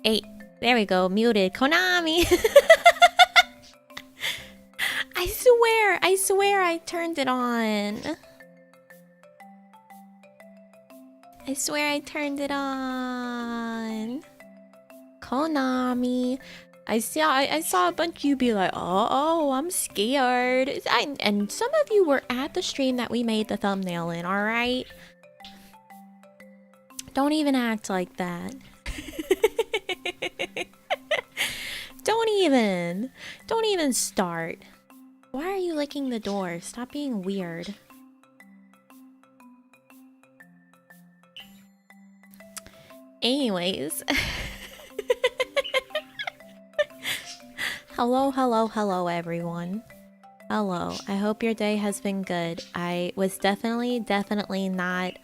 Hey, there we go. Muted. Konami. I swear I turned it on. I swear I turned it on. Konami. I saw a bunch of you be like, oh, I'm scared. And some of you were at the stream that we made the thumbnail in, alright? Don't even act like that. Don't even start. Why are you licking the door? Stop being weird. Anyways. Hello, everyone. Hello. I hope your day has been good. I was definitely not,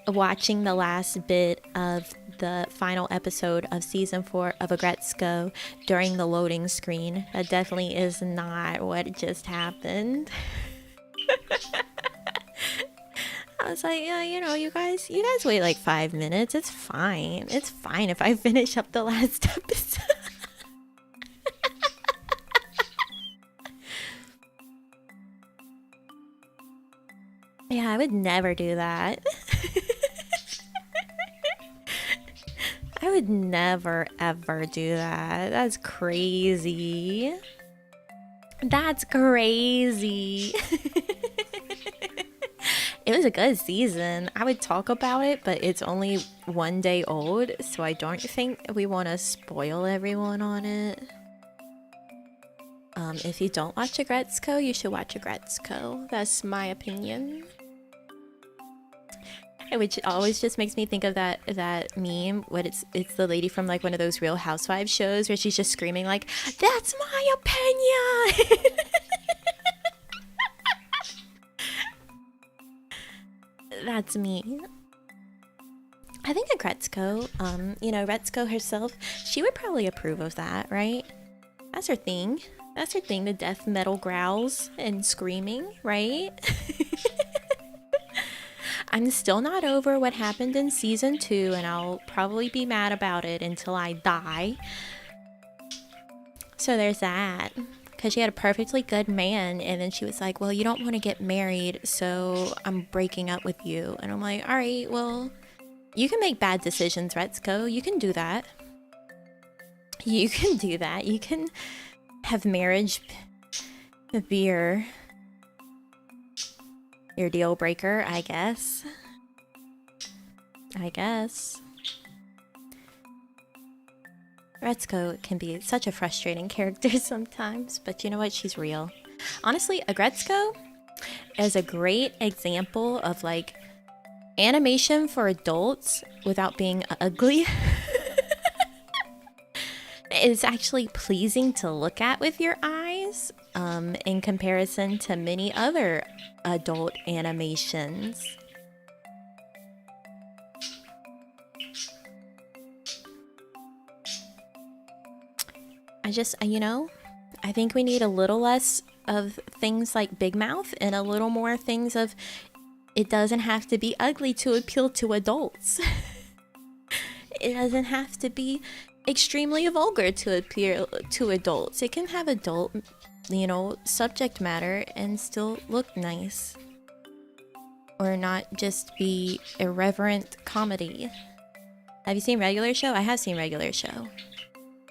watching the last bit of the final episode of season 4 of Aggretsuko during the loading screen. That definitely is not what just happened. I was like, yeah, you know, you guys wait like 5 minutes. It's fine. It's fine if I finish up the last episode. Yeah, I would never do that. I would never ever do that. That's crazy. That's crazy. It was a good season. I would talk about it, but it's only 1 day old, so I don't think we want to spoil everyone on it. If you don't watch Aggretsuko, you should watch Aggretsuko. That's my opinion. Which always just makes me think of that meme. What it's the lady from like one of those Real Housewives shows where she's just screaming like, "That's my opinion." That's me. I think Aggretsuko, you know, Retsuko herself, she would probably approve of that, right? That's her thing. That's her thing, the death metal growls and screaming, right? I'm still not over what happened in season 2, and I'll probably be mad about it until I die. So there's that. Because she had a perfectly good man, and then she was like, well, you don't want to get married, so I'm breaking up with you. And I'm like, alright, well, you can make bad decisions, Retsuko. You can do that. You can do that. You can have marriage be your deal breaker, I guess. Aggretsuko can be such a frustrating character sometimes, but you know what? She's real. Honestly, Aggretsuko is a great example of like animation for adults without being ugly. It's actually pleasing to look at with your eyes, in comparison to many other adult animations. You know, I think we need a little less of things like Big Mouth and a little more things of it doesn't have to be ugly to appeal to adults. It doesn't have to be extremely vulgar to appeal to adults. It can have adult, you know, subject matter and still look nice. Or not just be irreverent comedy. Have you seen Regular Show? I have seen Regular Show.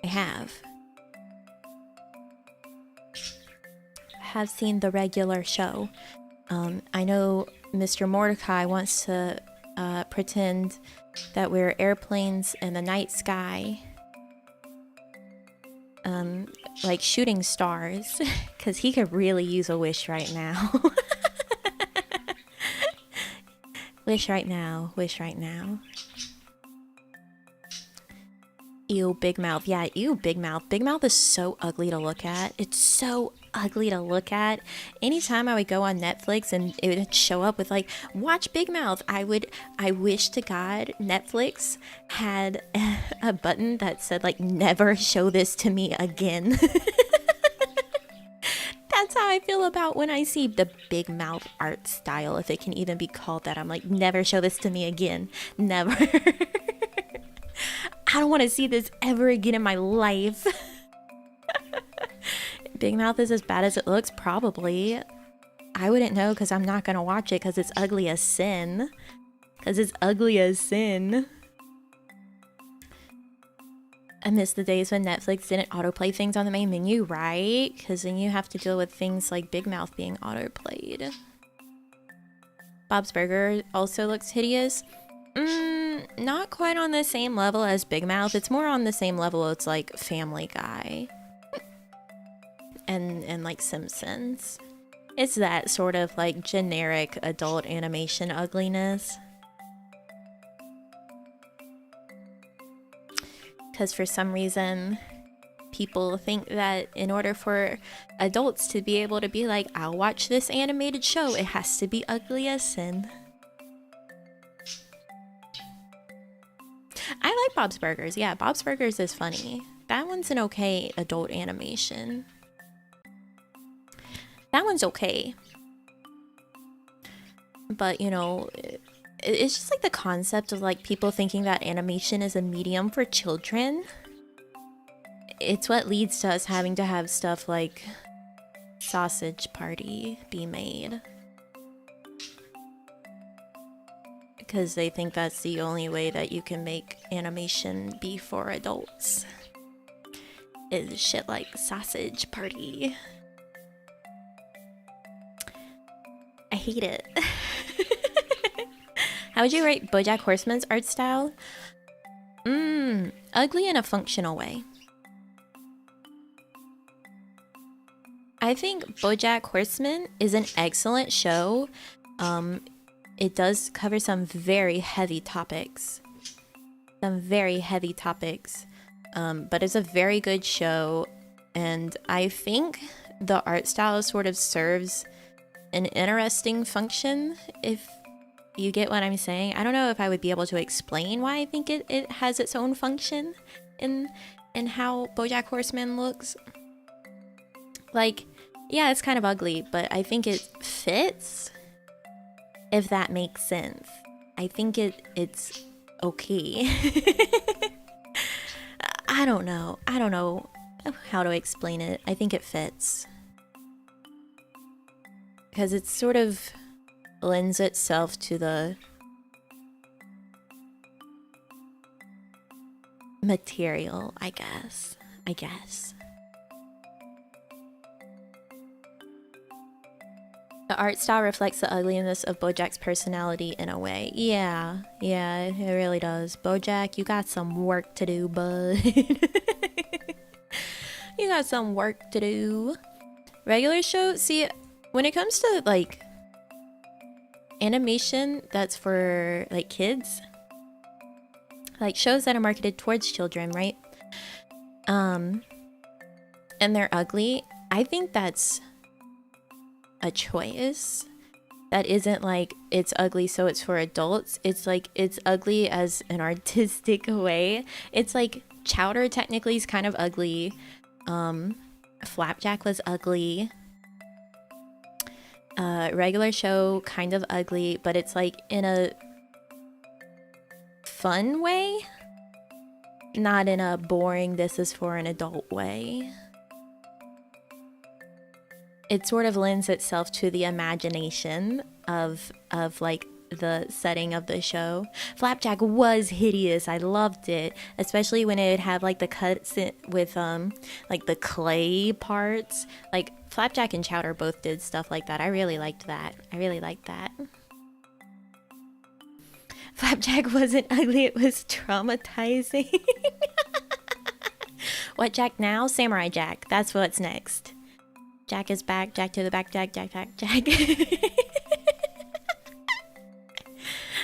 I have seen the Regular Show. I know Mr. Mordecai wants to pretend that we're airplanes in the night sky, like shooting stars, because he could really use a wish right now. Wish right now. Ew, Big Mouth. Yeah, ew, Big Mouth. Big Mouth is so ugly to look at. It's so ugly to look at. Anytime I would go on Netflix and it would show up with like, watch Big Mouth, I wish to God Netflix had a button that said like, never show this to me again. That's how I feel about when I see the Big Mouth art style, if it can even be called that. I'm like, never show this to me again. Never. I don't want to see this ever again in my life. Big Mouth is as bad as it looks, probably. I wouldn't know because I'm not gonna watch it because it's ugly as sin. Because it's ugly as sin. I miss the days when Netflix didn't autoplay things on the main menu, right? Because then you have to deal with things like Big Mouth being autoplayed. Bob's Burger also looks hideous. Not quite on the same level as Big Mouth. It's more on the same level as like Family Guy. And like Simpsons. It's that sort of like generic adult animation ugliness. Because for some reason, people think that in order for adults to be able to be like, I'll watch this animated show, it has to be ugly as sin. I like Bob's Burgers. Yeah, Bob's Burgers is funny. That one's an okay adult animation. That one's okay. But, you know, it's just like the concept of like people thinking that animation is a medium for children. It's what leads to us having to have stuff like Sausage Party be made. Because they think that's the only way that you can make animation be for adults. Is shit like Sausage Party. I hate it. How would you rate Bojack Horseman's art style? Ugly in a functional way. I think Bojack Horseman is an excellent show. It does cover some very heavy topics. But it's a very good show. And I think the art style sort of serves an interesting function, if you get what I'm saying. I don't know if I would be able to explain why I think it has its own function in how Bojack Horseman looks. Like, yeah, it's kind of ugly, but I think it fits, if that makes sense. I think it's okay. I don't know how to explain it. I think it fits. Because it sort of lends itself to the material, I guess. The art style reflects the ugliness of Bojack's personality in a way. Yeah, it really does. Bojack, you got some work to do, bud. You got some work to do. Regular show, see, when it comes to like animation that's for like kids, like shows that are marketed towards children, right? And they're ugly, I think that's a choice. That isn't like it's ugly so it's for adults. It's like it's ugly as an artistic way. It's like Chowder technically is kind of ugly. Flapjack was ugly. Regular show kind of ugly, but it's like in a fun way, not in a boring this is for an adult way. It sort of lends itself to the imagination of like the setting of the show. Flapjack was hideous. I loved it, especially when it had like the cuts with like the clay parts. Like Flapjack and Chowder both did stuff like that. I really liked that. Flapjack wasn't ugly, it was traumatizing. What Jack now? Samurai Jack. That's what's next. Jack is back. Jack to the back. Jack.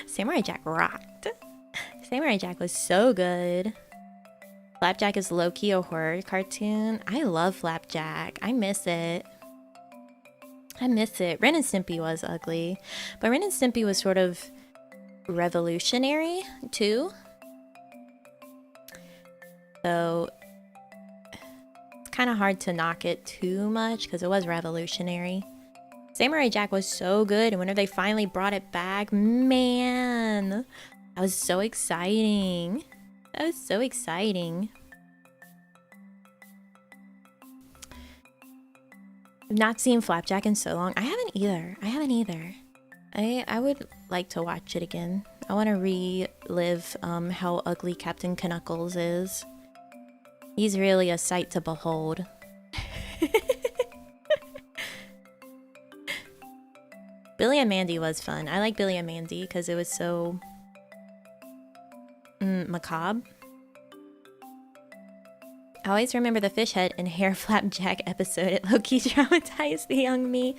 Samurai Jack rocked. Samurai Jack was so good. Flapjack is low-key a horror cartoon. I love Flapjack. I miss it. Ren and Stimpy was ugly. But Ren and Stimpy was sort of revolutionary, too. So it's kind of hard to knock it too much because it was revolutionary. Samurai Jack was so good, and whenever they finally brought it back, man, that was so exciting. That was so exciting. I've not seen Flapjack in so long. I haven't either. I would like to watch it again. I want to relive how ugly Captain Knuckles is. He's really a sight to behold. Billy and Mandy was fun. I like Billy and Mandy because it was so macabre. I always remember the fish head and hair Flapjack episode. It low-key traumatized the young me.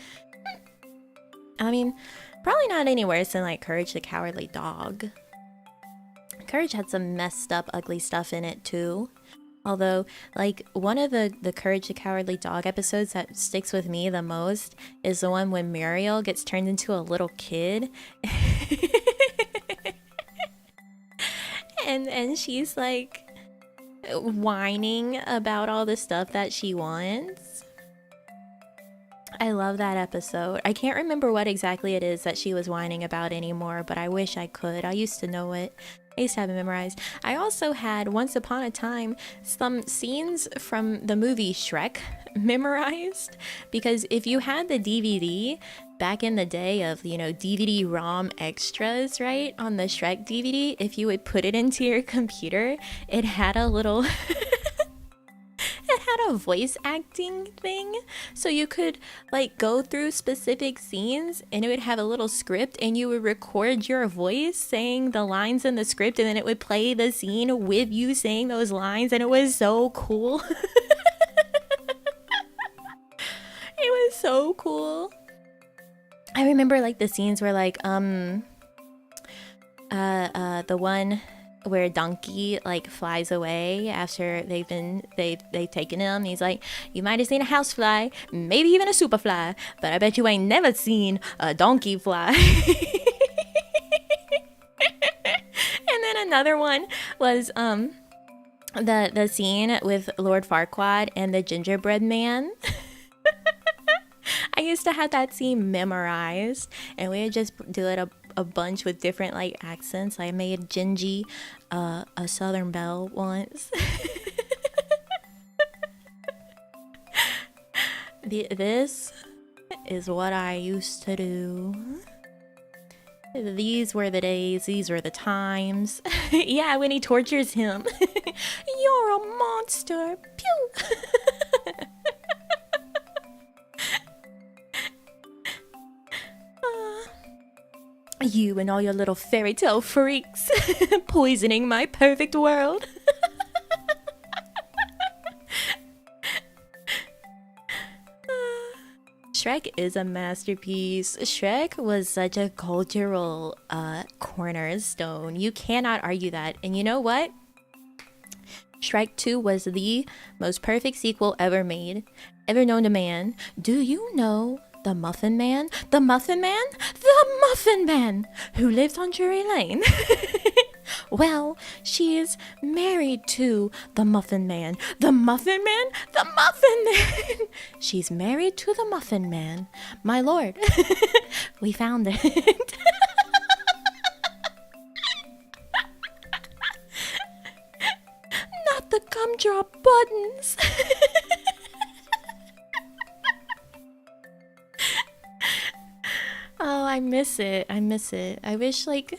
I mean, probably not any worse than like Courage the Cowardly Dog. Courage had some messed up ugly stuff in it too. Although, like, one of the Courage the Cowardly Dog episodes that sticks with me the most is the one when Muriel gets turned into a little kid. and she's like whining about all the stuff that she wants. I love that episode. I can't remember what exactly it is that she was whining about anymore, but I wish I could. I used to know it. I used to have it memorized. I also had, once upon a time, some scenes from the movie Shrek memorized. Because if you had the DVD back in the day of, you know, DVD-ROM extras, right? On the Shrek DVD, if you would put it into your computer, it had a little... it had a voice acting thing, so you could like go through specific scenes and it would have a little script and you would record your voice saying the lines in the script and then it would play the scene with you saying those lines, and it was so cool. It was so cool. I remember like the scenes where like the one where Donkey like flies away after they've taken him. He's like, you might have seen a housefly, maybe even a superfly, but I bet you ain't never seen a donkey fly. And then another one was the scene with Lord Farquaad and the gingerbread man. I used to have that scene memorized, and we would just do it a bunch with different like accents. I made Gingy a Southern Belle once. This is what I used to do. These were the days, these were the times. Yeah, when he tortures him. You're a monster. Pew. You and all your little fairy tale freaks poisoning my perfect world. Shrek is a masterpiece. Shrek was such a cultural cornerstone. You cannot argue that. And you know what? Shrek 2 was the most perfect sequel ever made, ever known to man. Do you know the Muffin Man? The Muffin Man? The Muffin Man! Who lives on Drury Lane. Well, she is married to the Muffin Man. The Muffin Man? The Muffin Man! She's married to the Muffin Man. My lord, we found it. Not the gumdrop buttons. Oh, I miss it. I miss it. I wish like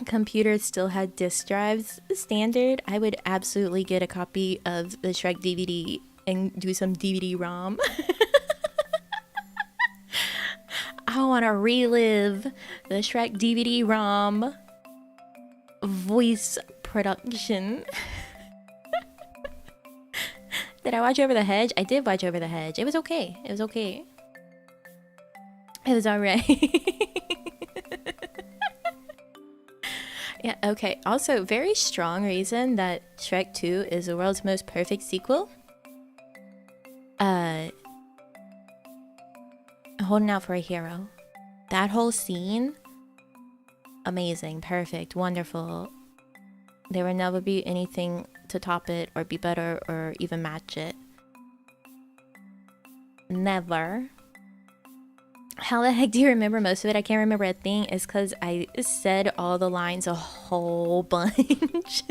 computers still had disk drives standard. I would absolutely get a copy of the Shrek DVD and do some DVD-ROM. I want to relive the Shrek DVD-ROM voice production. Did I watch Over the Hedge? I did watch Over the Hedge. It was okay. It was okay. It was alright. Yeah, okay. Also, very strong reason that Shrek 2 is the world's most perfect sequel. Holding out for a hero. That whole scene, amazing, perfect, wonderful. There will never be anything to top it or be better or even match it. Never. How the heck do you remember most of it? I can't remember a thing. It's because I said all the lines a whole bunch.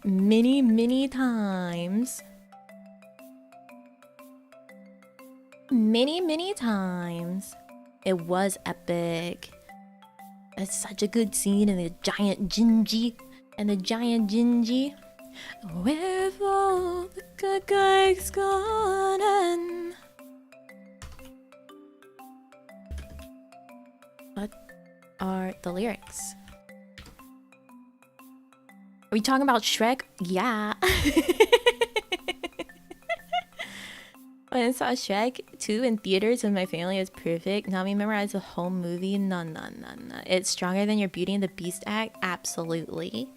Many times. Many times. It was epic. It's such a good scene, and the giant Gingy. Where've all the good guys gone? And what are the lyrics? Are we talking about Shrek? Yeah. When I saw Shrek 2 in theaters with my family, it was perfect. Now we memorize the whole movie. No. It's stronger than your Beauty and the Beast act? Absolutely.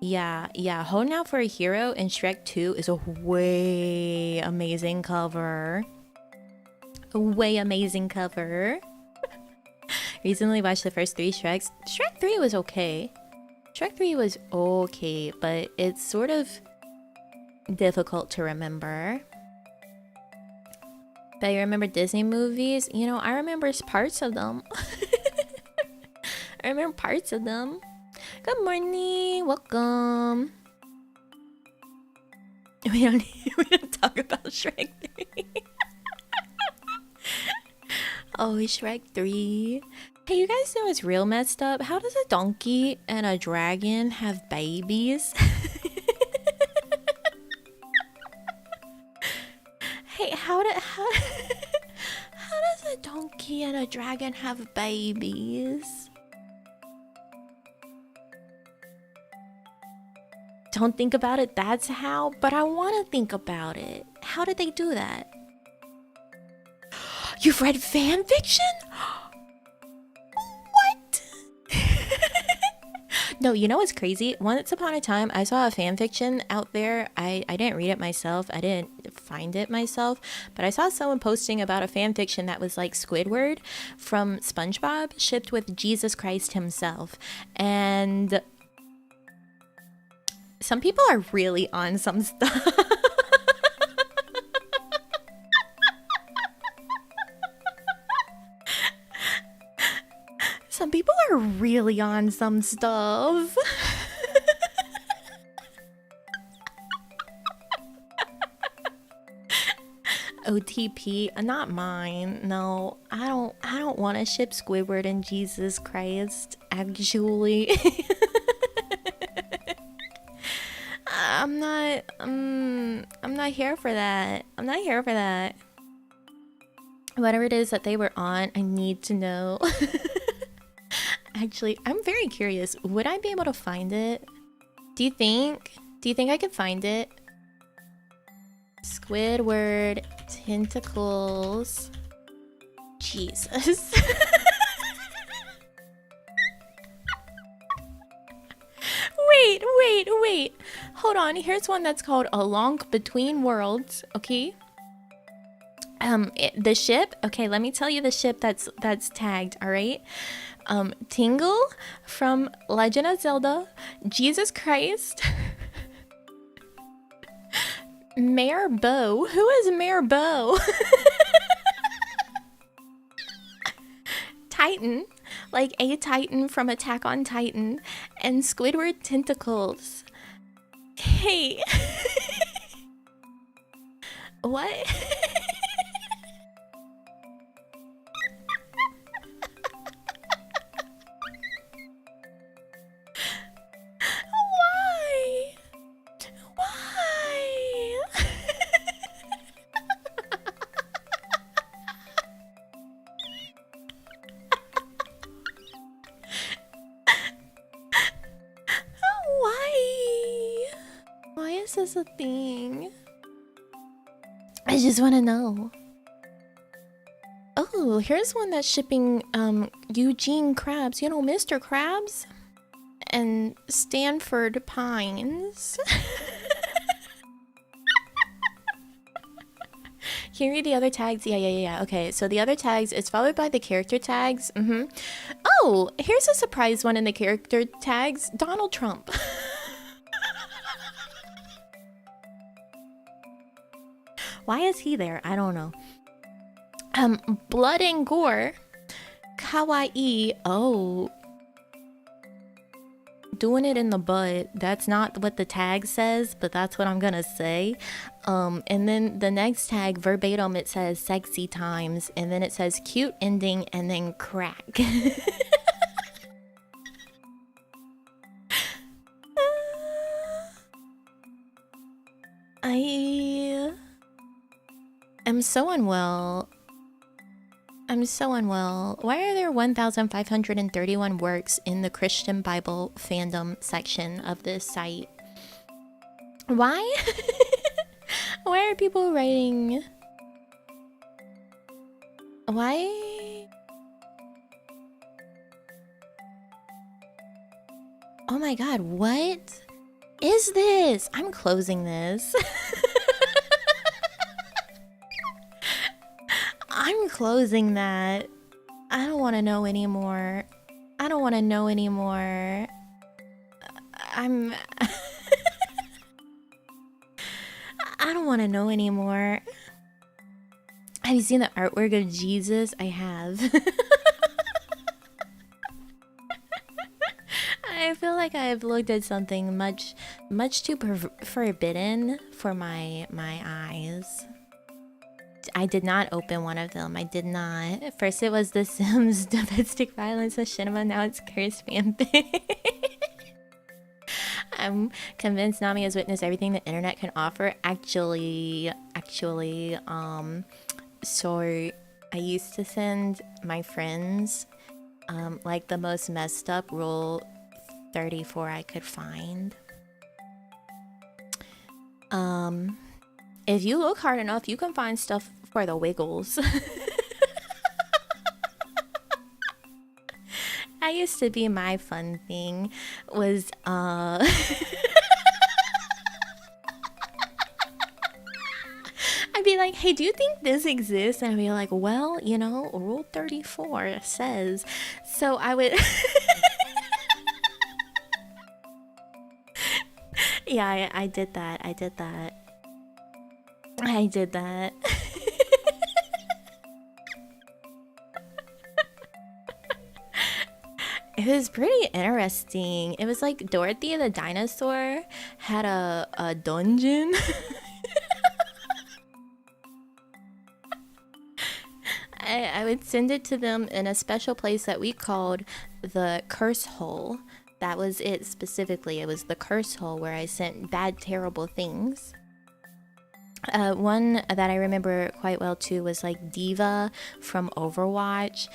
Yeah. Holding Out for a Hero in Shrek 2 is a way amazing cover. Recently watched the first 3 Shreks. Shrek 3 was okay. But it's sort of difficult to remember. But you remember Disney movies? You know, I remember parts of them. Good morning, welcome. We don't talk about Shrek 3. Oh, Shrek 3. Hey, you guys know it's real messed up? How does a donkey and a dragon have babies? Hey, how does a donkey and a dragon have babies? Don't think about it, that's how, but I want to think about it. How did they do that? You've read fan fiction? What? No, you know what's crazy? Once upon a time, I saw a fan fiction out there. I didn't read it myself. I didn't find it myself. But I saw someone posting about a fan fiction that was like Squidward from SpongeBob shipped with Jesus Christ himself. And some people are really on some stuff. Some people are really on some stuff. OTP, not mine. No, I don't want to ship Squidward and Jesus Christ. Actually, I'm not here for that. Whatever it is that they were on, I need to know. Actually, I'm very curious. Would I be able to find it? Do you think I could find it? Squidward tentacles. Jesus. Wait. Hold on. Here's one that's called A Long Between Worlds. Okay. The ship. Okay, let me tell you the ship that's tagged. All right. Tingle from Legend of Zelda, Jesus Christ, Mayor Bo. Who is Mayor Bo? Titan, like a Titan from Attack on Titan, and Squidward tentacles. Hey. What? Is a thing. I just want to know. Oh, here's one that's shipping Eugene Krabs, you know, Mr. Krabs, and Stanford Pines. Can you read the other tags? Yeah. Okay, so the other tags, it's followed by the character tags. Oh, here's a surprise one in the character tags. Donald Trump. Why is he there? I don't know. Blood and gore. Kawaii. Oh. Doing it in the butt. That's not what the tag says, but that's what I'm gonna say. And then the next tag, verbatim, it says sexy times, and then it says cute ending, and then crack. I am so unwell. I'm so unwell. Why are there 1,531 works in the Christian Bible fandom section of this site? Why? Why are people writing? Why? Oh my god, what is this? I'm closing this. I'm closing that. I don't want to know anymore. I don't want to know anymore. I don't want to know anymore. Have you seen the artwork of Jesus? I have. I feel like I've looked at something much too forbidden for my eyes. I did not open one of them. I did not. At first it was The Sims domestic violence machinima. Now it's cursed fanfic. I'm convinced Nami has witnessed everything the internet can offer. Actually, so I used to send my friends like the most messed up Rule 34 I could find. If you look hard enough, you can find stuff for the wiggles. That used to be my fun thing, was I'd be like, hey, do you think this exists? And I'd be like, well, you know, Rule 34 says. So I would yeah, I did that. I did that. It was pretty interesting. It was like Dorothy the dinosaur had a dungeon. I would send it to them in a special place that we called the curse hole. That was it specifically. It was the curse hole where I sent bad, terrible things. One that I remember quite well too was like Diva from Overwatch,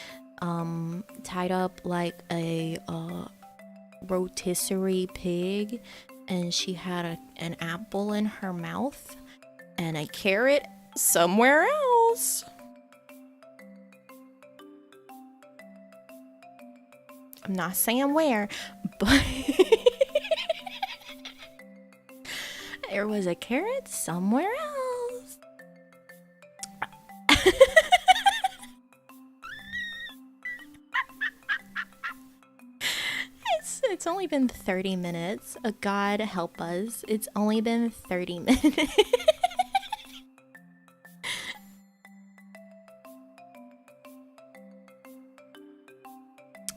tied up like a rotisserie pig, and she had an apple in her mouth and a carrot somewhere else. I'm not saying where, but there was a carrot somewhere else. It's only been 30 minutes. God help us. It's only been 30 minutes.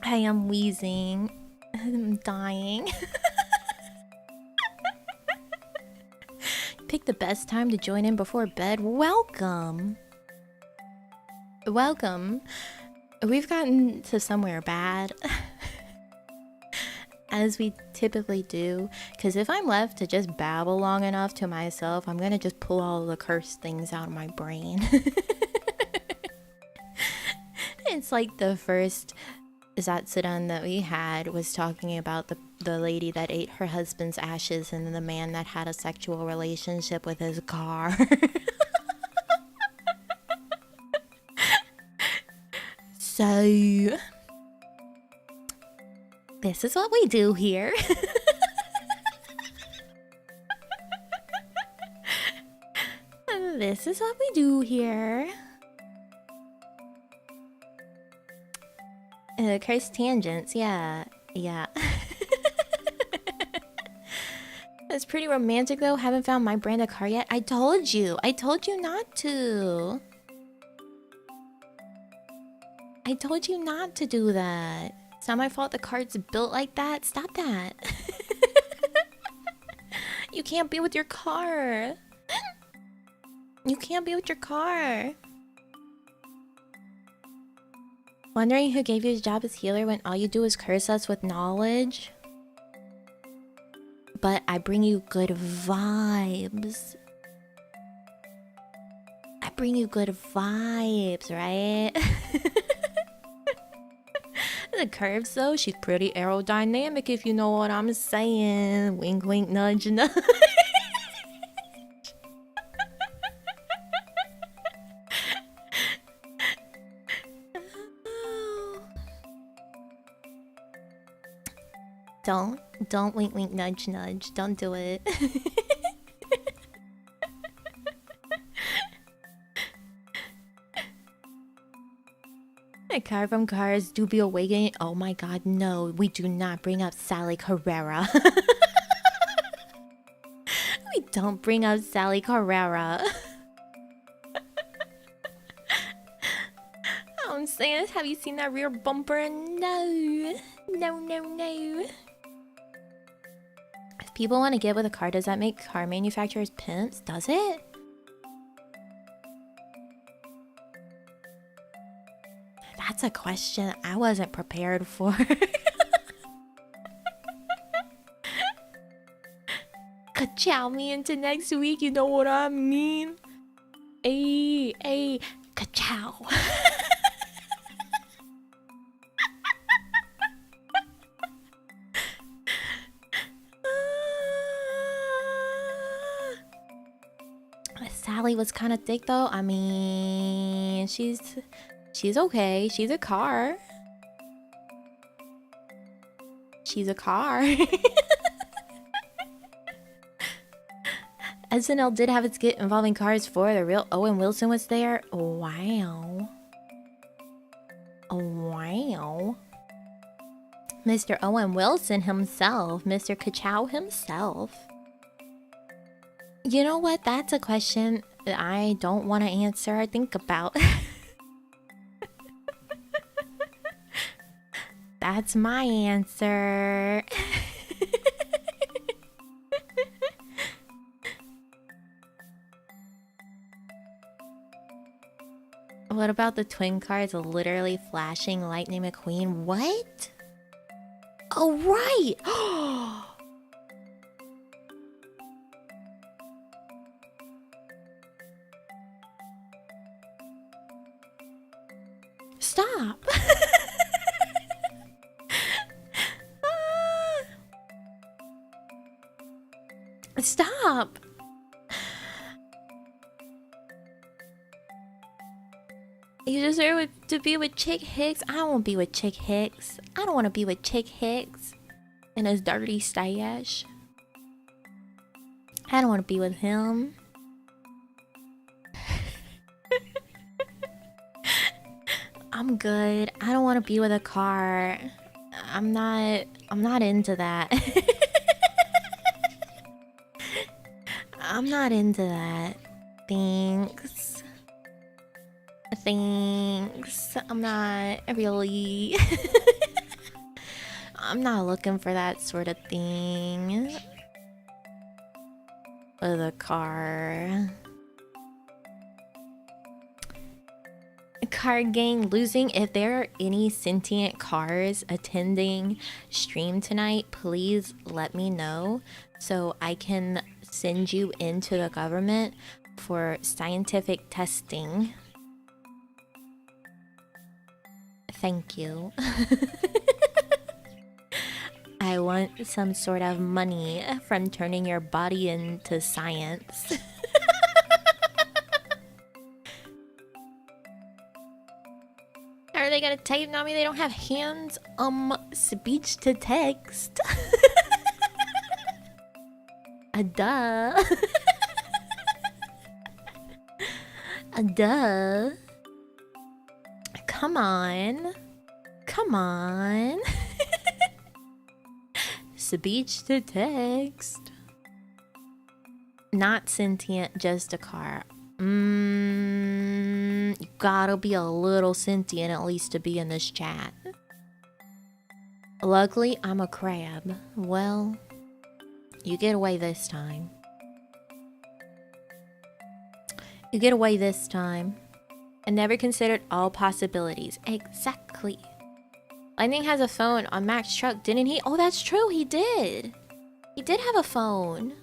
I am wheezing. I'm dying. Pick the best time to join in before bed. Welcome. Welcome. We've gotten to somewhere bad. As we typically do. Because if I'm left to just babble long enough to myself, I'm going to just pull all the cursed things out of my brain. It's like the first Zatsudan that we had was talking about the lady that ate her husband's ashes and the man that had a sexual relationship with his car. So this is what we do here. This is what we do here. Cursed tangents, yeah. It's pretty romantic though. Haven't found my brand of car yet. I told you not to. I told you not to do that. It's not my fault the car's built like that. Stop that. You can't be with your car. You can't be with your car. Wondering who gave you the job as healer when all you do is curse us with knowledge? But I bring you good vibes. I bring you good vibes, right? The curves though, she's pretty aerodynamic if you know what I'm saying. Wink wink nudge nudge. Don't wink wink nudge nudge. Don't do it. A car from Cars do be awakening. Oh my god, no. We do not bring up Sally Carrera. We don't bring up Sally Carrera. I'm saying, have you seen that rear bumper? No. No, no, no. If people want to get with a car, does that make car manufacturers pimps? Does it? That's a question I wasn't prepared for. Ka-chow me into next week, you know what I mean? Ay, ka-chow. Sally was kind of thick though. I mean, she's okay. She's a car. She's a car. SNL did have its skit involving cars for the real Owen Wilson was there. Wow. Wow. Mr. Owen Wilson himself. Mr. Ka-chow himself. You know what? That's a question that I don't want to answer or think about. That's my answer. What about the twin cars literally flashing Lightning McQueen? What? Oh, right! Stop! Stop! You deserve to be with Chick Hicks. I don't want to be with Chick Hicks. I don't want to be with Chick Hicks and his dirty stash. I don't want to be with him. I'm good. I don't want to be with a car. I'm not into that. I'm not into that. Thanks. Thanks. I'm not really. I'm not looking for that sort of thing. With a car. Car gang losing. If there are any sentient cars attending stream tonight, please let me know so I can send you into the government for scientific testing. Thank you. I want some sort of money from turning your body into science. Are they gonna type on me? They don't have hands. Speech to text. Duh. Duh. Come on. Come on. Speech to text. Not sentient, just a car. You gotta be a little sentient at least to be in this chat. Luckily, I'm a crab. Well, you get away this time. You get away this time. I never considered all possibilities. Exactly. Lightning has a phone on Mac's truck, didn't he? Oh, that's true, he did. He did have a phone.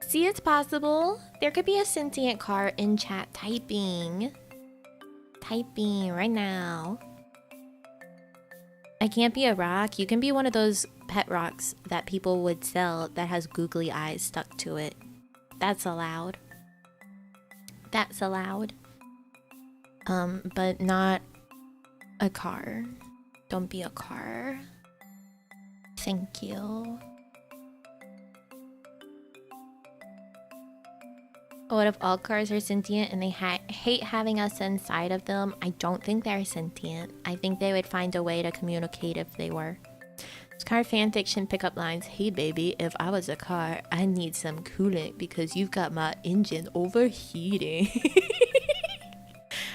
See, it's possible. There could be a sentient car in chat typing. Typing right now. I can't be a rock. You can be one of those pet rocks that people would sell that has googly eyes stuck to it. That's allowed. That's allowed. But not a car. Don't be a car. Thank you. What if all cars are sentient and they hate having us inside of them? I don't think they're sentient. I think they would find a way to communicate if they were. Car fanfiction pickup lines. Hey baby, if I was a car, I need some coolant because you've got my engine overheating.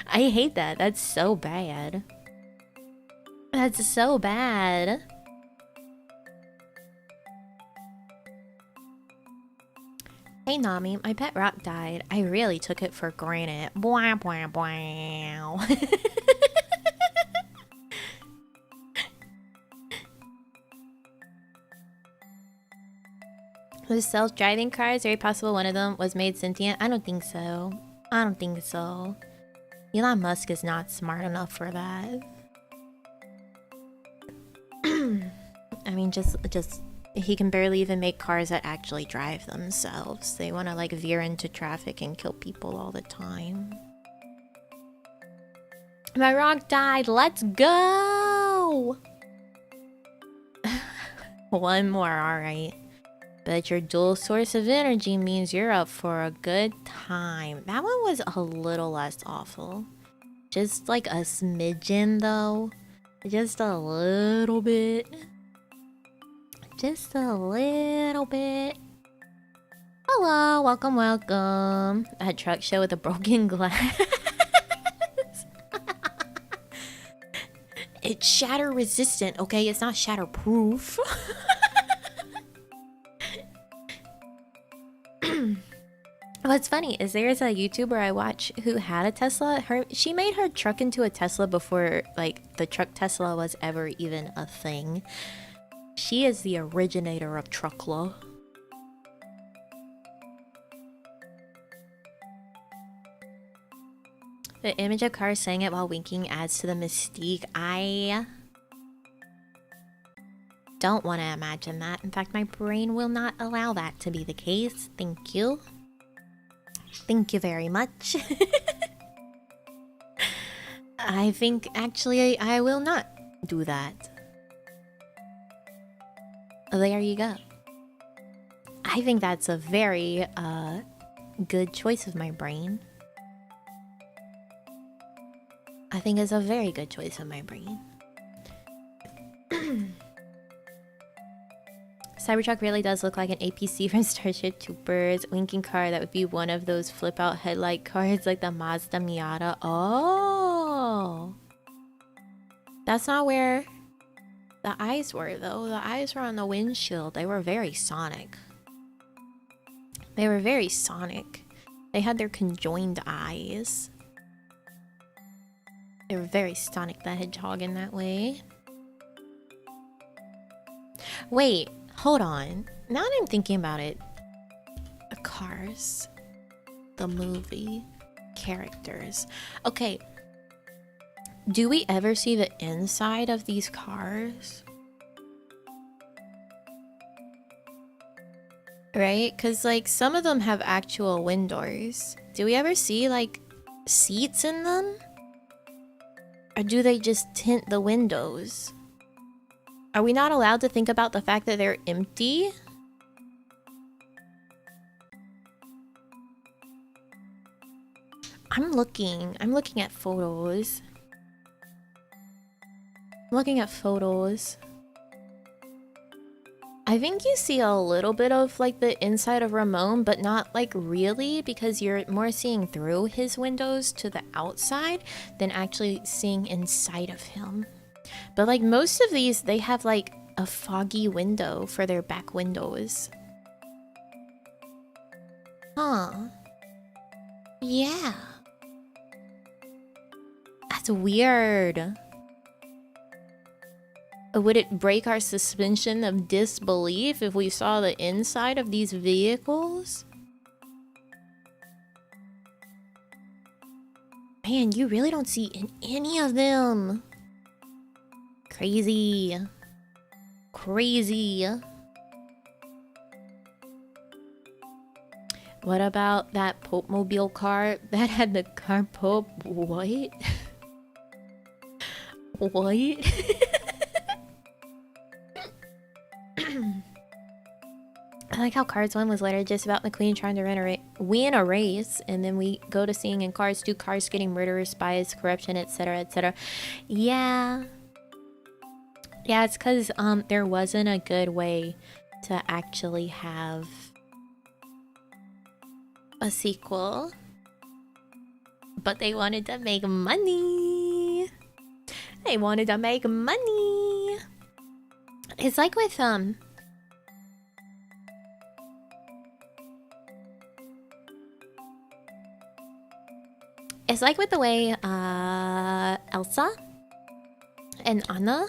I hate that. That's so bad. That's so bad. Hey Nami, my pet rock died. I really took it for granted. Bwah, bwah, bwah. Those self-driving cars, very possible one of them was made sentient. I don't think so. I don't think so. Elon Musk is not smart enough for that. I mean, just he can barely even make cars that actually drive themselves. They want to like veer into traffic and kill people all the time. My rock died. Let's go. One more, all right. But your dual source of energy means you're up for a good time. That one was a little less awful. Just like a smidgen though. Just a little bit. Just a little bit. Hello, welcome, welcome. That truck show with a broken glass. It's shatter resistant, okay? It's not shatterproof. What's funny is there's a YouTuber I watch who had a Tesla. She made her truck into a Tesla before like the truck Tesla was ever even a thing. She is the originator of truckla. The image of cars saying it while winking adds to the mystique. I don't want to imagine that. In fact, my brain will not allow that to be the case. Thank you. Thank you very much. I think actually I will not do that. There you go. I think that's a very good choice of my brain. I think it's a very good choice of my brain. Cybertruck really does look like an APC from Starship Troopers. Winking car, that would be one of those flip out headlight cars like the Mazda Miata. Oh! That's not where the eyes were though. The eyes were on the windshield. They were very sonic. They were very sonic. They had their conjoined eyes. They were very Sonic the Hedgehog in that way. Wait, hold on. Now that I'm thinking about it, Cars, the movie, characters. Okay, do we ever see the inside of these cars? Right? Because like some of them have actual windows. Do we ever see like seats in them? Or do they just tint the windows? Are we not allowed to think about the fact that they're empty? I'm looking at photos. I'm looking at photos. I think you see a little bit of like the inside of Ramon, but not like really, because you're more seeing through his windows to the outside than actually seeing inside of him. But like most of these, they have like a foggy window for their back windows. Huh. Yeah. That's weird. Would it break our suspension of disbelief if we saw the inside of these vehicles? Man, you really don't see in any of them. Crazy. Crazy. What about that Pope Mobile car that had the car Pope? What? What? I like how Cars 1 was literally just about McQueen trying to win a race, and then we go to seeing in Cars 2 cars getting murderers, spies, corruption, etc., etc. Yeah. Yeah, it's because there wasn't a good way to actually have a sequel. But they wanted to make money. They wanted to make money. It's like with it's like with the way Elsa and Anna,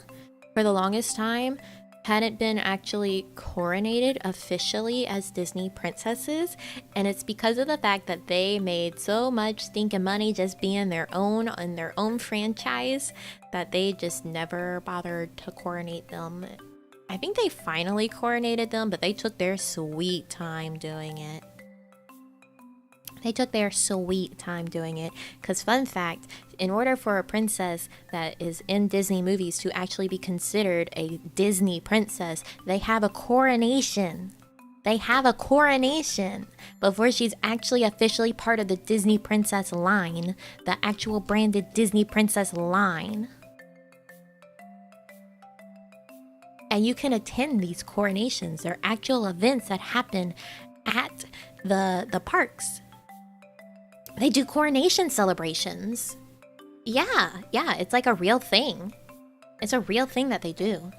for the longest time, hadn't been actually coronated officially as Disney princesses, and it's because of the fact that they made so much stinking money just being their own in their own franchise that they just never bothered to coronate them. I think they finally coronated them, but they took their sweet time doing it. They took their sweet time doing it. Because fun fact, in order for a princess that is in Disney movies to actually be considered a Disney princess, they have a coronation. They have a coronation before she's actually officially part of the Disney princess line. The actual branded Disney princess line. And you can attend these coronations. They're actual events that happen at the parks. They do coronation celebrations. Yeah, it's like a real thing. It's a real thing that they do.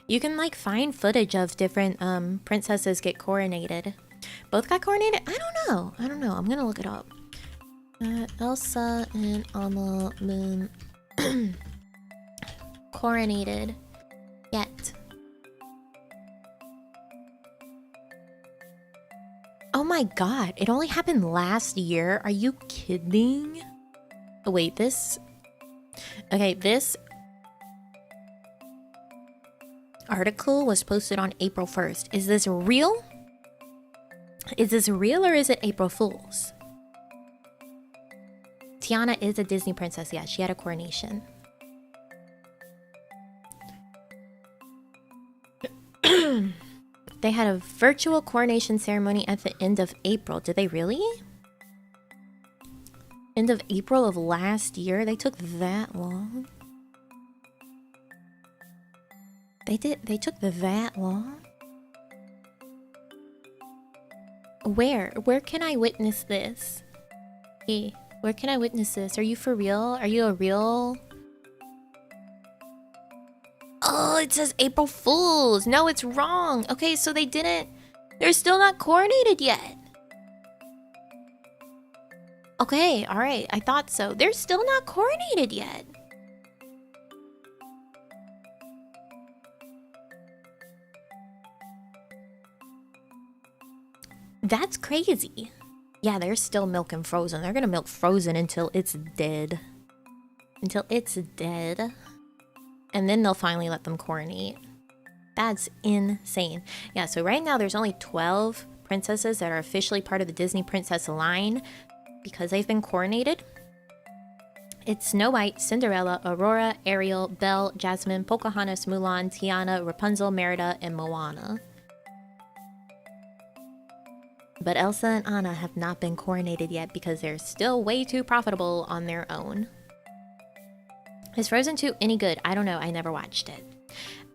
You can like find footage of different princesses get coronated. Both got coronated? I don't know. I'm gonna look it up. Elsa and Anna Moon coronated yet. Oh my god, it only happened last year? Are you kidding? Oh, wait, this... Okay, this article was posted on April 1st. Is this real? Is this real or is it April Fool's? Tiana is a Disney princess. Yeah, she had a coronation. They had a virtual coronation ceremony at the end of April. Did they really? End of April of last year? They took that long? They took that long? Where can I witness this? Hey, where can I witness this? Are you for real? Are you a real... Oh, it says April Fools. No, it's wrong. Okay, so they didn't... They're still not coronated yet. Okay, alright. I thought so. They're still not coronated yet. That's crazy. Yeah, they're still milking Frozen. They're gonna milk Frozen until it's dead. Until it's dead. And then they'll finally let them coronate. That's insane. Yeah, so right now there's only 12 princesses that are officially part of the Disney princess line because they've been coronated. It's Snow White, Cinderella, Aurora, Ariel, Belle, Jasmine, Pocahontas, Mulan, Tiana, Rapunzel, Merida, and Moana. But Elsa and Anna have not been coronated yet because they're still way too profitable on their own. Is Frozen 2 any good? I don't know. I never watched it.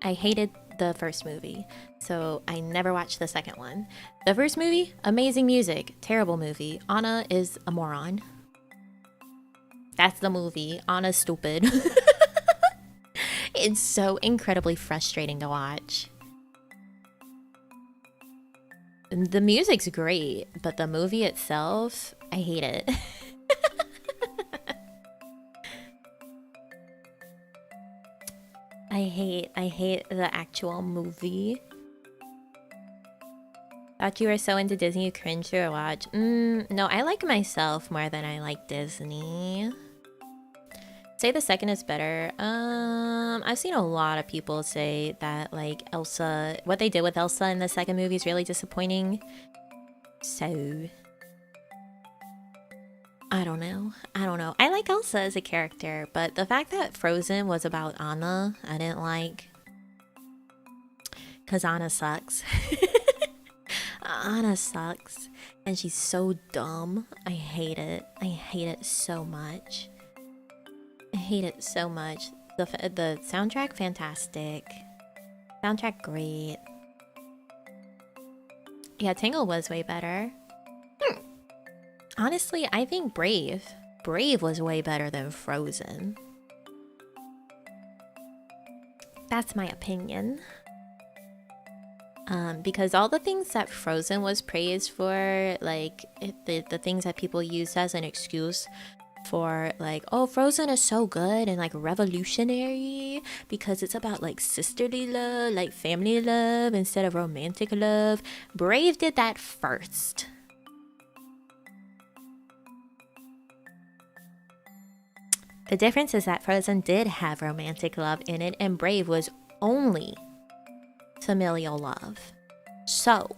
I hated the first movie, so I never watched the second one. The first movie, amazing music. Terrible movie. Anna is a moron. That's the movie. Anna's stupid. It's so incredibly frustrating to watch. The music's great, but the movie itself, I hate it. I hate the actual movie. Thought you were so into Disney you cringe through a watch. No, I like myself more than I like Disney. Say the second is better. I've seen a lot of people say that like Elsa, what they did with Elsa in the second movie is really disappointing. So I don't know. I like Elsa as a character, but the fact that Frozen was about Anna, I didn't like. Cause Anna sucks. Anna sucks. And she's so dumb. I hate it. I hate it so much. I hate it so much. The soundtrack, fantastic. Soundtrack, great. Yeah, Tangle was way better. Honestly, I think Brave was way better than Frozen. That's my opinion. Because all the things that Frozen was praised for, like the things that people use as an excuse for like, oh, Frozen is so good and like revolutionary because it's about like sisterly love, like family love instead of romantic love. Brave did that first. The difference is that Frozen did have romantic love in it and Brave was only familial love. So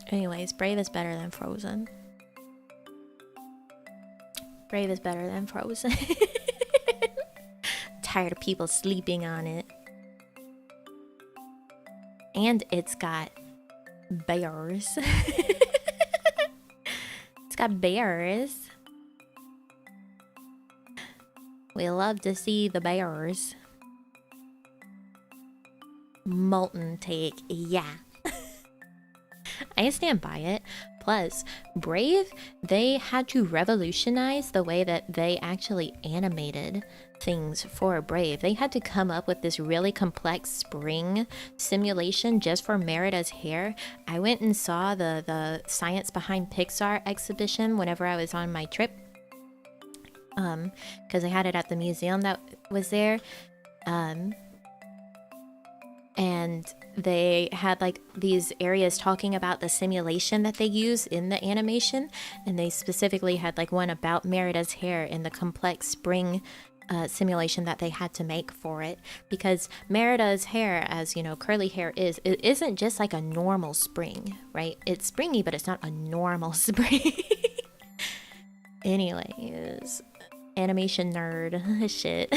anyways, Brave is better than Frozen. Brave is better than Frozen. Tired of people sleeping on it. And it's got bears. It's got bears. We love to see the bears. Molten take, yeah. I stand by it. Plus, Brave, they had to revolutionize the way that they actually animated things for Brave. They had to come up with this really complex spring simulation just for Merida's hair. I went and saw the Science Behind Pixar exhibition whenever I was on my trip. Because I had it at the museum that was there. And they had like these areas talking about the simulation that they use in the animation, and they specifically had like one about Merida's hair and the complex spring simulation that they had to make for it, because Merida's hair, as you know, curly hair is, it isn't just like a normal spring, right? It's springy, but it's not a normal spring. Anyways, animation nerd shit.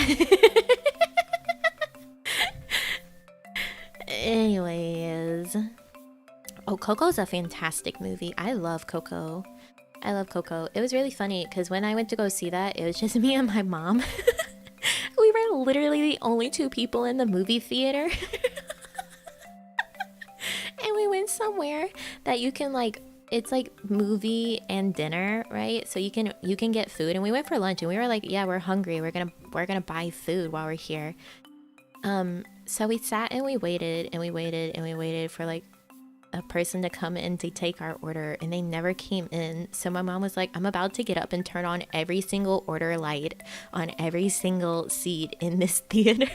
Anyways, oh, Coco's a fantastic movie. I love Coco. It was really funny because when I went to go see that, it was just me and my mom. We were literally the only two people in the movie theater. And we went somewhere that you can like, it's like movie and dinner, right? So you can get food, and we went for lunch and we were like, yeah, we're hungry. We're gonna buy food while we're here. So we sat and we waited and we waited and we waited for like a person to come in to take our order, and they never came in. So my mom was like, I'm about to get up and turn on every single order light on every single seat in this theater.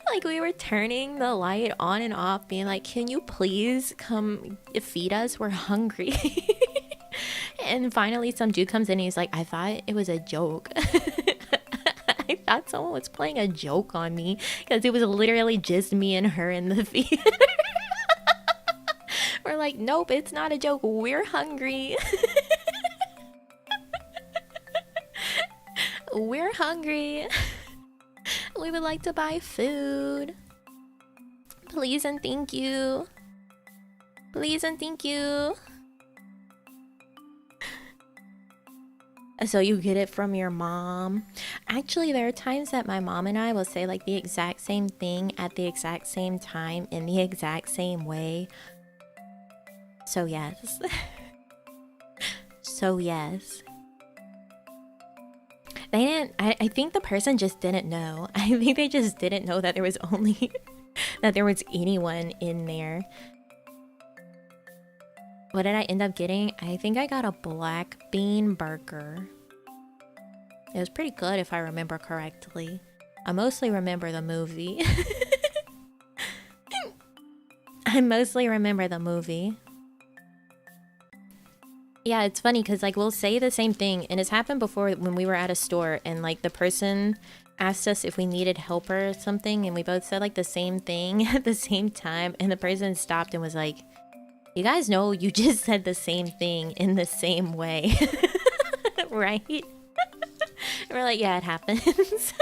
Like we were turning the light on and off, being like, can you please come feed us? We're hungry. And finally some dude comes in and he's like, I thought it was a joke. I thought someone was playing a joke on me because it was literally just me and her in the theater. We're like, nope, it's not a joke. We're hungry. we're hungry. We would like to buy food. Please and thank you. Please and thank you. So you get it from your mom. Actually, there are times that my mom and I will say like the exact same thing at the exact same time in the exact same way. So yes. So yes. They didn't, I think the person just didn't know. I think they just didn't know that there was only, that there was anyone in there. What did I end up getting? I think I got a black bean burger. It was pretty good if I remember correctly. I mostly remember the movie. I mostly remember the movie. Yeah, it's funny because like we'll say the same thing, and it's happened before when we were at a store and like the person asked us if we needed help or something, and we both said like the same thing at the same time, and the person stopped and was like, you guys know you just said the same thing in the same way. Right? We're like, yeah, it happens.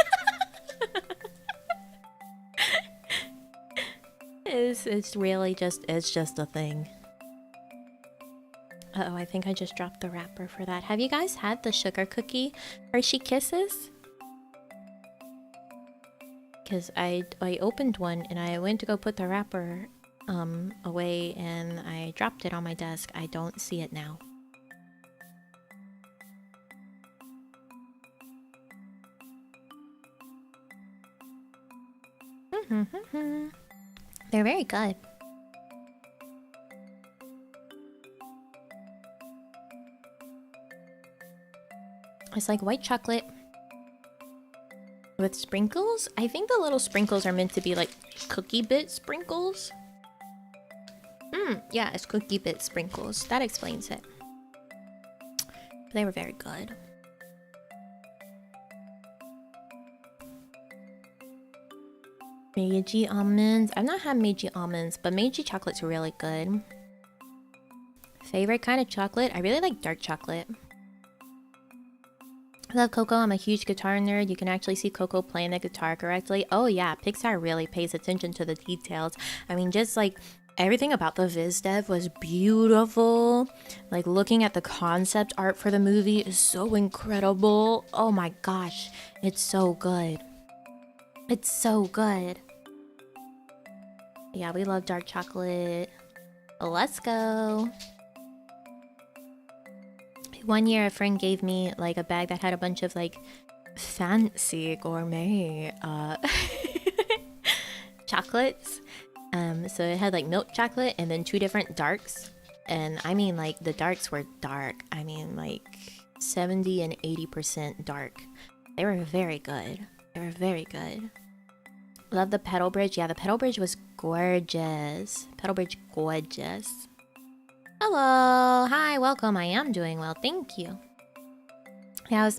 It's really just, it's just a thing. Uh-oh, I think I just dropped the wrapper for that. Have you guys had the sugar cookie Hershey Kisses? Because I opened one and I went to go put the wrapper away and I dropped it on my desk. I don't see it now. They're very good. It's like white chocolate with sprinkles. I think the little sprinkles are meant to be like cookie bit sprinkles. Yeah, it's cookie bit sprinkles. That explains it. They were very good. Meiji almonds. I've not had Meiji almonds, but Meiji chocolate's really good. Favorite kind of chocolate? I really like dark chocolate. I love Coco. I'm a huge guitar nerd. You can actually see Coco playing the guitar correctly. Oh yeah, Pixar really pays attention to the details. I mean, just like everything about the Viz Dev was beautiful. Like looking at the concept art for the movie is so incredible. Oh my gosh, it's so good. It's so good. Yeah, we love dark chocolate. Let's go. One year a friend gave me like a bag that had a bunch of like fancy gourmet chocolates. So it had like milk chocolate and then 2 different darks. And I mean like the darks were dark. I mean like 70 and 80% dark. They were very good. They were very good. Love the pedal bridge. Yeah, the pedal bridge was gorgeous. Pedal bridge gorgeous. Hello, hi, welcome. I am doing well, thank you. Yeah,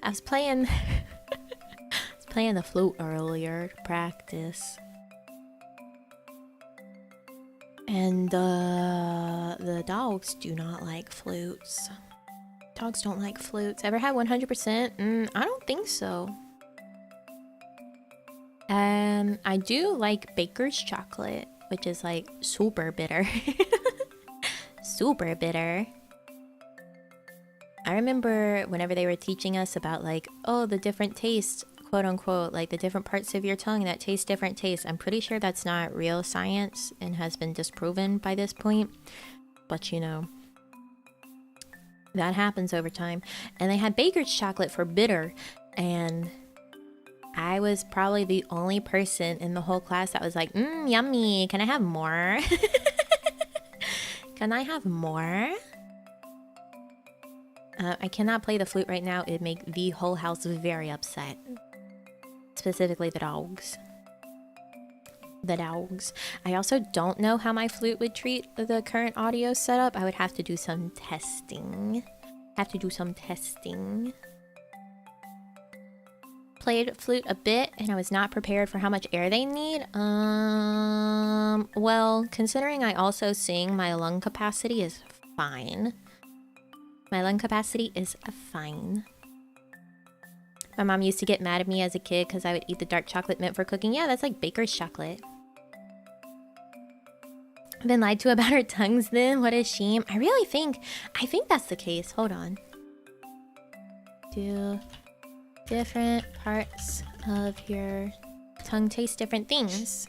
I was playing playing the flute earlier to practice. And the dogs do not like flutes. Dogs don't like flutes. Ever had 100%? I don't think so. I do like baker's chocolate, which is like super bitter. Super bitter. I remember whenever they were teaching us about like, oh, the different tastes, quote unquote, like the different parts of your tongue that taste different tastes. I'm pretty sure that's not real science and has been disproven by this point. But you know, that happens over time. And they had baker's chocolate for bitter, and I was probably the only person in the whole class that was like, yummy, can I have more? Can I have more? I cannot play the flute right now. It'd make the whole house very upset. Specifically the dogs. The dogs. I also don't know how my flute would treat the current audio setup. I would have to do some testing. Played flute a bit and I was not prepared for how much air they need. Well, considering I also sing, my lung capacity is fine. My lung capacity is fine. My mom used to get mad at me as a kid because I would eat the dark chocolate meant for cooking. Yeah, that's like baker's chocolate. I've been lied to about our tongues then. What a shame. I think that's the case. Hold on. Do different parts of your tongue taste different things?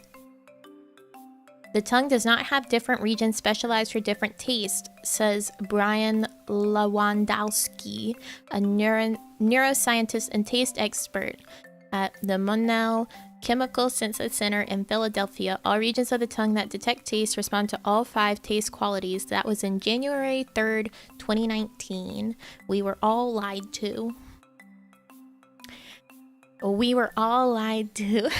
The tongue does not have different regions specialized for different tastes, says Brian Lewandowski, a neuroscientist and taste expert at the Monell Chemical Senses Center in Philadelphia. All regions of the tongue that detect taste respond to all 5 taste qualities. That was in January 3rd, 2019. We were all lied to. We were all lied to.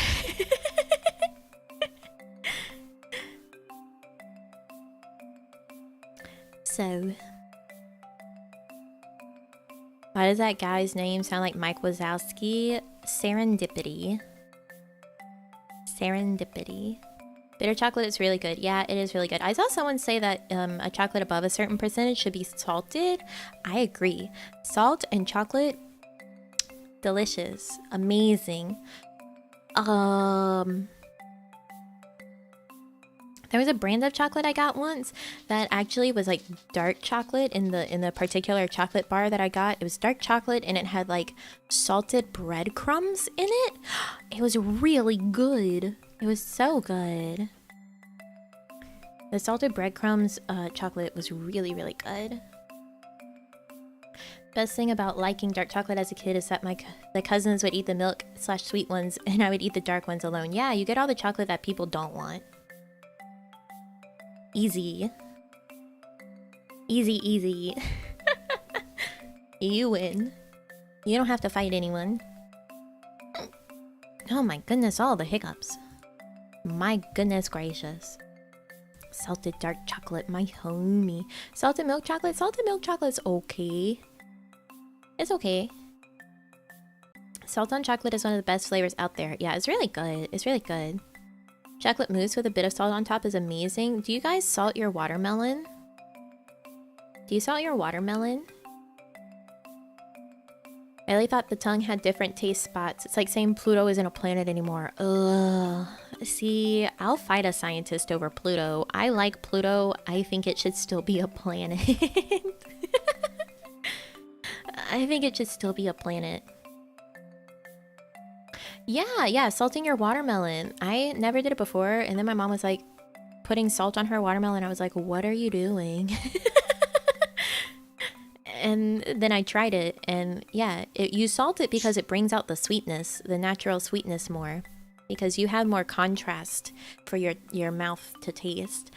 So, why does that guy's name sound like Mike Wazowski? Serendipity. Serendipity. Bitter chocolate is really good. Yeah, it is really good. I saw someone say that a chocolate above a certain percentage should be salted. I agree. Salt and chocolate, delicious. Amazing. There was a brand of chocolate I got once that actually was like dark chocolate in the particular chocolate bar that I got. It was dark chocolate and it had like salted breadcrumbs in it. It was really good. It was so good. The salted breadcrumbs chocolate was really, really good. Best thing about liking dark chocolate as a kid is that the cousins would eat the milk/sweet ones and I would eat the dark ones alone. Yeah, you get all the chocolate that people don't want. Easy. Easy, easy. You win. You don't have to fight anyone. Oh my goodness, all the hiccups. My goodness gracious. Salted dark chocolate, my homie. Salted milk chocolate's okay. It's okay. Salt on chocolate is one of the best flavors out there. Yeah, it's really good. It's really good. Chocolate mousse with a bit of salt on top is amazing. Do you guys salt your watermelon? Do you salt your watermelon? I really thought the tongue had different taste spots. It's like saying Pluto isn't a planet anymore. Ugh. See, I'll fight a scientist over Pluto. I like Pluto. I think it should still be a planet. I think it should still be a planet. Yeah, salting your watermelon. I never did it before, and then my mom was like putting salt on her watermelon. I was like, what are you doing? And then I tried it, and yeah, you salt it because it brings out the sweetness, the natural sweetness more, because you have more contrast for your mouth to taste.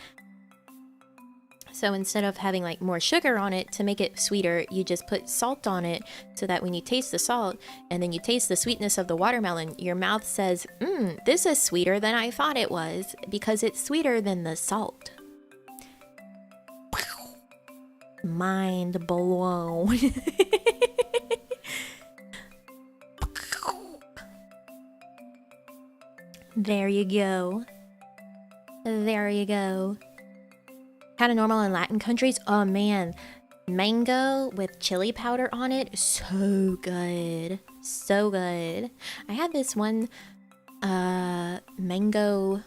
So instead of having like more sugar on it to make it sweeter, you just put salt on it so that when you taste the salt and then you taste the sweetness of the watermelon, your mouth says, this is sweeter than I thought it was because it's sweeter than the salt. Mind blown. There you go. There you go. Kind of normal in Latin countries. Oh man, mango with chili powder on it, so good, so good. I had this one mango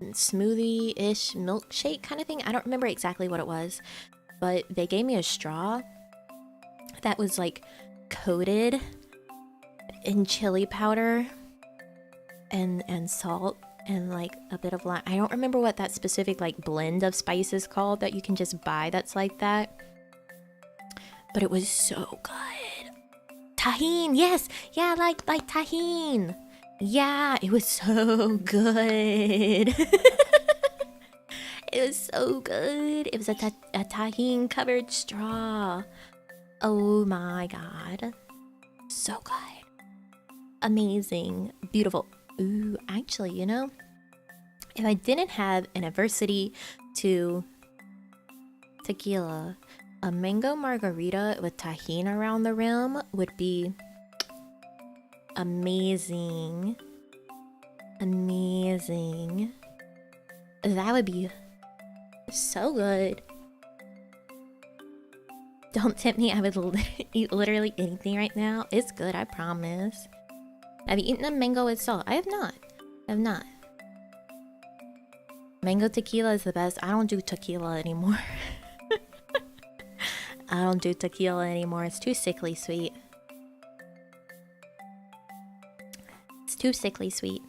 smoothie-ish milkshake kind of thing. I don't remember exactly what it was, but they gave me a straw that was like coated in chili powder and salt and like a bit of lime. I don't remember what that specific like blend of spice is called that you can just buy that's like that, but it was so good. Tahine, yes, yeah, like tahine. Yeah, it was so good. It was so good. It was a tahine covered straw. Oh my god, so good, amazing, beautiful. Ooh, actually, you know, if I didn't have an adversity to tequila, a mango margarita with tahini around the rim would be amazing. Amazing. That would be so good. Don't tempt me, I would eat literally anything right now. It's good, I promise. Have you eaten a mango with salt? I have not. I have not. Mango tequila is the best. I don't do tequila anymore. I don't do tequila anymore. It's too sickly sweet. It's too sickly sweet.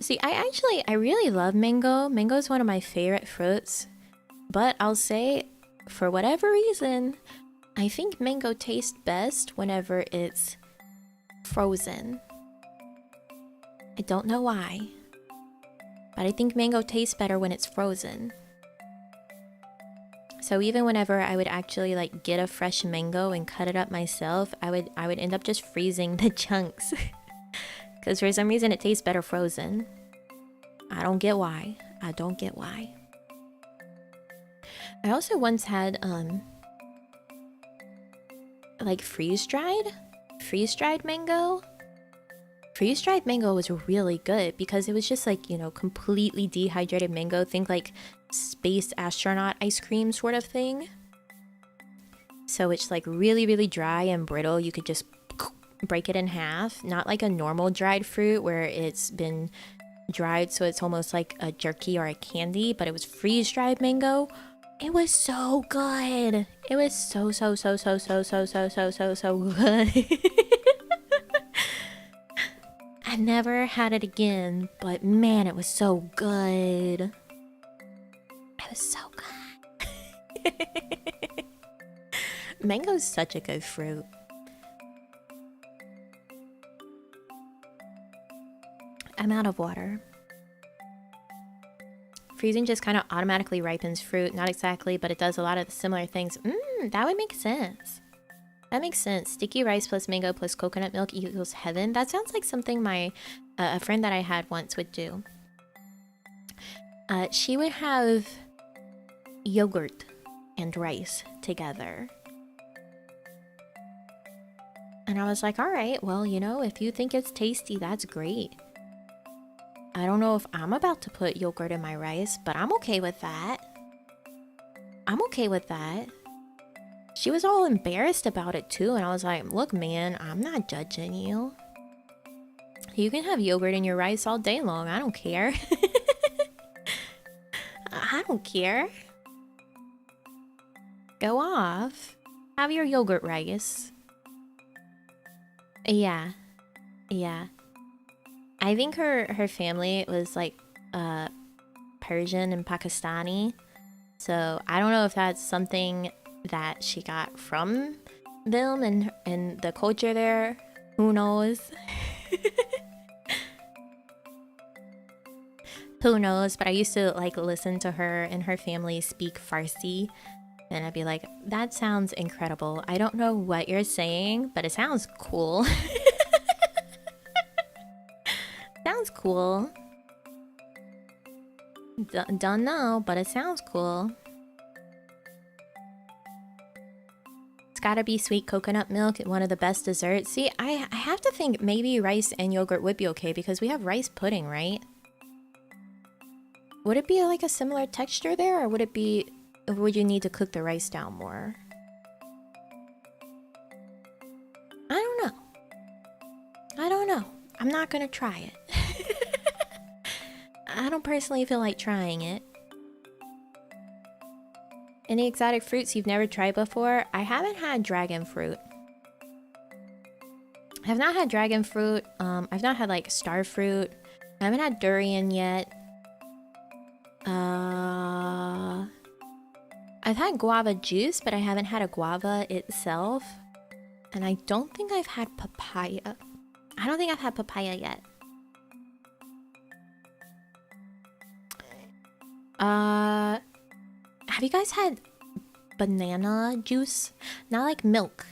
See, I really love mango. Mango is one of my favorite fruits. But I'll say, for whatever reason, I think mango tastes best whenever it's frozen. I don't know why. But I think mango tastes better when it's frozen. So even whenever I would actually like get a fresh mango and cut it up myself, I would end up just freezing the chunks. Because for some reason it tastes better frozen. I don't get why. I don't get why. I also once had like freeze-dried mango. Freeze-dried mango was really good because it was just like, you know, completely dehydrated mango. Think like space astronaut ice cream sort of thing. So it's like really, really dry and brittle. You could just break it in half. Not like a normal dried fruit where it's been dried so it's almost like a jerky or a candy, but it was freeze-dried mango. It was so good. It was so good. I never had it again, but man, it was so good. It was so good. Mango's such a good fruit. I'm out of water. Freezing just kind of automatically ripens fruit. Not exactly, but it does a lot of similar things. That would make sense. That makes sense. Sticky rice plus mango plus coconut milk equals heaven. That sounds like something my a friend that I had once would do. She would have yogurt and rice together. And I was like, all right, well, you know, if you think it's tasty, that's great. I don't know if I'm about to put yogurt in my rice, but I'm okay with that. I'm okay with that. She was all embarrassed about it too, and I was like, look, man, I'm not judging you. You can have yogurt in your rice all day long. I don't care. I don't care. Go off. Have your yogurt rice. Yeah. Yeah. I think her family was like Persian and Pakistani. So I don't know if that's something that she got from them and the culture there. Who knows? Who knows? But I used to like listen to her and her family speak Farsi. And I'd be like, that sounds incredible. I don't know what you're saying, but it sounds cool. Sounds cool. Don't know, but it sounds cool. It's gotta be sweet coconut milk, one of the best desserts. See, I have to think maybe rice and yogurt would be okay because we have rice pudding, right? Would it be like a similar texture there, or would you need to cook the rice down more? I don't know. I don't know. I'm not gonna try it. I don't personally feel like trying it. Any exotic fruits you've never tried before? I haven't had dragon fruit. I have not had dragon fruit. I've not had like star fruit. I haven't had durian yet. I've had guava juice, but I haven't had a guava itself. And I don't think I've had papaya. I don't think I've had papaya yet. Have you guys had banana juice? Not like milk.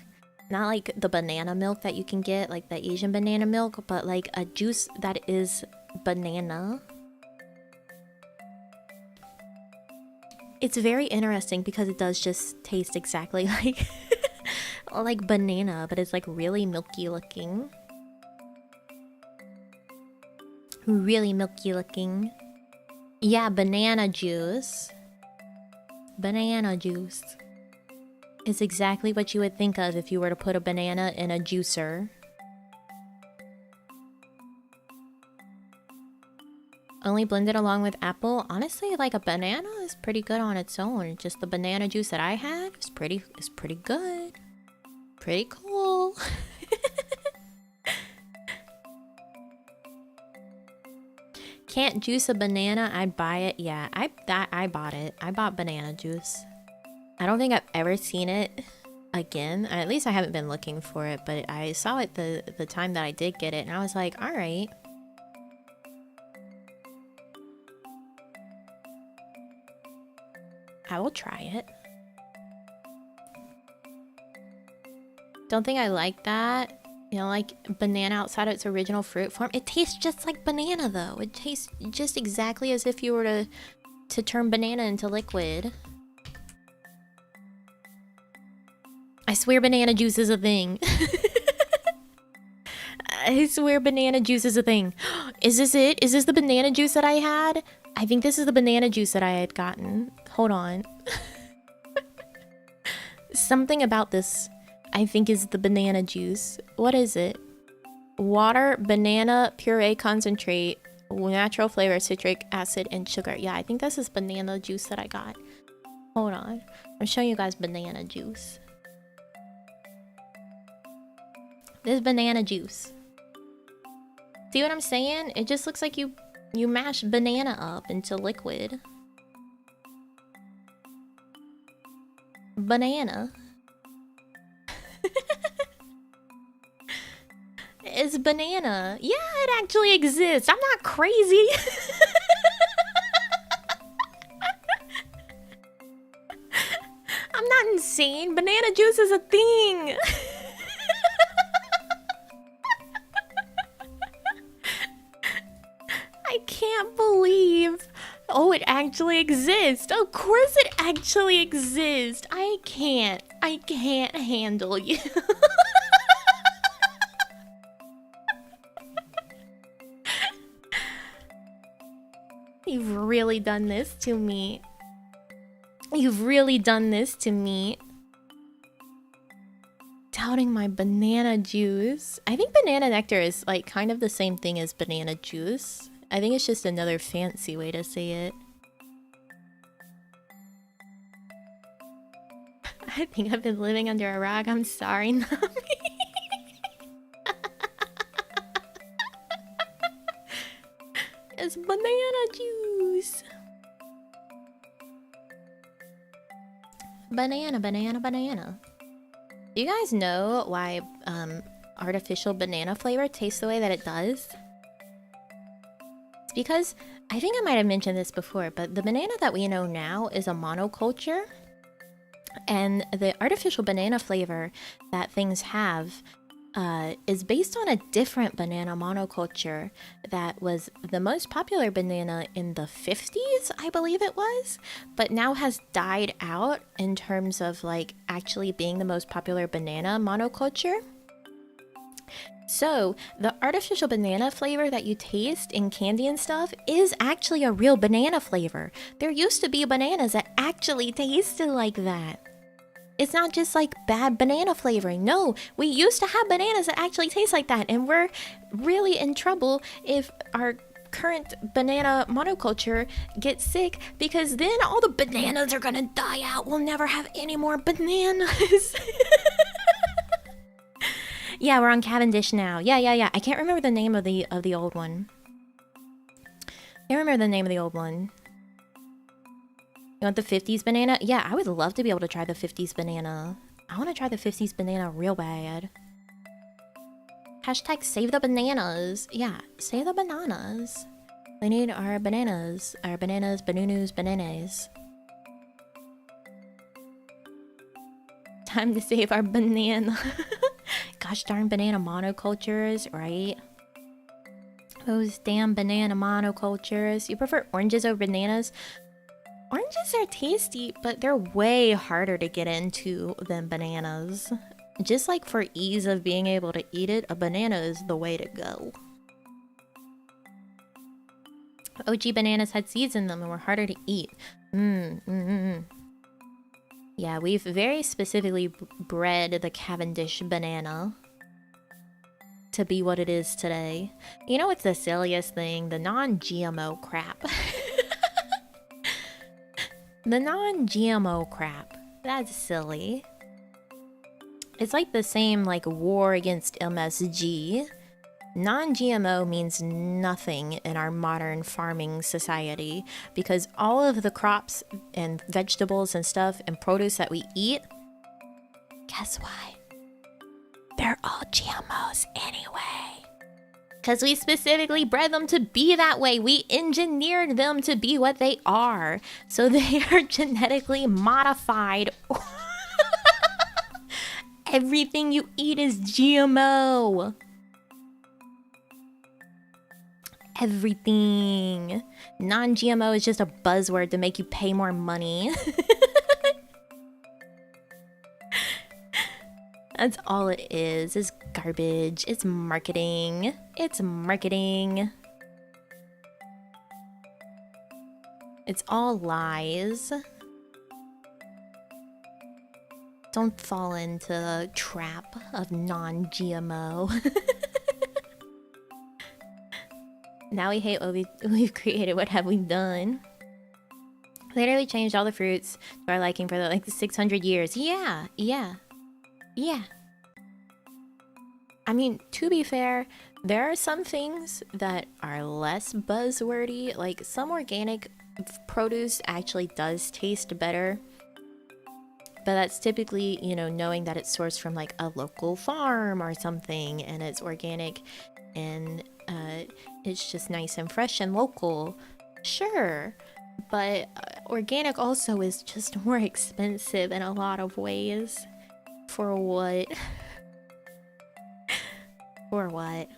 Not like the banana milk that you can get, like the Asian banana milk, but like a juice that is banana. It's very interesting because it does just taste exactly like like banana, but it's like really milky looking. Really milky looking. Yeah, banana juice. Banana juice. is exactly what you would think of if you were to put a banana in a juicer. Only blended along with apple. Honestly, like a banana is pretty good on its own. Just the banana juice that I had is pretty good. Pretty cool. Can't juice a banana, I'd buy it. Yeah, I bought it. I bought banana juice. I don't think I've ever seen it again. At least I haven't been looking for it, but I saw it the time that I did get it, and I was like, all right. I will try it. Don't think I like that. You know, like banana outside of its original fruit form. It tastes just like banana though. It tastes just exactly as if you were to turn banana into liquid. I swear banana juice is a thing. I swear banana juice is a thing. Is this it? Is this the banana juice that I had? I think this is the banana juice that I had gotten. Hold on. Something about this, I think, is the banana juice. What is it? Water, banana, puree concentrate, natural flavor, citric acid, and sugar. Yeah, I think this is banana juice that I got. Hold on. I'm showing you guys banana juice. This is banana juice. See what I'm saying? It just looks like you mash banana up into liquid. Banana. It's banana. Yeah, it actually exists. I'm not crazy. I'm not insane. Banana juice is a thing. I can't believe. Oh, it actually exists. Of course it actually exists. I can't handle you. You've really done this to me. You've really done this to me. Doubting my banana juice. I think banana nectar is like kind of the same thing as banana juice. I think it's just another fancy way to say it. I think I've been living under a rock. I'm sorry, Nami. It's banana juice. Banana. Do you guys know why artificial banana flavor tastes the way that it does? It's because, I think I might have mentioned this before, but the banana that we know now is a monoculture. And the artificial banana flavor that things have is based on a different banana monoculture that was the most popular banana in the 50s, I believe it was, but now has died out in terms of like actually being the most popular banana monoculture. So the artificial banana flavor that you taste in candy and stuff is actually a real banana flavor. There used to be bananas that actually tasted like that. It's not just like bad banana flavoring. No, we used to have bananas that actually taste like that, and we're really in trouble if our current banana monoculture gets sick, because then all the bananas are gonna die out. We'll never have any more bananas. Yeah, we're on Cavendish now. Yeah. I can't remember the name of the old one. I can't remember the name of the old one. You want the 50s banana? Yeah, I would love to be able to try the 50s banana. I want to try the 50s banana real bad. Hashtag save the bananas. Yeah, save the bananas. We need our bananas. Our bananas, banunus, bananas. Time to save our banana. Gosh darn banana monocultures, right? Those damn banana monocultures. You prefer oranges over bananas? Oranges are tasty, but they're way harder to get into than bananas. Just like for ease of being able to eat it, a banana is the way to go. OG bananas had seeds in them and were harder to eat. Yeah, Yeah, we've very specifically bred the Cavendish banana to be what it is today. You know what's the silliest thing? The non-GMO crap. The non-GMO crap. That's silly. It's like the same like war against MSG. Non-GMO means nothing in our modern farming society because all of the crops and vegetables and stuff and produce that we eat, guess what? They're all GMOs anyway. Because we specifically bred them to be that way. We engineered them to be what they are. So they are genetically modified. Everything you eat is GMO. Everything. Non-GMO is just a buzzword to make you pay more money. That's all it is. It's garbage. It's marketing. It's marketing. It's all lies. Don't fall into the trap of non-GMO. Now we hate what we've created. What have we done? Literally changed all the fruits to our liking for like 600 years. Yeah. I mean, to be fair, there are some things that are less buzzwordy. Like some organic produce actually does taste better. But that's typically, you know, knowing that it's sourced from like a local farm or something and it's organic and it's just nice and fresh and local. Sure. But organic also is just more expensive in a lot of ways. For what? For what?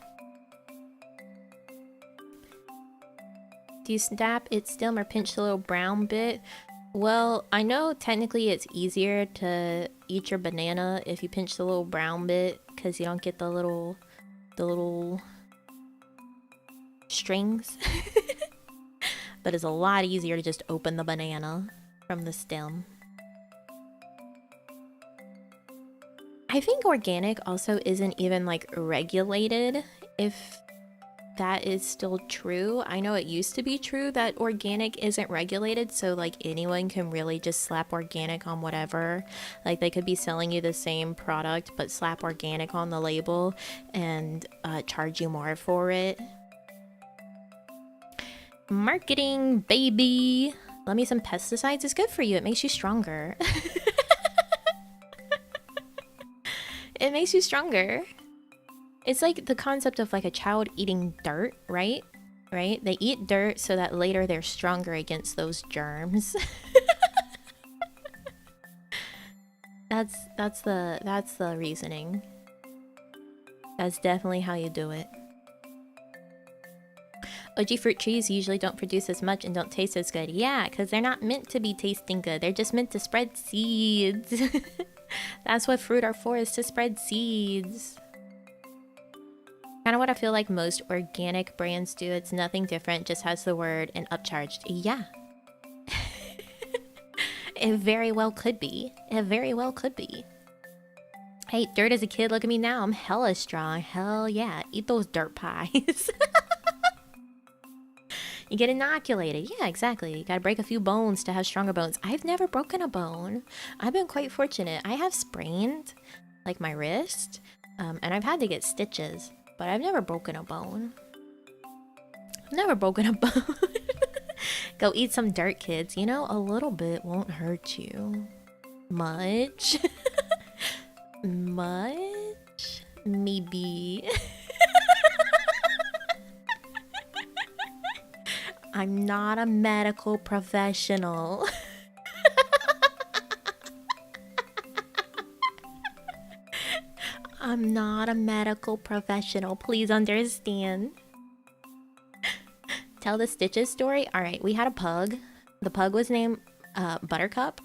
Do you snap it stem or pinch the little brown bit? Well, I know technically it's easier to eat your banana if you pinch the little brown bit because you don't get the little strings. But it's a lot easier to just open the banana from the stem. I think organic also isn't even like regulated, if that is still true. I know it used to be true that organic isn't regulated, so like anyone can really just slap organic on whatever. Like they could be selling you the same product but slap organic on the label and charge you more for it. Marketing, baby! Love me some pesticides. It's good for you. It makes you stronger. It makes you stronger. It's like the concept of like a child eating dirt, right? Right? They eat dirt so that later they're stronger against those germs. That's the reasoning. That's definitely how you do it. OG fruit trees usually don't produce as much and don't taste as good. Yeah, because they're not meant to be tasting good. They're just meant to spread seeds. That's what fruit are for, is to spread seeds. Kind of what I feel like most organic brands do. It's nothing different, just has the word and upcharged. Yeah. It very well could be. It very well could be. Hey, dirt as a kid, look at me now. I'm hella strong. Hell yeah. Eat those dirt pies. You get inoculated. Yeah, exactly. You gotta break a few bones to have stronger bones. I've never broken a bone. I've been quite fortunate. I have sprained, like my wrist, and I've had to get stitches, but I've never broken a bone. I've never broken a bone. Go eat some dirt, kids. You know, a little bit won't hurt you. Much. Much? Maybe. I'm not a medical professional. I'm not a medical professional. Please understand. Tell the Stitches story? Alright, we had a pug. The pug was named Buttercup.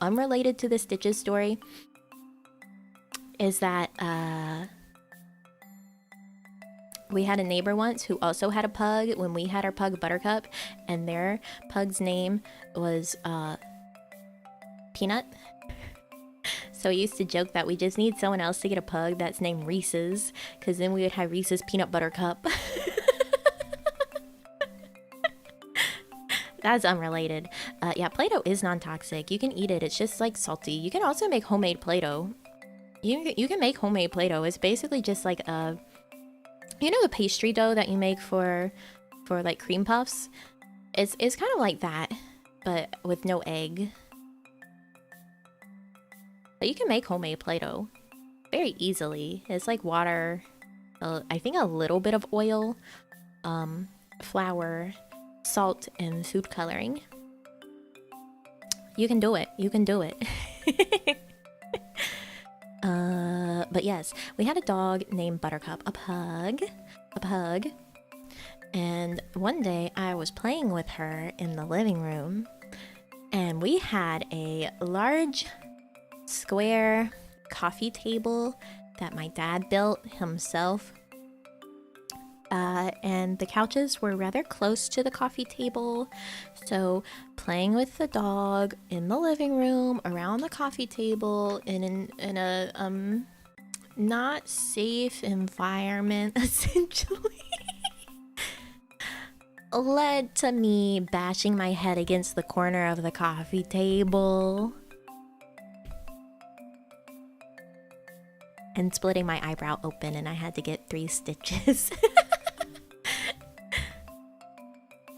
Unrelated to the Stitches story is that we had a neighbor once who also had a pug when we had our pug Buttercup, and their pug's name was Peanut. So we used to joke that we just need someone else to get a pug that's named Reese's, because then we would have Reese's peanut butter cup. That's unrelated. Yeah, Play-Doh is non-toxic. You can eat it. It's just like salty. You can also make homemade Play-Doh. You can make homemade Play-Doh. It's basically just like a, you know, the pastry dough that you make for like cream puffs. It's kind of like that, but with no egg. But you can make homemade Play-Doh very easily. It's like water, I think a little bit of oil, flour, salt, and food coloring. You can do it. You can do it. But yes, we had a dog named Buttercup, a pug. And one day I was playing with her in the living room, and we had a large square coffee table that my dad built himself. And the couches were rather close to the coffee table, so playing with the dog in the living room, around the coffee table, in a not safe environment, essentially, led to me bashing my head against the corner of the coffee table and splitting my eyebrow open, and I had to get 3 stitches.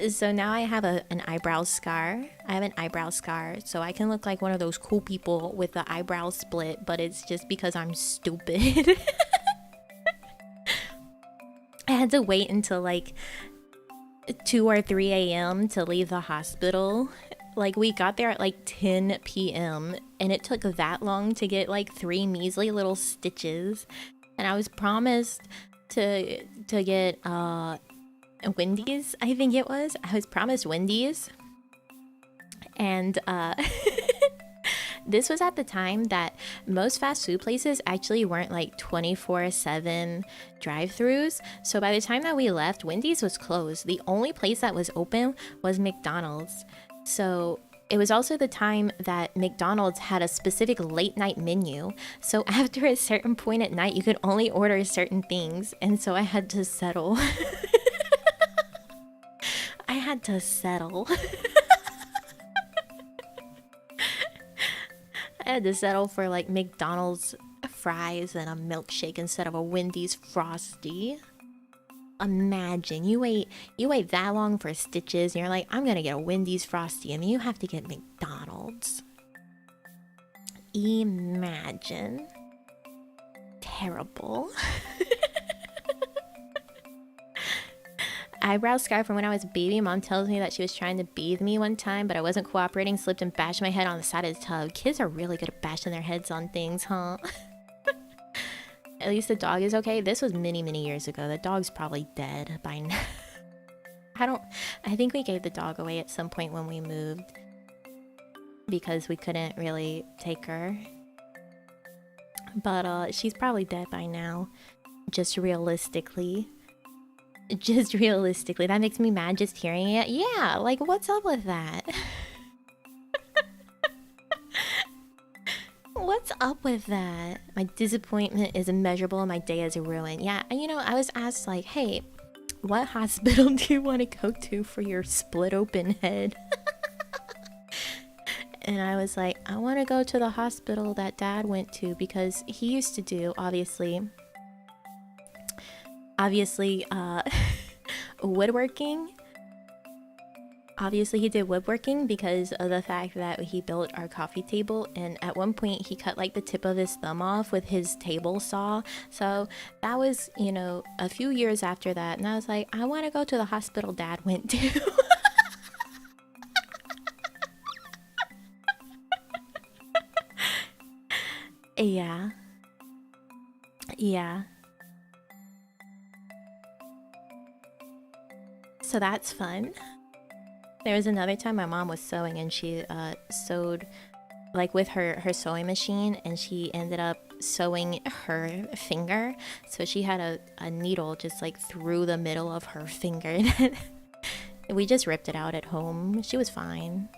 So now I have an eyebrow scar. I have an eyebrow scar, so I can look like one of those cool people with the eyebrow split, but it's just because I'm stupid. I had to wait until like 2 or 3 a.m. to leave the hospital. Like, we got there at like 10 p.m. and it took that long to get like 3 measly little stitches. And I was promised to get Wendy's, I think it was. I was promised Wendy's. And this was at the time that most fast food places actually weren't like 24/7 drive-thrus. So by the time that we left, Wendy's was closed. The only place that was open was McDonald's. So it was also the time that McDonald's had a specific late night menu. So after a certain point at night, you could only order certain things. And so I had to settle. I had to settle. I had to settle for like McDonald's fries and a milkshake instead of a Wendy's Frosty. Imagine you wait that long for stitches and you're like, I'm gonna get a Wendy's Frosty, and then you have to get McDonald's. Imagine. Terrible. Eyebrow scar from when I was a baby. Mom tells me that she was trying to bathe me one time, but I wasn't cooperating, slipped and bashed my head on the side of the tub. Kids are really good at bashing their heads on things, huh? At least the dog is okay. This was many, many years ago. The dog's probably dead by now. I think we gave the dog away at some point when we moved because we couldn't really take her. But she's probably dead by now. Just realistically. That makes me mad just hearing it. Yeah, like, what's up with that? What's up with that? My disappointment is immeasurable and my day is ruined. Yeah, and you know, I was asked like, hey, what hospital do you want to go to for your split open head? And I was like, I want to go to the hospital that Dad went to, because he used to do, obviously, woodworking. Obviously he did woodworking because of the fact that he built our coffee table, and at one point he cut like the tip of his thumb off with his table saw. So that was, you know, a few years after that, and I was like, I want to go to the hospital Dad went to. Yeah. So that's fun. There was another time my mom was sewing, and she sewed like with her sewing machine, and she ended up sewing her finger. So she had a needle just like through the middle of her finger. We just ripped it out at home. She was fine.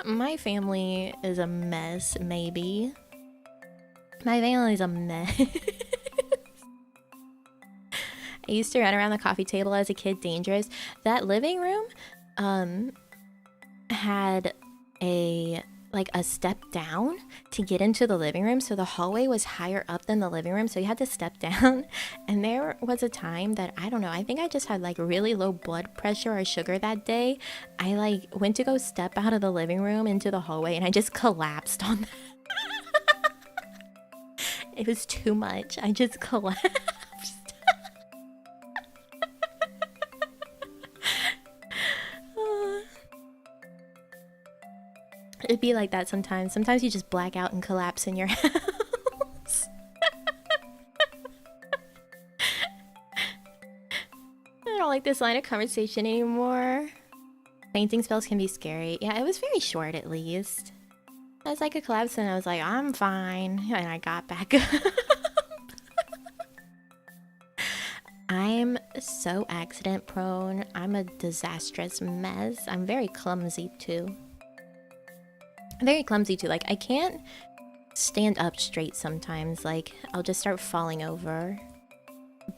My family is a mess, maybe. My family's a mess. I used to run around the coffee table as a kid, dangerous. That living room had a step down to get into the living room, so the hallway was higher up than the living room, so you had to step down. And there was a time that, I don't know, I think I just had like really low blood pressure or sugar that day. I like went to go step out of the living room into the hallway and I just collapsed on that. It was too much. I just collapsed. It'd be like that sometimes. Sometimes you just black out and collapse in your house. I don't like this line of conversation anymore. Fainting spells can be scary. Yeah, it was very short at least. I was like a collapse and I was like, I'm fine. And I got back up. I'm so accident prone. I'm a disastrous mess. I'm very clumsy too. Like, I can't stand up straight sometimes. Like, I'll just start falling over.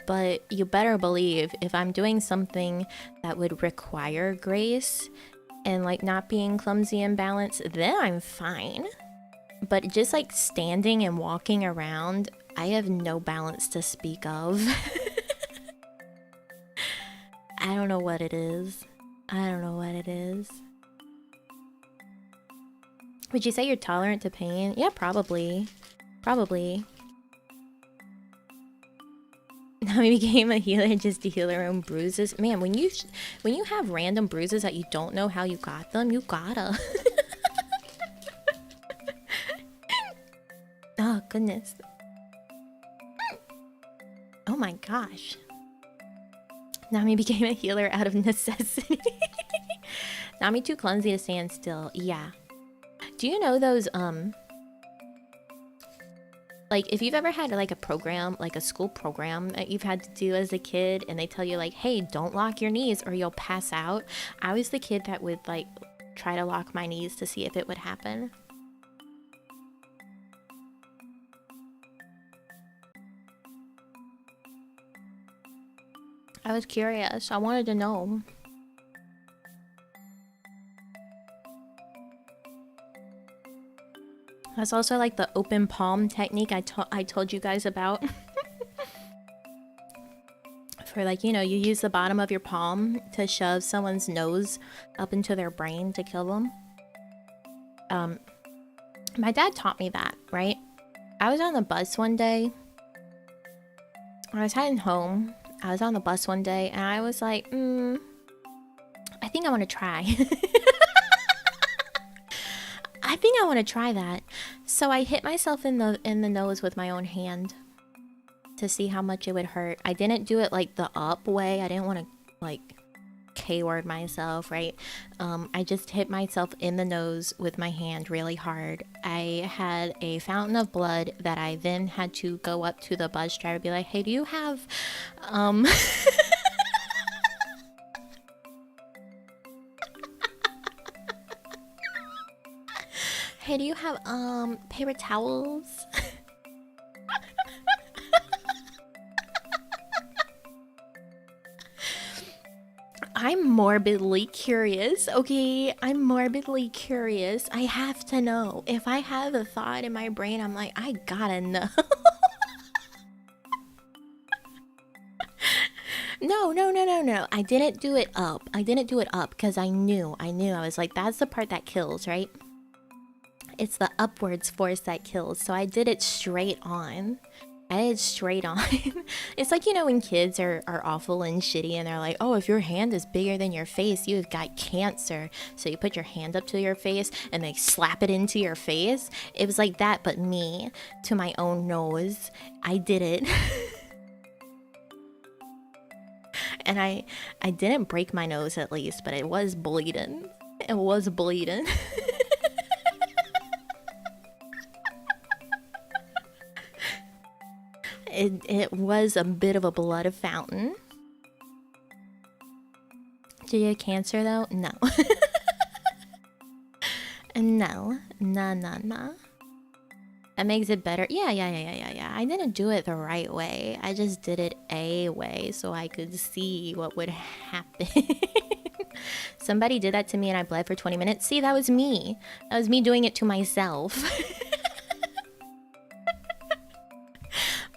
But you better believe if I'm doing something that would require grace and like not being clumsy and balanced, then I'm fine. But just like standing and walking around, I have no balance to speak of. I don't know what it is. Would you say you're tolerant to pain? Yeah, probably. Now I became a healer just to heal our own bruises. Man, when you have random bruises that you don't know how you got them, you gotta. Oh, goodness. Oh my gosh. Nami became a healer out of necessity. Nami too clumsy to stand still. Yeah. Do you know those, like, if you've ever had, like, a program, like a school program that you've had to do as a kid, and they tell you, like, hey, don't lock your knees or you'll pass out. I was the kid that would, like, try to lock my knees to see if it would happen. I was curious. I wanted to know. That's also like the open palm technique I told you guys about. For like, you know, you use the bottom of your palm to shove someone's nose up into their brain to kill them. My dad taught me that, right? I was on the bus one day. I was heading home. I was on the bus one day and I was like, I think I want to try. I think I want to try that. So I hit myself in the nose with my own hand to see how much it would hurt. I didn't do it like the up way. I didn't want to like K-word myself, right? I just hit myself in the nose with my hand really hard. I had a fountain of blood that I then had to go up to the bus driver and be like, hey, do you have hey, do you have paper towels? I'm morbidly curious, okay? I'm morbidly curious. I have to know. If I have a thought in my brain, I'm like, I gotta know. No. I didn't do it up. Because I knew. I was like, that's the part that kills, right? It's the upwards force that kills. So I did it straight on. It's like, you know, when kids are awful and shitty and they're like, oh, if your hand is bigger than your face, you've got cancer. So you put your hand up to your face and they slap it into your face. It was like that, but me, to my own nose. I did it. And I didn't break my nose at least, but it was bleeding. It was a bit of a blood fountain. Do you have cancer though? No. No. No. That makes it better. Yeah. I didn't do it the right way. I just did it a way so I could see what would happen. Somebody did that to me and I bled for 20 minutes. See, that was me. That was me doing it to myself.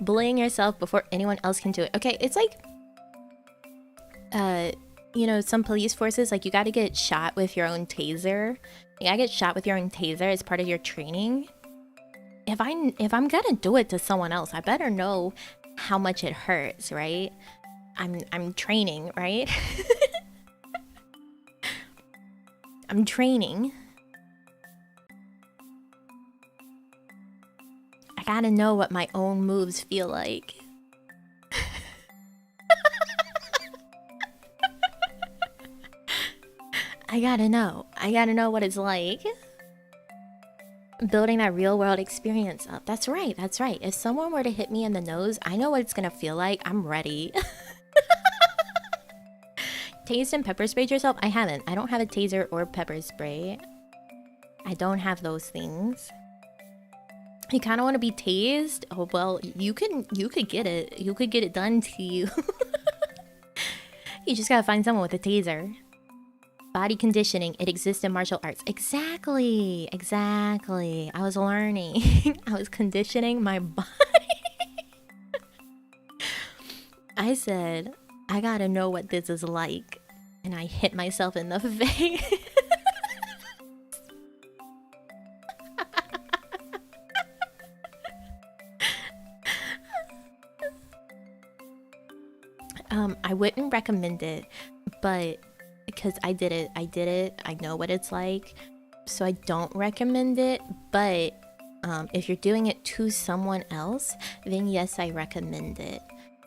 Bullying yourself before anyone else can do it. Okay, it's like, you know, some police forces, like, you gotta get shot with your own taser. You gotta get shot with your own taser as part of your training. If I'm gonna do it to someone else, I better know how much it hurts, right? I'm training, right? I'm training. I gotta know what my own moves feel like. I gotta know what it's like. Building that real world experience up. That's right. If someone were to hit me in the nose, I know what it's gonna feel like. I'm ready. Tased and pepper sprayed yourself? I haven't. I don't have a taser or pepper spray. I don't have those things. You kind of want to be tased? Oh, well, you could get it. You could get it done to you. You just gotta find someone with a taser. Body conditioning. It exists in martial arts. Exactly. I was learning. I was conditioning my body. I said, I gotta know what this is like. And I hit myself in the face. I wouldn't recommend it, but because I did it, I know what it's like, so I don't recommend it. But if you're doing it to someone else, then yes, I recommend it.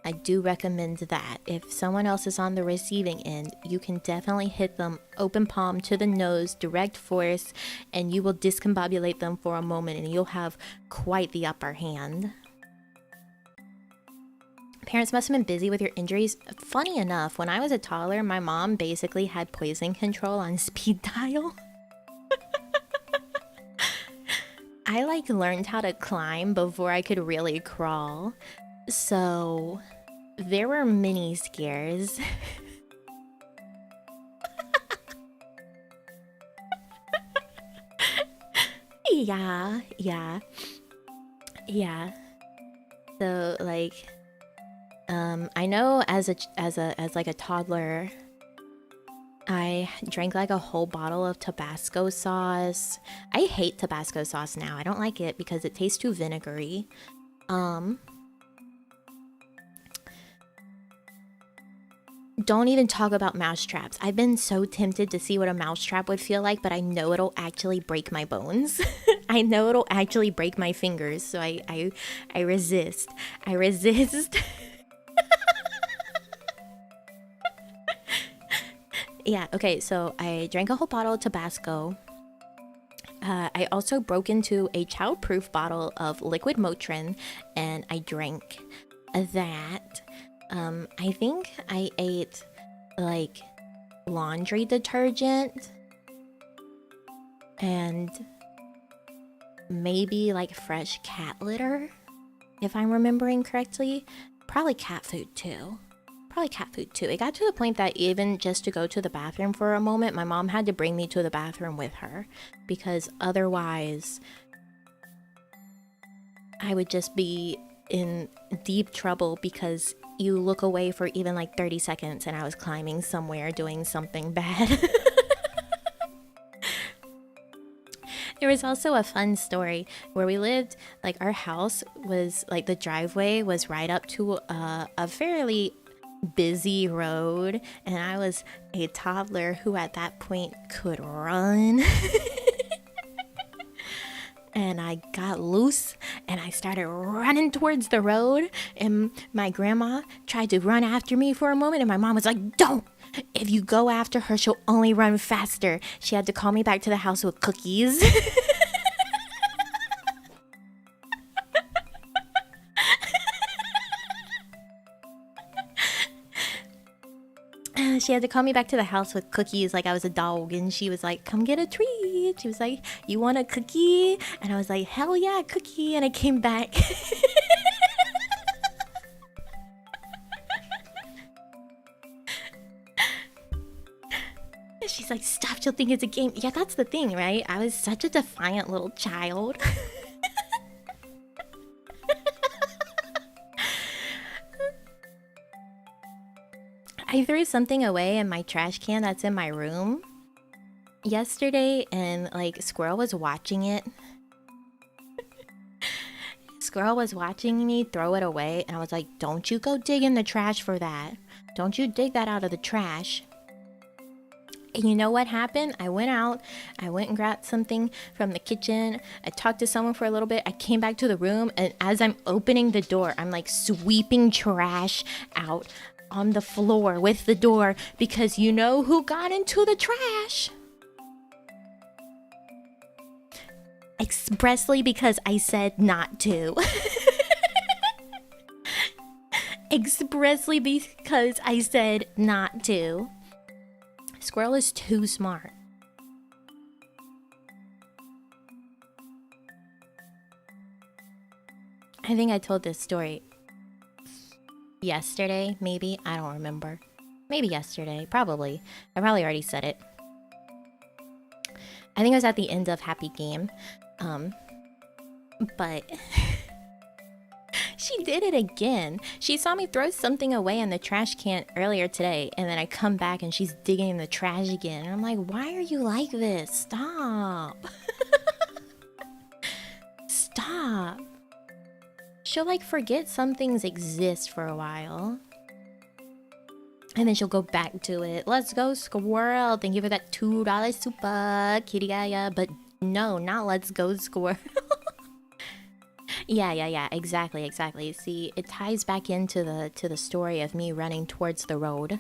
I do recommend that. If someone else is on the receiving end, you can definitely hit them open palm to the nose, direct force, and you will discombobulate them for a moment and you'll have quite the upper hand. Parents must have been busy with your injuries. Funny enough, when I was a toddler, my mom basically had poison control on speed dial. I like learned how to climb before I could really crawl. So there were many scares. Yeah. So like I know as like a toddler, I drank like a whole bottle of Tabasco sauce. I hate Tabasco sauce now. I don't like it because it tastes too vinegary. Don't even talk about mousetraps. I've been so tempted to see what a mousetrap would feel like, but I know it'll actually break my bones. I know it'll actually break my fingers, so I resist. I resist. Yeah, okay, so I drank a whole bottle of Tabasco. I also broke into a child-proof bottle of liquid Motrin, and I drank that. I think I ate, like, laundry detergent. And maybe, like, fresh cat litter, if I'm remembering correctly. Probably cat food, too. It got to the point that even just to go to the bathroom for a moment, my mom had to bring me to the bathroom with her, because otherwise I would just be in deep trouble, because you look away for even like 30 seconds and I was climbing somewhere doing something bad. There was also a fun story where we lived, like our house was like the driveway was right up to a fairly busy road, and I was a toddler who at that point could run. And I got loose and I started running towards the road, and my grandma tried to run after me for a moment, and my mom was like, "Don't! If you go after her, she'll only run faster." She had to call me back to the house with cookies. she had to call me back to the house with cookies like I was a dog, and she was like, come get a treat. She was like, you want a cookie? And I was like, hell yeah, cookie. And I came back. She's like, stop, she'll think it's a game. Yeah, that's the thing, right? I was such a defiant little child. I threw something away in my trash can that's in my room yesterday, and like Squirrel was watching it. Squirrel was watching me throw it away, and I was like, don't you go dig in the trash for that. Don't you dig that out of the trash. And you know what happened? I went out, I went and grabbed something from the kitchen, I talked to someone for a little bit, I came back to the room, and as I'm opening the door, I'm like sweeping trash out on the floor with the door, because you know who got into the trash? Expressly because I said not to. Expressly because I said not to. Squirrel is too smart. I think I told this story yesterday, maybe. I don't remember. Maybe yesterday. Probably. I probably already said it. I think I was at the end of Happy Game. But she did it again. She saw me throw something away in the trash can earlier today, and then I come back and she's digging in the trash again. And I'm like, why are you like this? Stop. Stop. She'll like forget some things exist for a while, and then she'll go back to it. Let's go, Squirrel. Thank you for that $2 super kitty gaia. But no, not let's go, Squirrel. Yeah, exactly. See, it ties back into the story of me running towards the road.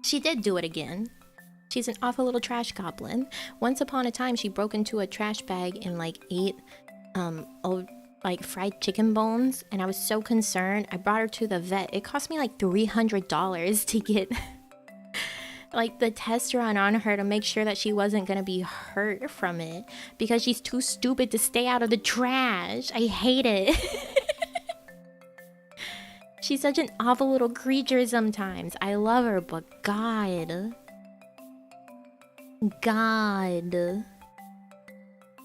She did do it again. She's an awful little trash goblin. Once upon a time, she broke into a trash bag and like ate old like fried chicken bones, and I was so concerned. I brought her to the vet. It cost me like $300 to get like the test run on her to make sure that she wasn't gonna be hurt from it, because she's too stupid to stay out of the trash. I hate it. She's such an awful little creature sometimes. I love her, but God.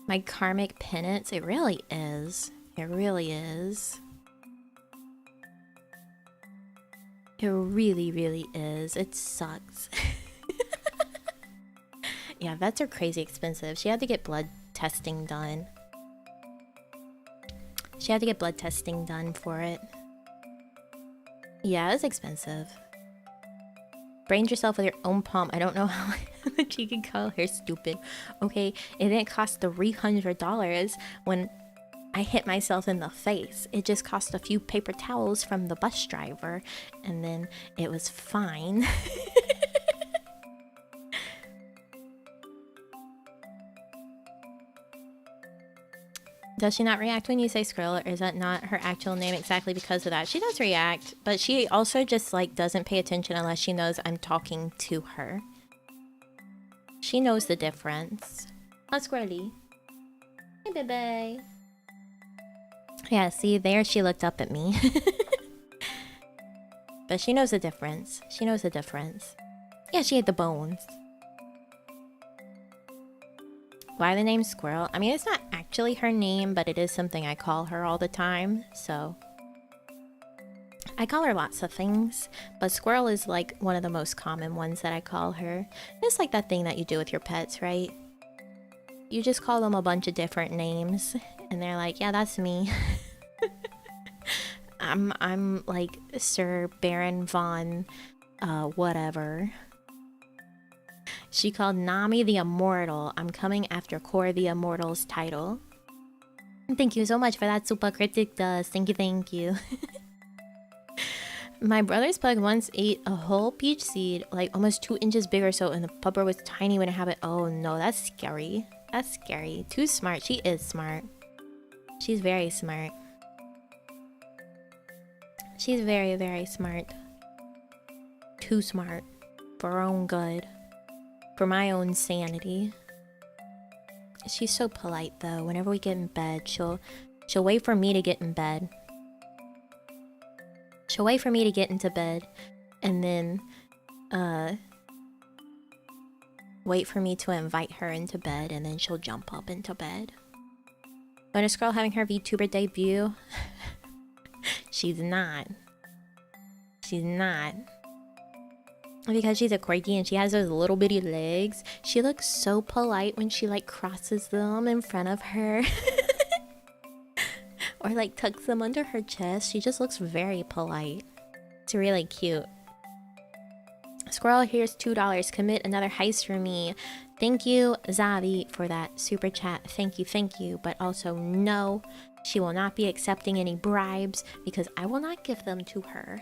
My karmic penance, it really is. It really is. It really is. It sucks. Yeah, vets are crazy expensive. She had to get blood testing done. She had to get blood testing done for it. Yeah, it's expensive. Brained yourself with your own palm. I don't know how much you can call her stupid. Okay, it didn't cost $300 when I hit myself in the face. It just cost a few paper towels from the bus driver, and then it was fine. Does she not react when you say Squirrel, or is that not her actual name exactly because of that? She does react, but she also just like doesn't pay attention unless she knows I'm talking to her. She knows the difference. Oh, Squirrely. Hey, baby. Yeah, see, there she looked up at me. But she knows the difference. She knows the difference. Yeah, she ate the bones. Why the name Squirrel? I mean, it's not actually her name, but it is something I call her all the time, so... I call her lots of things, but Squirrel is like one of the most common ones that I call her. It's like that thing that you do with your pets, right? You just call them a bunch of different names, and they're like, yeah, that's me. I'm like Sir Baron Von, whatever. She called Nami the Immortal. I'm coming after Core the Immortal's title. Thank you so much for that super cryptic dust. Thank you. My brother's pug once ate a whole peach seed, like almost 2 inches big or so, and the pupper was tiny when it happened. Oh no, that's scary. That's scary. Too smart. She is smart. She's very smart. She's very smart. too smart for her own good, for my own sanity. She's so polite though. Whenever we get in bed, she'll wait for me to get in bed. She'll wait for me to get into bed and then wait for me to invite her into bed, and then she'll jump up into bed. When is Squirrel having her VTuber debut? She's not. She's not. Because she's a corgi and she has those little bitty legs, she looks so polite when she like crosses them in front of her. Or like tucks them under her chest. She just looks very polite. It's really cute. Squirrel, here's $2. Commit another heist for me. Thank you, Zavi, for that super chat. Thank you. But also, no, she will not be accepting any bribes because I will not give them to her.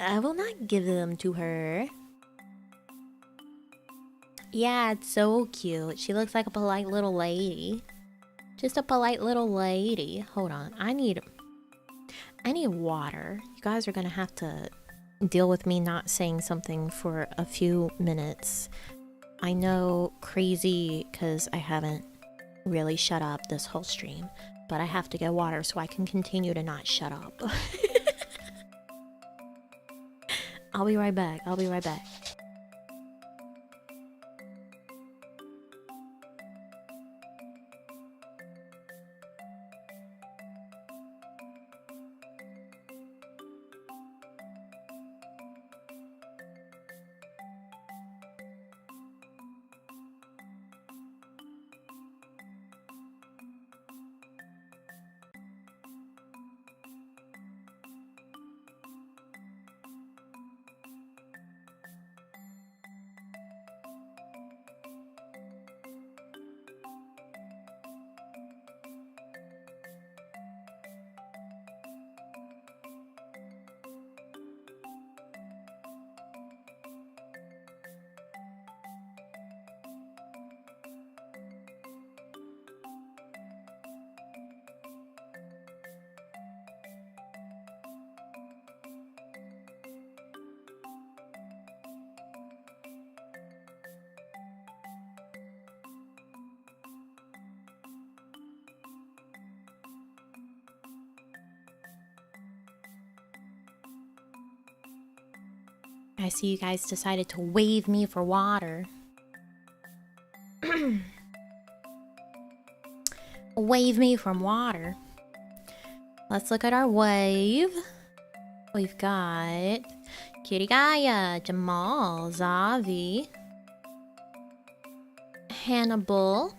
I will not give them to her. Yeah, it's so cute. She looks like a polite little lady. Just a polite little lady. Hold on. I need water. You guys are gonna have to deal with me not saying something for a few minutes. I know, crazy, because I haven't really shut up this whole stream. But I have to get water so I can continue to not shut up. I'll be right back. I see you guys decided to wave me for water. Wave me from water. Let's look at our wave. We've got Kitty Gaia, Jamal, Zavi, Hannibal,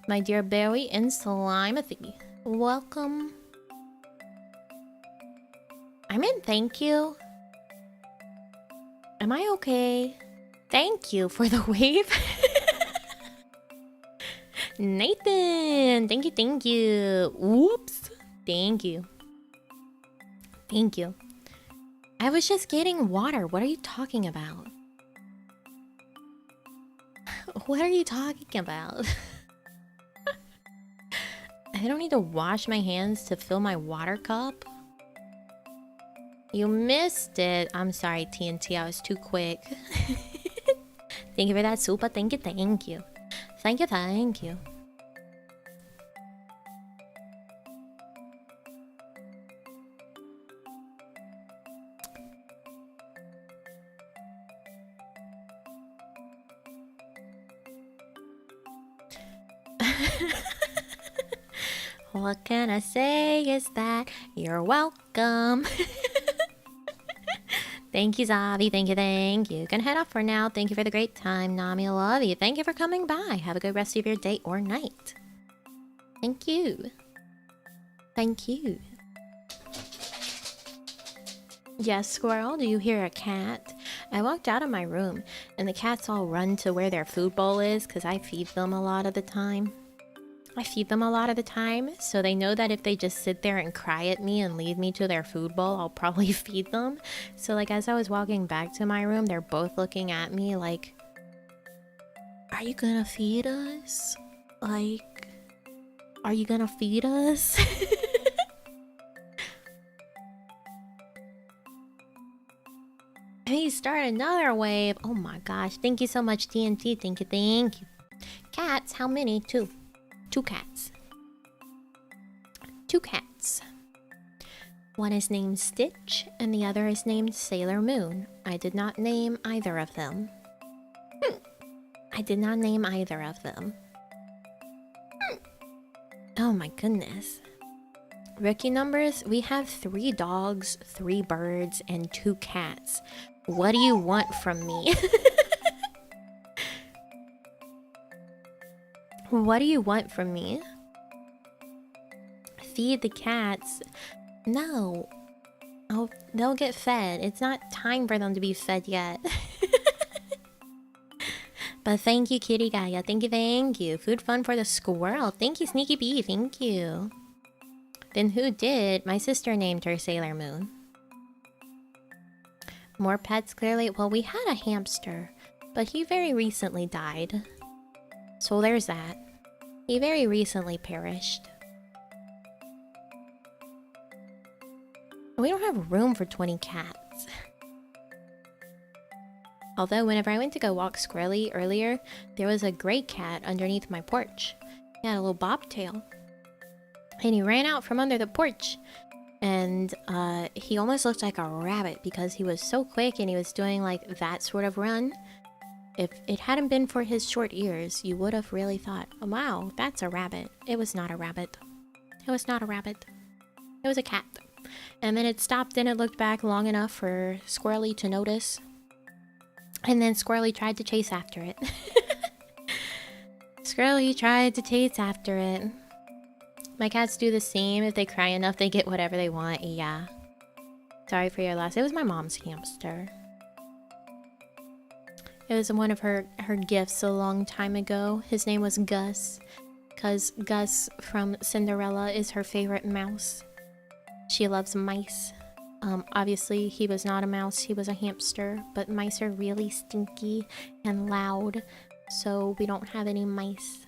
my dear Barry, and Slimathy. Welcome. I meant thank you. Am I okay? Thank you for the wave. Nathan, thank you. Whoops. Thank you. I was just getting water. What are you talking about? What are you talking about? I don't need to wash my hands to fill my water cup. You missed it. I'm sorry, TNT. I was too quick. Thank you for that super. Thank you. Thank you. What can I say is that you're welcome. Thank you, Zavi. Thank you. Gonna head off for now. Thank you for the great time, Nami. I love you. Thank you for coming by. Have a good rest of your day or night. Thank you. Yes, Squirrel, do you hear a cat? I walked out of my room, and the cats all run to where their food bowl is, because I feed them a lot of the time. So they know that if they just sit there and cry at me and lead me to their food bowl, I'll probably feed them. So like as I was walking back to my room, they're both looking at me like, are you gonna feed us? Like, are you gonna feed us? Hey, start another wave. Oh my gosh. Thank you so much, TNT. Thank you, thank you. Cats, how many? Two. Two cats. Two cats. One is named Stitch, and the other is named Sailor Moon. I did not name either of them. I did not name either of them. Oh my goodness. Rookie numbers, we have 3 dogs, 3 birds, and 2 cats. What do you want from me? What do you want from me? Feed the cats? No. Oh, they'll get fed. It's not time for them to be fed yet. But thank you, Kitty Gaia. Thank you, thank you. Food fun for the squirrel. Thank you, Sneaky Bee. Thank you. Then who did? My sister named her Sailor Moon. More pets, clearly. Well, we had a hamster, but he very recently died. So there's that. He very recently perished. We don't have room for 20 cats. Although, whenever I went to go walk Squirrely earlier, there was a gray cat underneath my porch. He had a little bobtail. And he ran out from under the porch. And he almost looked like a rabbit because he was so quick and he was doing like that sort of run. If it hadn't been for his short ears, you would have really thought, oh, wow, that's a rabbit. It was not a rabbit. It was not a rabbit. It was a cat. And then it stopped and it looked back long enough for Squirrely to notice. And then Squirrely tried to chase after it. Squirrely tried to chase after it. My cats do the same. If they cry enough, they get whatever they want. Yeah. Sorry for your loss. It was my mom's hamster. It was one of her gifts a long time ago. His name was Gus. Because Gus from Cinderella is her favorite mouse. She loves mice. Obviously, he was not a mouse, he was a hamster, but mice are really stinky and loud, so we don't have any mice.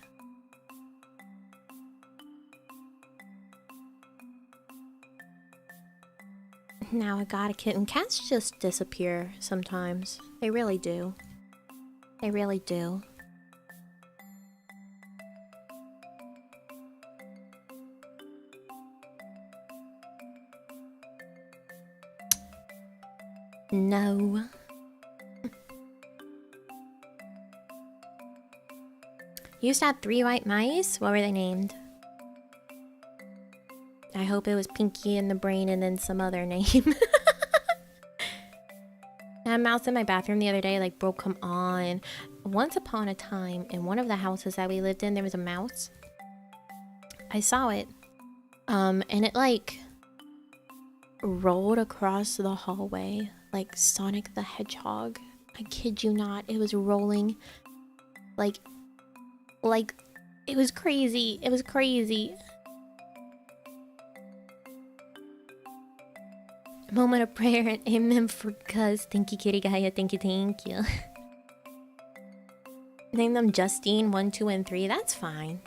Now I got a kitten. Cats just disappear sometimes. They really do. They really do. No. You used to have 3 white mice? What were they named? I hope it was Pinky in the Brain and then some other name. I had a mouse in my bathroom the other day, like broke come on. Once upon a time, in one of the houses that we lived in, there was a mouse. I saw it. And it like rolled across the hallway like Sonic the Hedgehog. I kid you not, it was rolling like it was crazy. It was crazy. Moment of prayer and amen for Gus. Thank you, Kitty Gaia. Thank you, thank you. Name them Justine 1, 2, and 3. That's fine.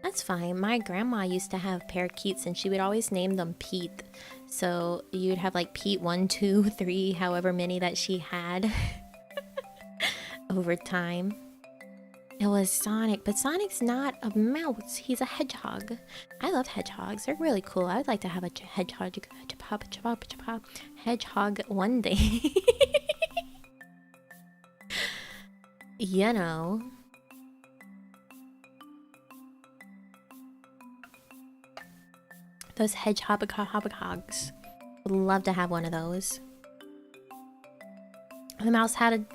That's fine. My grandma used to have parakeets and she would always name them Pete. So you'd have like Pete 1, 2, 3, however many that she had over time. It was Sonic, but Sonic's not a mouse. He's a hedgehog. I love hedgehogs. They're really cool. I would like to have a hedgehog one day. You know. Those hedgehogs. Would love to have one of those. The mouse had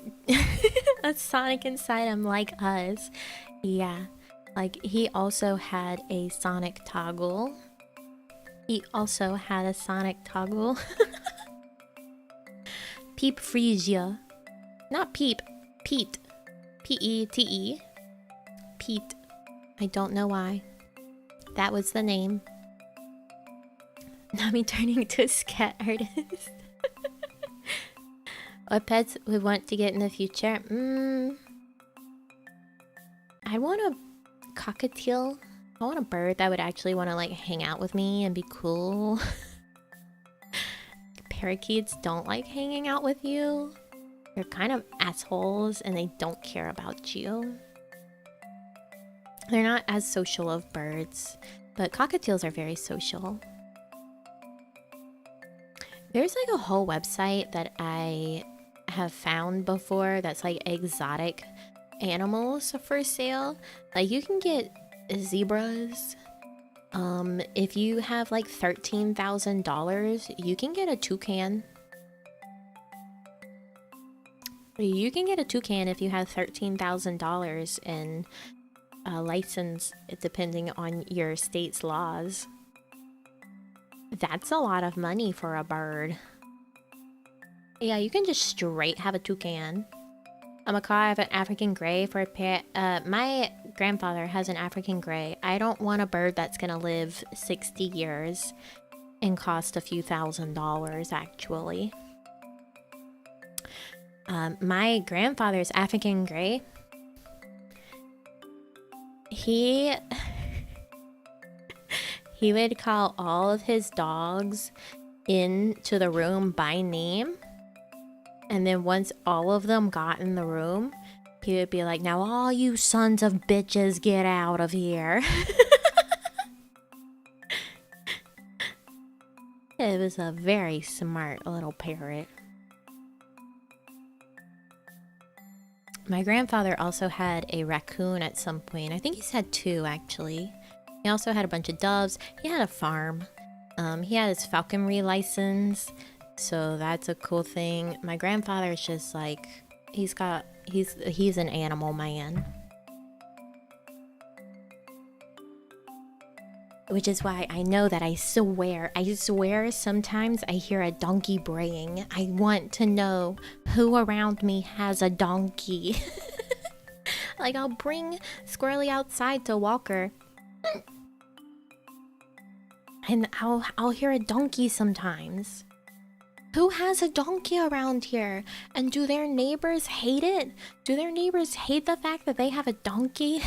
a Sonic inside him like us. Yeah. Like, he also had a Sonic toggle. He also had a Sonic toggle. Peep Frisia. Not Peep. Pete. P-E-T-E. Pete. I don't know why. That was the name. Not me turning into a scat artist. What pets we want to get in the future? I want a cockatiel. I want a bird that would actually want to like hang out with me and be cool. Parakeets don't like hanging out with you. They're kind of assholes and they don't care about you. They're not as social of birds, but cockatiels are very social. There's like a whole website that I have found before that's like exotic animals for sale. Like you can get zebras. If you have like $13,000, you can get a toucan. You can get a toucan if you have $13,000 in a license, depending on your state's laws. That's a lot of money for a bird. Yeah, you can just straight have a toucan. A macaw, I have an African gray for a pet. My grandfather has an African gray. I don't want a bird that's gonna live 60 years and cost a few $1,000s, actually. My grandfather's African gray, he would call all of his dogs into the room by name. And then once all of them got in the room, he would be like, now all you sons of bitches get out of here. It was a very smart little parrot. My grandfather also had a raccoon at some point. I think he's had 2 actually. He also had a bunch of doves. He had a farm. He had his falconry license. So that's a cool thing. My grandfather's just like, he's an animal man. Which is why I know that I swear sometimes I hear a donkey braying. I want to know who around me has a donkey. Like I'll bring Squirrely outside to walk her. And I'll hear a donkey sometimes. Who has a donkey around here? And do their neighbors hate it? Do their neighbors hate the fact that they have a donkey?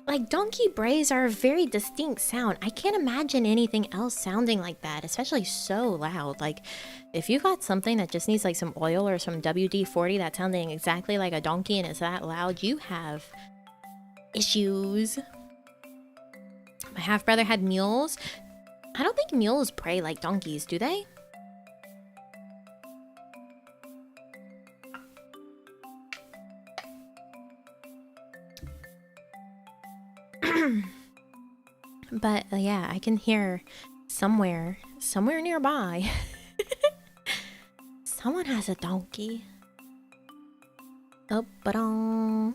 Like, donkey brays are a very distinct sound. I can't imagine anything else sounding like that, especially so loud. Like, if you got something that just needs like some oil or some WD-40 that's sounding exactly like a donkey and it's that loud, you have issues. My half-brother had mules. I don't think mules bray like donkeys, do they? But yeah, I can hear somewhere nearby. Someone has a donkey. Oh, ba-dong.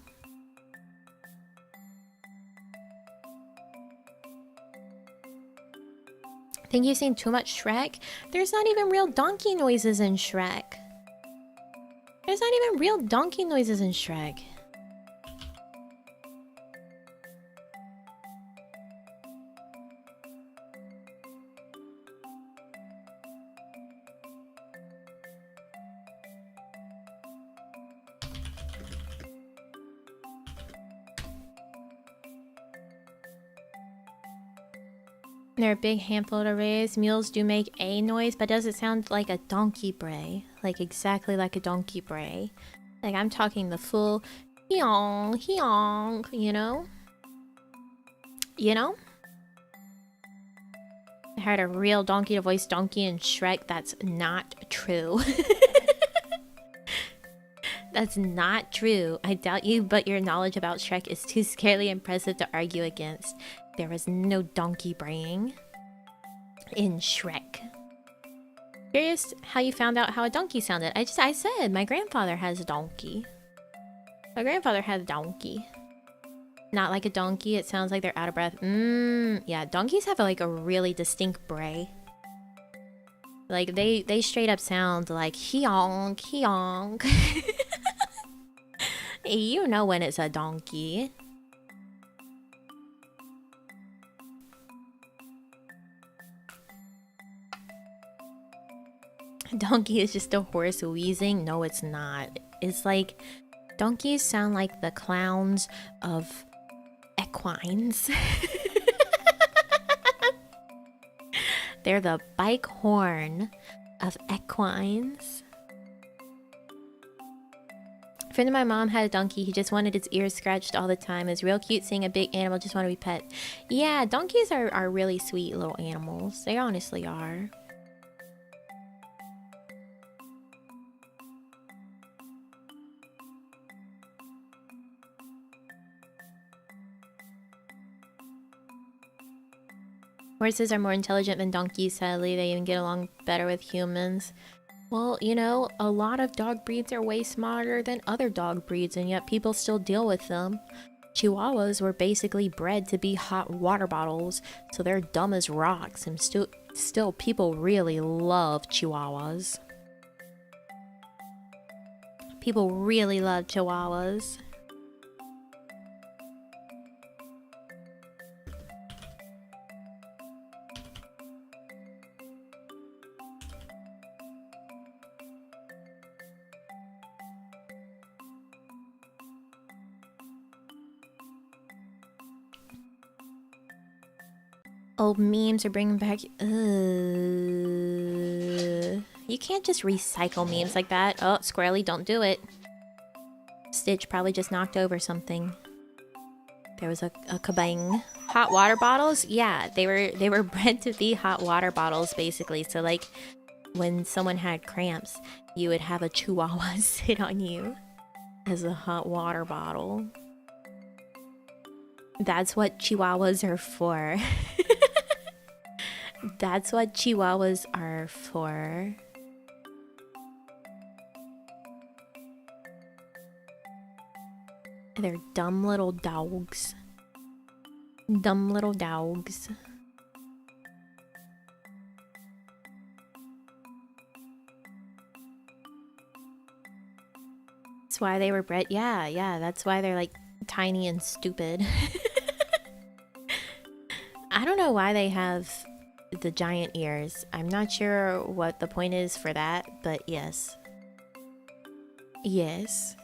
Think you've seen too much Shrek? There's not even real donkey noises in Shrek. There's not even real donkey noises in Shrek. They're a big handful to raise. Mules do make a noise, but does it sound like a donkey bray? Like exactly like a donkey bray. Like I'm talking the full heong, heong, you know? You know? I heard a real donkey to voice donkey in Shrek. That's not true. That's not true. I doubt you, but your knowledge about Shrek is too scarily impressive to argue against. There was no donkey braying in Shrek. Curious how you found out how a donkey sounded. I said my grandfather has a donkey. My grandfather had a donkey. Not like a donkey, it sounds like they're out of breath. Yeah, donkeys have like a really distinct bray. Like they straight up sound like heong, heong. You know when it's a donkey. Donkey is just a horse wheezing. No, it's not. It's like donkeys sound like the clowns of equines. They're the bike horn of equines. A friend of my mom had a donkey. He just wanted its ears scratched all the time. It was real cute seeing a big animal just want to be pet. Yeah, donkeys are really sweet little animals. They honestly are. Horses are more intelligent than donkeys, sadly. They even get along better with humans. Well, you know, a lot of dog breeds are way smarter than other dog breeds, and yet people still deal with them. Chihuahuas were basically bred to be hot water bottles, so they're dumb as rocks, and still people really love Chihuahuas. People really love Chihuahuas. Old memes are bringing back... You can't just recycle memes like that. Oh, Squirrely, don't do it. Stitch probably just knocked over something. There was a kabang. Hot water bottles? Yeah, they were bred to be hot water bottles, basically. So, like, when someone had cramps, you would have a chihuahua sit on you as a hot water bottle. That's what chihuahuas are for. That's what chihuahuas are for. They're dumb little dogs. Dumb little dogs. That's why they were bred. Yeah, that's why they're like tiny and stupid. I don't know why they have the giant ears. I'm not sure what the point is for that, but yes. Yes.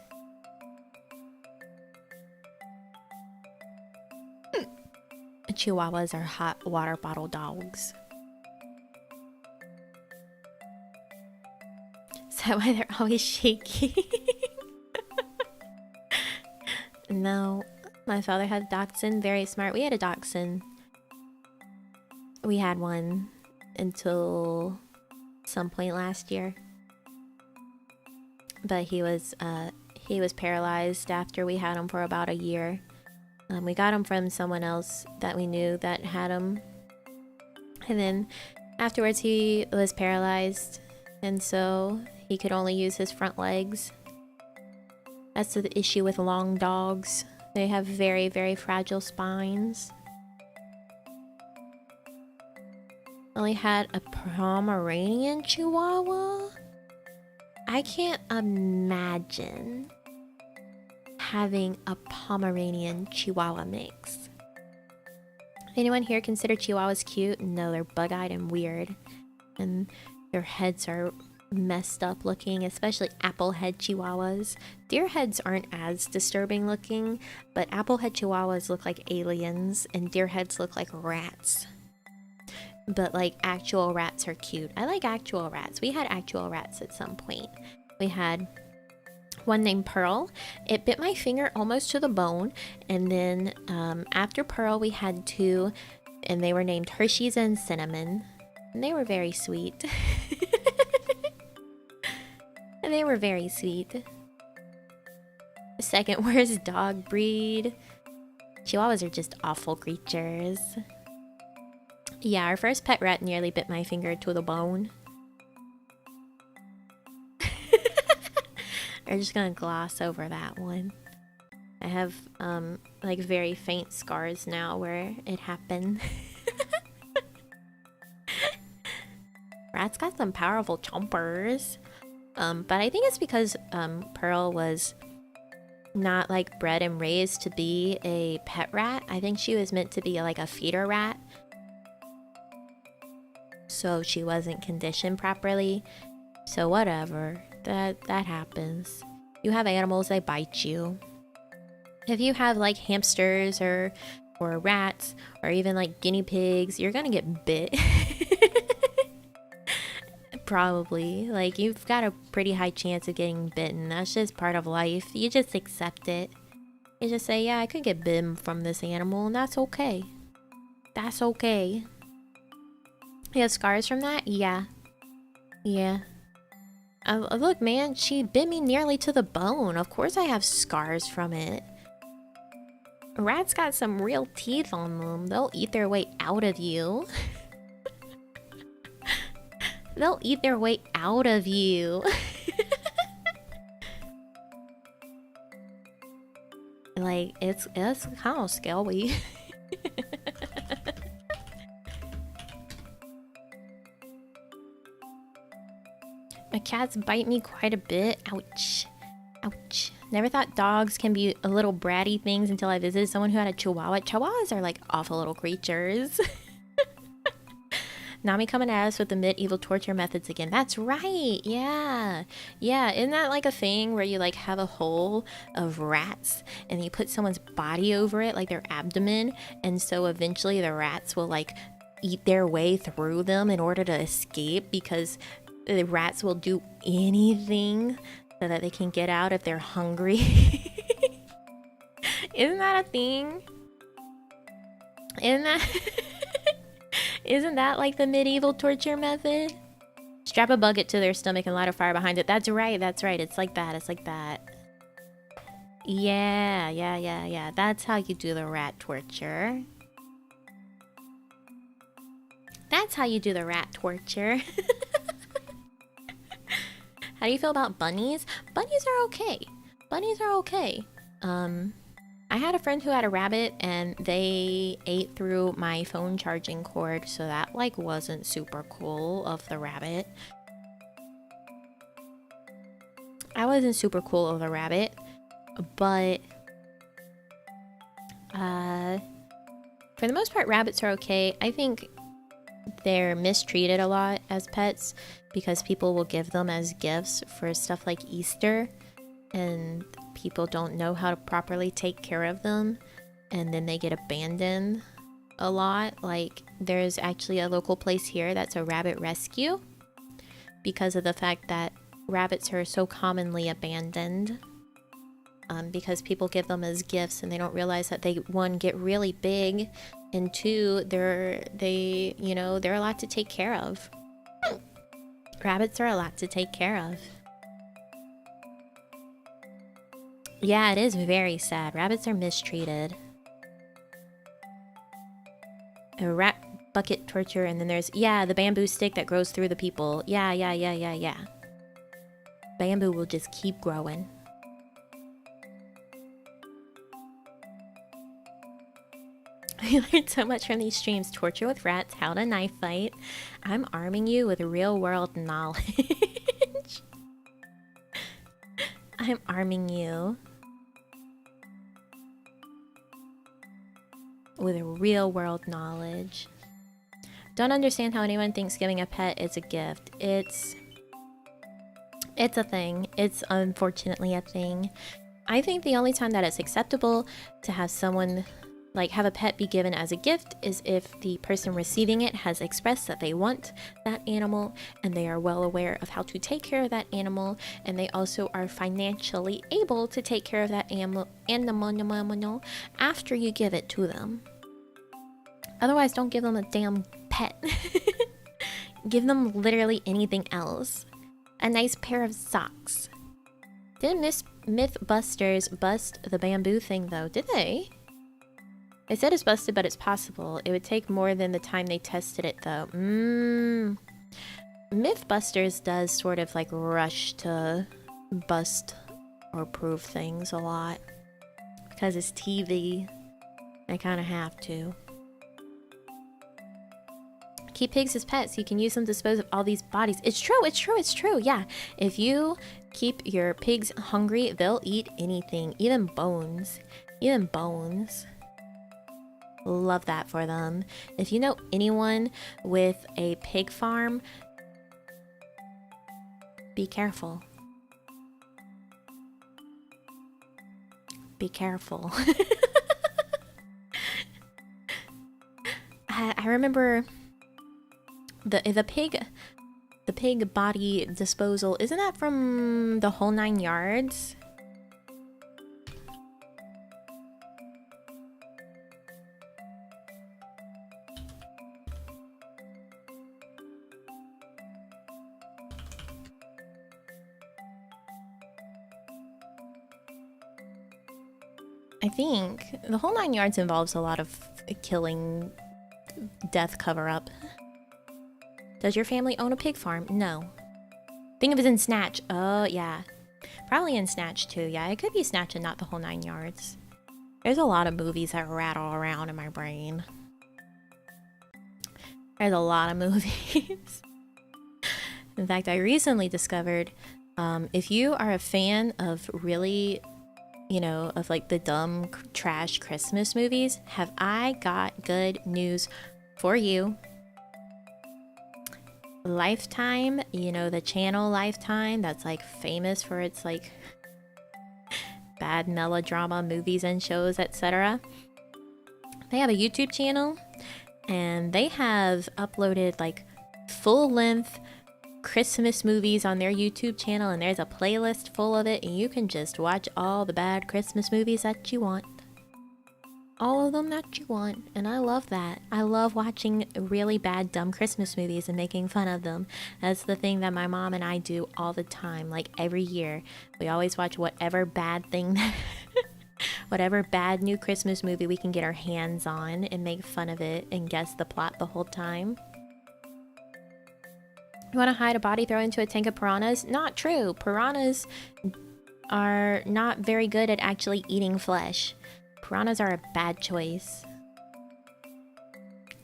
Chihuahuas are hot water bottle dogs. Is that why they're always shaking? No. My father had a dachshund. Very smart. We had a dachshund. We had one until some point last year. But he was paralyzed after we had him for about a year. We got him from someone else that we knew that had him. And then afterwards he was paralyzed, and so he could only use his front legs. That's the issue with long dogs. They have very, very fragile spines. Only had a Pomeranian Chihuahua? I can't imagine having a Pomeranian Chihuahua mix. Anyone here consider Chihuahuas cute? No, they're bug-eyed and weird. And their heads are messed up looking, especially applehead Chihuahuas. Deer heads aren't as disturbing looking, but applehead Chihuahuas look like aliens, and deer heads look like rats. But like actual rats are cute. I like actual rats. We had actual rats at some point. We had one named Pearl. It bit my finger almost to the bone. And then after Pearl, we had two, and they were named Hershey's and Cinnamon. And they were very sweet. And they were very sweet. The second worst dog breed. Chihuahuas are just awful creatures. Yeah, our first pet rat nearly bit my finger to the bone. I'm just gonna gloss over that one. I have like very faint scars now where it happened. Rats got some powerful chompers. But I think it's because Pearl was not like bred and raised to be a pet rat. I think she was meant to be like a feeder rat. So she wasn't conditioned properly. So whatever, that happens. You have animals, they bite you. If you have like hamsters or rats or even like guinea pigs, you're gonna get bit. Probably. Like, you've got a pretty high chance of getting bitten. That's just part of life. You just accept it. You just say, yeah, I could get bitten from this animal, and that's okay. That's okay. You have scars from that? Yeah. Yeah. Look, man, she bit me nearly to the bone. Of course I have scars from it. Rats got some real teeth on them. They'll eat their way out of you. They'll eat their way out of you. Like, it's kind of scary. My cats bite me quite a bit. Ouch. Ouch. Never thought dogs can be a little bratty things until I visited someone who had a chihuahua. Chihuahuas are like awful little creatures. Nami coming at us with the medieval torture methods again. That's right. Yeah. Yeah. Isn't that like a thing where you like have a hole of rats and you put someone's body over it, like their abdomen, and so eventually the rats will like eat their way through them in order to escape, because the rats will do anything so that they can get out if they're hungry. Isn't that a thing? Isn't that like the medieval torture method? Strap a bucket to their stomach and light a fire behind it. That's right, that's right. It's like that, it's like that. Yeah. That's how you do the rat torture. That's how you do the rat torture. How do you feel about bunnies? Bunnies are okay. Bunnies are okay. I had a friend who had a rabbit and they ate through my phone charging cord, so that like wasn't super cool of the rabbit. I wasn't super cool of the rabbit, but for the most part rabbits are okay. I think they're mistreated a lot as pets because people will give them as gifts for stuff like Easter, and people don't know how to properly take care of them, and then they get abandoned a lot. Like, there's actually a local place here that's a rabbit rescue because of the fact that rabbits are so commonly abandoned, because people give them as gifts and they don't realize that they, one, get really big, and two, they're a lot to take care of. Rabbits are a lot to take care of. Yeah, it is very sad. Rabbits are mistreated. A rat bucket torture, and then there's, yeah, the bamboo stick that grows through the people. Yeah. Bamboo will just keep growing. I learned so much from these streams. Torture with rats, how to knife fight. I'm arming you with real world knowledge. I'm arming you with real world knowledge. Don't understand how anyone thinks giving a pet is a gift. It's a thing. It's unfortunately a thing. I think the only time that it's acceptable to have someone, like, have a pet be given as a gift is if the person receiving it has expressed that they want that animal and they are well aware of how to take care of that animal, and they also are financially able to take care of that animal after you give it to them. Otherwise, don't give them a damn pet. Give them literally anything else. A nice pair of socks. Didn't Mythbusters bust the bamboo thing though, did they? They said it's busted, but it's possible. It would take more than the time they tested it though. Mythbusters does sort of like rush to bust or prove things a lot. Because it's TV. I kind of have to. Keep pigs as pets. You can use them to dispose of all these bodies. It's true. Yeah. If you keep your pigs hungry, they'll eat anything. Even bones. Love that for them. If you know anyone with a pig farm, be careful. Be careful. I remember the pig body disposal, isn't that from the Whole Nine Yards? I think the Whole Nine Yards involves a lot of killing, death cover-up. Does your family own a pig farm? No. Think of it in Snatch. Oh, yeah. Probably in Snatch, too. Yeah, it could be Snatch and not the Whole Nine Yards. There's a lot of movies that rattle around in my brain. There's a lot of movies. In fact, I recently discovered, if you are a fan of really, you know, of like the dumb trash Christmas movies, have I got good news for you. Lifetime, you know, the channel Lifetime that's like famous for its like bad melodrama movies and shows, etc. They have a YouTube channel and they have uploaded like full-length Christmas movies on their YouTube channel, and there's a playlist full of it, and you can just watch all the bad Christmas movies that you want. All of them that you want, and I love that. I love watching really bad, dumb Christmas movies and making fun of them. That's the thing that my mom and I do all the time, like every year. We always watch whatever bad thing, whatever bad new Christmas movie we can get our hands on and make fun of it and guess the plot the whole time. You want to hide a body thrown into a tank of piranhas? Not true. Piranhas are not very good at actually eating flesh. Piranhas are a bad choice.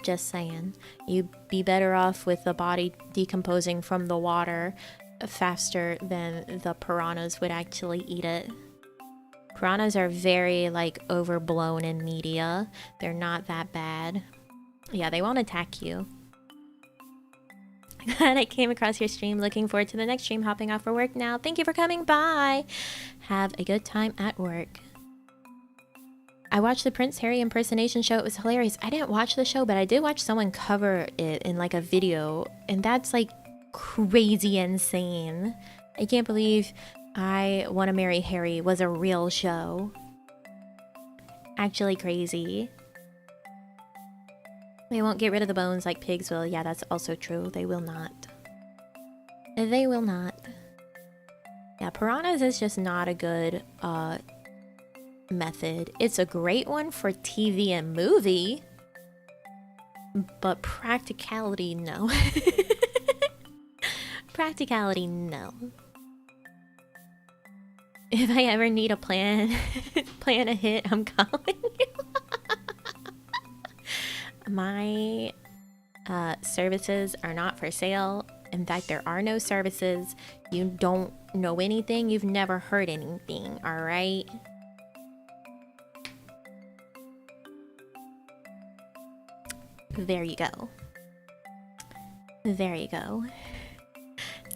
Just saying. You'd be better off with the body decomposing from the water faster than the piranhas would actually eat it. Piranhas are very, like, overblown in media. They're not that bad. Yeah, they won't attack you. Glad I came across your stream. Looking forward to the next stream. Hopping off for work now. Thank you for coming by. Have a good time at work. I watched the Prince Harry impersonation show. It was hilarious. I didn't watch the show, but I did watch someone cover it in like a video, and that's like crazy insane. I can't believe I Want to Marry Harry was a real show. Actually crazy. They won't get rid of the bones like pigs will. Yeah, that's also true. They will not. They will not. Yeah, piranhas is just not a good method. It's a great one for TV and movie, but practicality, no. Practicality, no. If I ever need a plan a hit, I'm calling you. My services are not for sale. In fact, there are no services. You don't know anything. You've never heard anything, all right? There you go. There you go.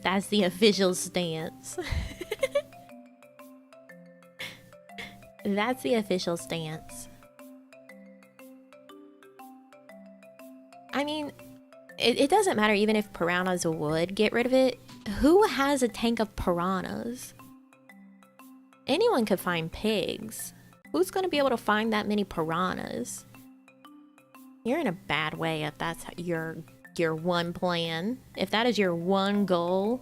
That's the official stance. That's the official stance. I mean, it doesn't matter even if piranhas would get rid of it. Who has a tank of piranhas? Anyone could find pigs. Who's going to be able to find that many piranhas? You're in a bad way if that's your one plan. If that is your one goal,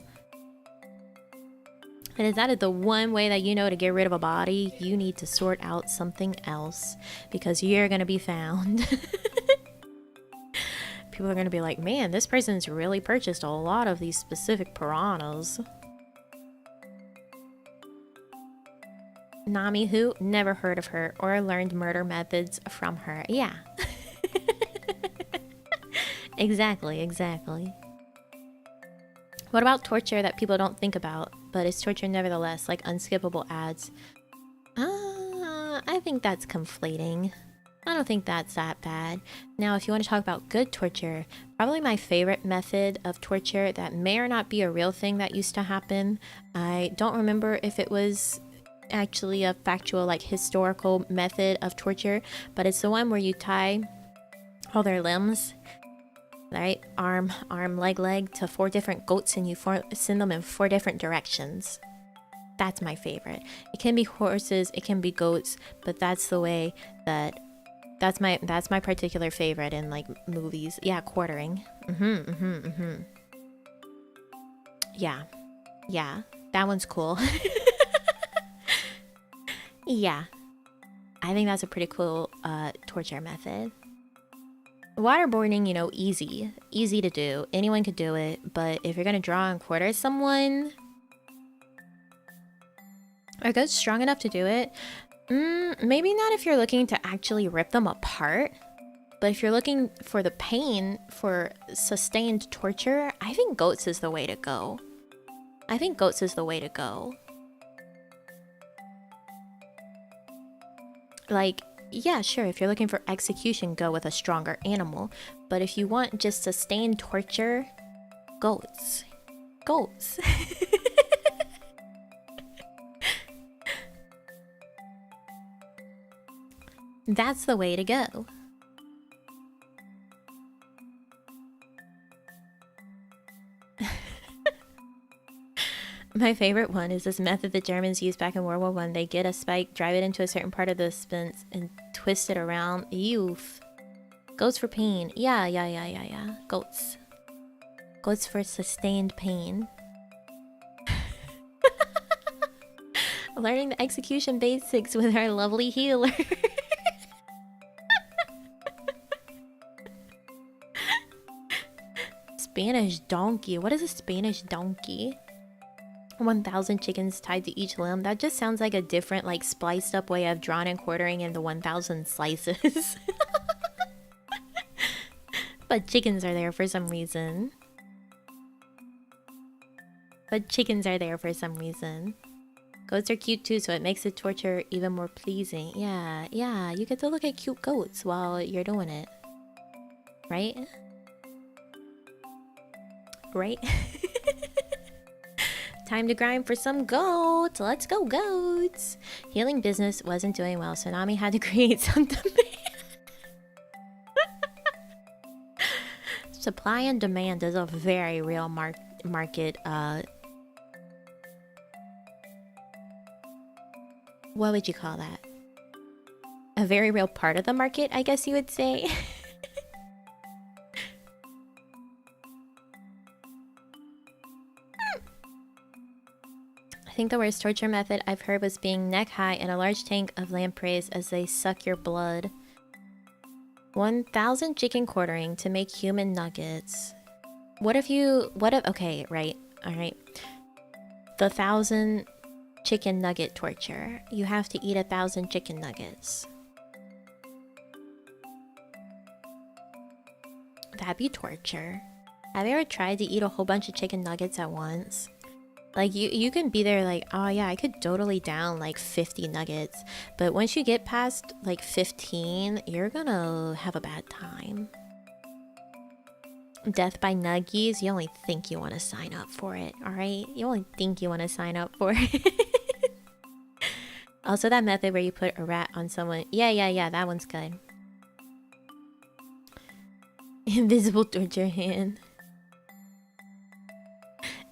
and if that is the one way that you know to get rid of a body, you need to sort out something else, because you're gonna be found. People are gonna be like, man, this person's really purchased a lot of these specific piranhas. Nami who? Never heard of her or learned murder methods from her. Yeah. Exactly, exactly. What about torture that people don't think about, but it's torture nevertheless, like unskippable ads? I think that's conflating. I don't think that's that bad. Now, if you want to talk about good torture, probably my favorite method of torture that may or not be a real thing that used to happen. I don't remember if it was actually a factual, like, historical method of torture, but it's the one where you tie all their limbs right? Arm, leg to 4 different goats, and you send them in 4 different directions. That's my favorite. It can be horses, it can be goats, but that's the way that's my particular favorite in like movies. Yeah, quartering. Yeah, that one's cool. Yeah, I think that's a pretty cool torture method. Waterboarding, you know, easy to do. Anyone could do it, but if you're gonna draw and quarter someone, are goats strong enough to do it? Maybe not if you're looking to actually rip them apart, but if you're looking for the pain, for sustained torture, I think goats is the way to go. Like, yeah, sure, if you're looking for execution, go with a stronger animal. But if you want just sustained torture, goats. That's the way to go. My favorite one is this method the Germans used back in World War I. They get a spike, drive it into a certain part of the fence, and twist it around. Euf. Goats for pain. Yeah. Goats. Goats for sustained pain. Learning the execution basics with our lovely healer. Spanish donkey. What is a Spanish donkey? 1,000 chickens tied to each limb. That just sounds like a different, like, spliced up way of drawing and quartering into 1,000 slices. But chickens are there for some reason. Goats are cute too, so it makes the torture even more pleasing. Yeah, you get to look at cute goats while you're doing it. Right? Time to grind for some goats. Let's go, goats. Healing business wasn't doing well, so Nami had to create some demand. Supply and demand is a very real market. What would you call that? A very real part of the market, I guess you would say. I think the worst torture method I've heard was being neck high in a large tank of lampreys as they suck your blood. 1,000 chicken quartering to make human nuggets. Okay, right, alright. The 1,000 chicken nugget torture. You have to eat 1,000 chicken nuggets. That'd be torture. Have you ever tried to eat a whole bunch of chicken nuggets at once? Like, you can be there like, oh yeah, I could totally down like 50 nuggets. But once you get past like 15, you're gonna have a bad time. Death by nuggies, you only think you want to sign up for it, alright? You only think you want to sign up for it. Also, that method where you put a rat on someone. Yeah, that one's good. Invisible torture hand.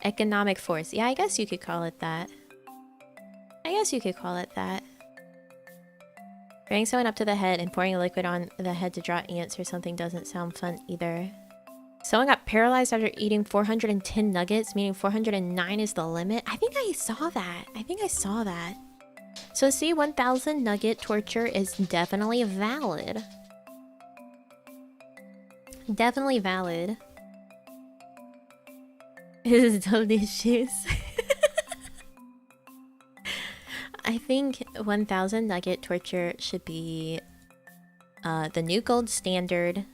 Economic force. Yeah, I guess you could call it that. Bringing someone up to the head and pouring a liquid on the head to draw ants or something doesn't sound fun either. Someone got paralyzed after eating 410 nuggets, meaning 409 is the limit. I think I saw that. So see, 1,000 nugget torture is definitely valid. This is delicious. I think 1,000 nugget torture should be the new gold standard.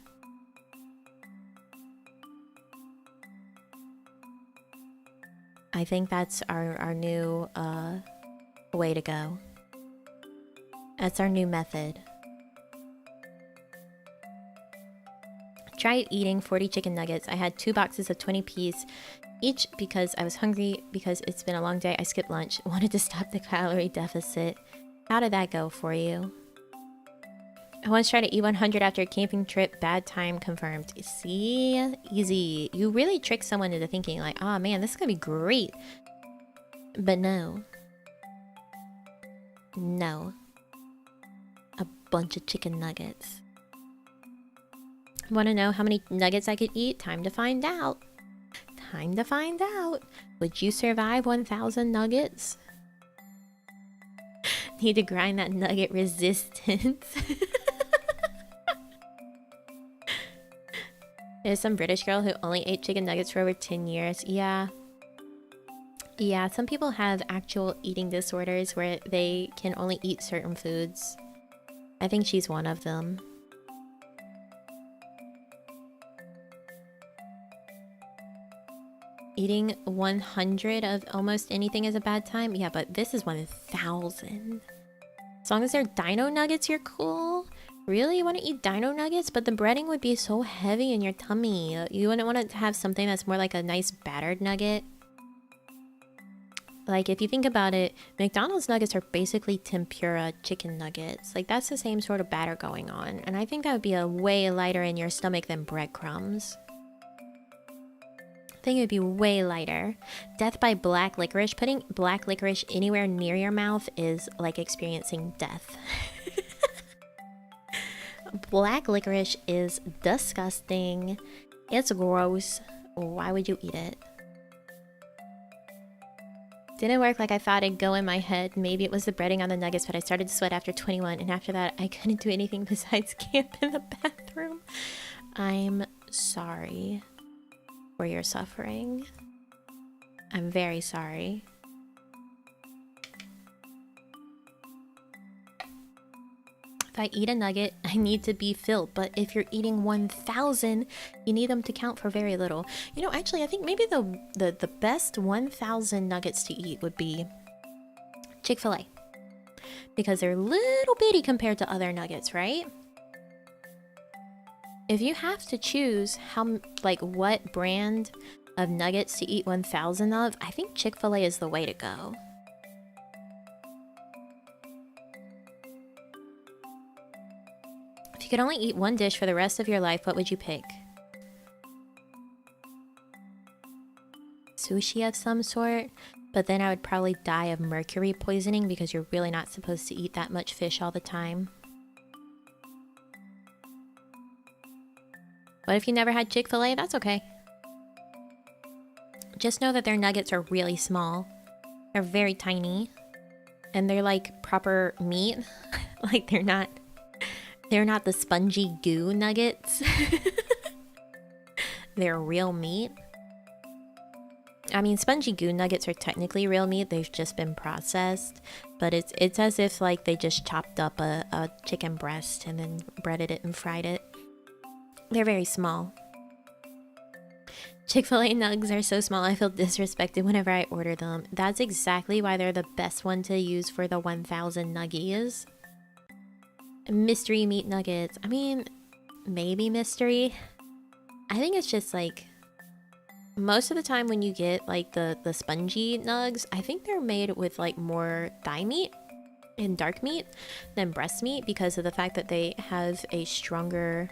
I think that's our new way to go. That's our new method. Tried eating 40 chicken nuggets. I had 2 boxes of 20 piece each because I was hungry, because it's been a long day. I skipped lunch. Wanted to stop the calorie deficit. How did that go for you? I once tried to eat 100 after a camping trip. Bad time confirmed. See? Easy. You really trick someone into thinking like, oh man, this is gonna be great. But no. No. A bunch of chicken nuggets. Want to know how many nuggets I could eat? Time to find out. Time to find out. Would you survive 1,000 nuggets? Need to grind that nugget resistance. There's some British girl who only ate chicken nuggets for over 10 years. Yeah. Yeah, some people have actual eating disorders where they can only eat certain foods. I think she's one of them. Eating 100 of almost anything is a bad time? Yeah, but this is 1,000. As long as they're dino nuggets, you're cool. Really? You want to eat dino nuggets? But the breading would be so heavy in your tummy. You wouldn't want to have something that's more like a nice battered nugget. Like, if you think about it, McDonald's nuggets are basically tempura chicken nuggets. Like, that's the same sort of batter going on. And I think that would be a way lighter in your stomach than breadcrumbs. I think it would be way lighter. Death by black licorice. Putting black licorice anywhere near your mouth is like experiencing death. Black licorice is disgusting. It's gross. Why would you eat it? Didn't work like I thought it'd go in my head. Maybe it was the breading on the nuggets, but I started to sweat after 21, and after that, I couldn't do anything besides camp in the bathroom. I'm sorry for your suffering. I'm very sorry. If I eat a nugget, I need to be filled. But if you're eating 1,000, you need them to count for very little. You know, actually, I think maybe the best 1,000 nuggets to eat would be Chick-fil-A. Because they're little bitty compared to other nuggets, right? If you have to choose what brand of nuggets to eat 1,000 of, I think Chick-fil-A is the way to go. If you could only eat one dish for the rest of your life, what would you pick? Sushi of some sort, but then I would probably die of mercury poisoning because you're really not supposed to eat that much fish all the time. But if you never had Chick-fil-A, that's okay. Just know that their nuggets are really small. They're very tiny. And they're like proper meat. Like they're not the spongy goo nuggets. They're real meat. I mean, spongy goo nuggets are technically real meat. They've just been processed. But it's as if like they just chopped up a chicken breast and then breaded it and fried it. They're very small. Chick-fil-A nugs are so small I feel disrespected whenever I order them. That's exactly why they're the best one to use for the 1,000 nuggies. Mystery meat nuggets. I mean, maybe mystery. I think it's just like... most of the time when you get like the spongy nugs, I think they're made with like more thigh meat and dark meat than breast meat because of the fact that they have a stronger...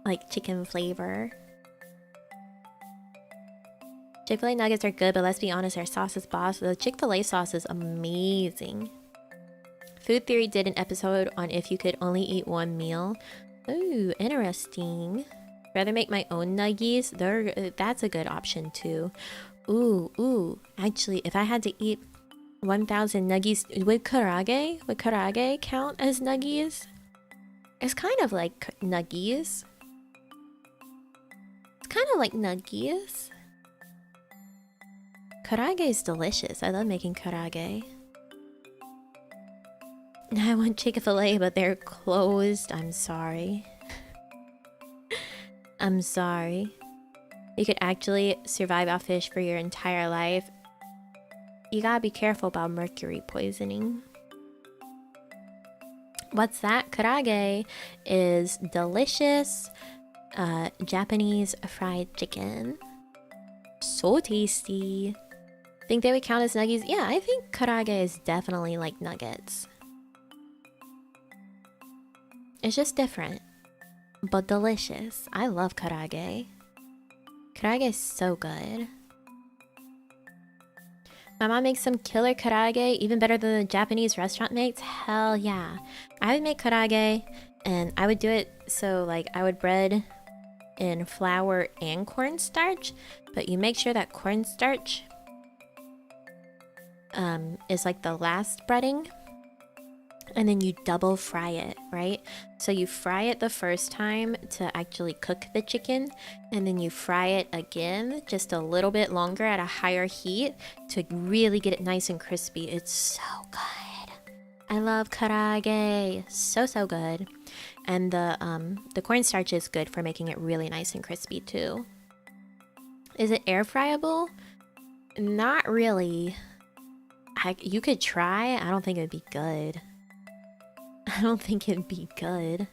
like chicken flavor. Chick-fil-A nuggets are good, but let's be honest, our sauce is boss. The Chick-fil-A sauce is amazing. Food Theory did an episode on if you could only eat one meal. Ooh, interesting. Rather make my own nuggies. That's a good option too. Ooh. Actually, if I had to eat 1,000 nuggies, would Karaage count as nuggies? It's kind of like nuggies. Kind of like nuggies. Karaage is delicious. I love making karaage. I want Chick-fil-A, but they're closed. I'm sorry. I'm sorry. You could actually survive off fish for your entire life. You gotta be careful about mercury poisoning. What's that? Karaage is delicious Japanese fried chicken. So tasty. Think they would count as nuggies? Yeah, I think karaage is definitely like nuggets. It's just different, but delicious. I love karaage. Karaage is so good. My mom makes some killer karaage, even better than the Japanese restaurant makes. Hell yeah. I would make karaage, and I would do it so like I would bread in flour and cornstarch, but you make sure that cornstarch is like the last breading, and then you double fry it, right? So you fry it the first time to actually cook the chicken, and then you fry it again just a little bit longer at a higher heat to really get it nice and crispy. It's so good. I love karaage. So good. And the cornstarch is good for making it really nice and crispy too. Is it air fryable? Not really. You could try. I don't think it would be good. I don't think it'd be good.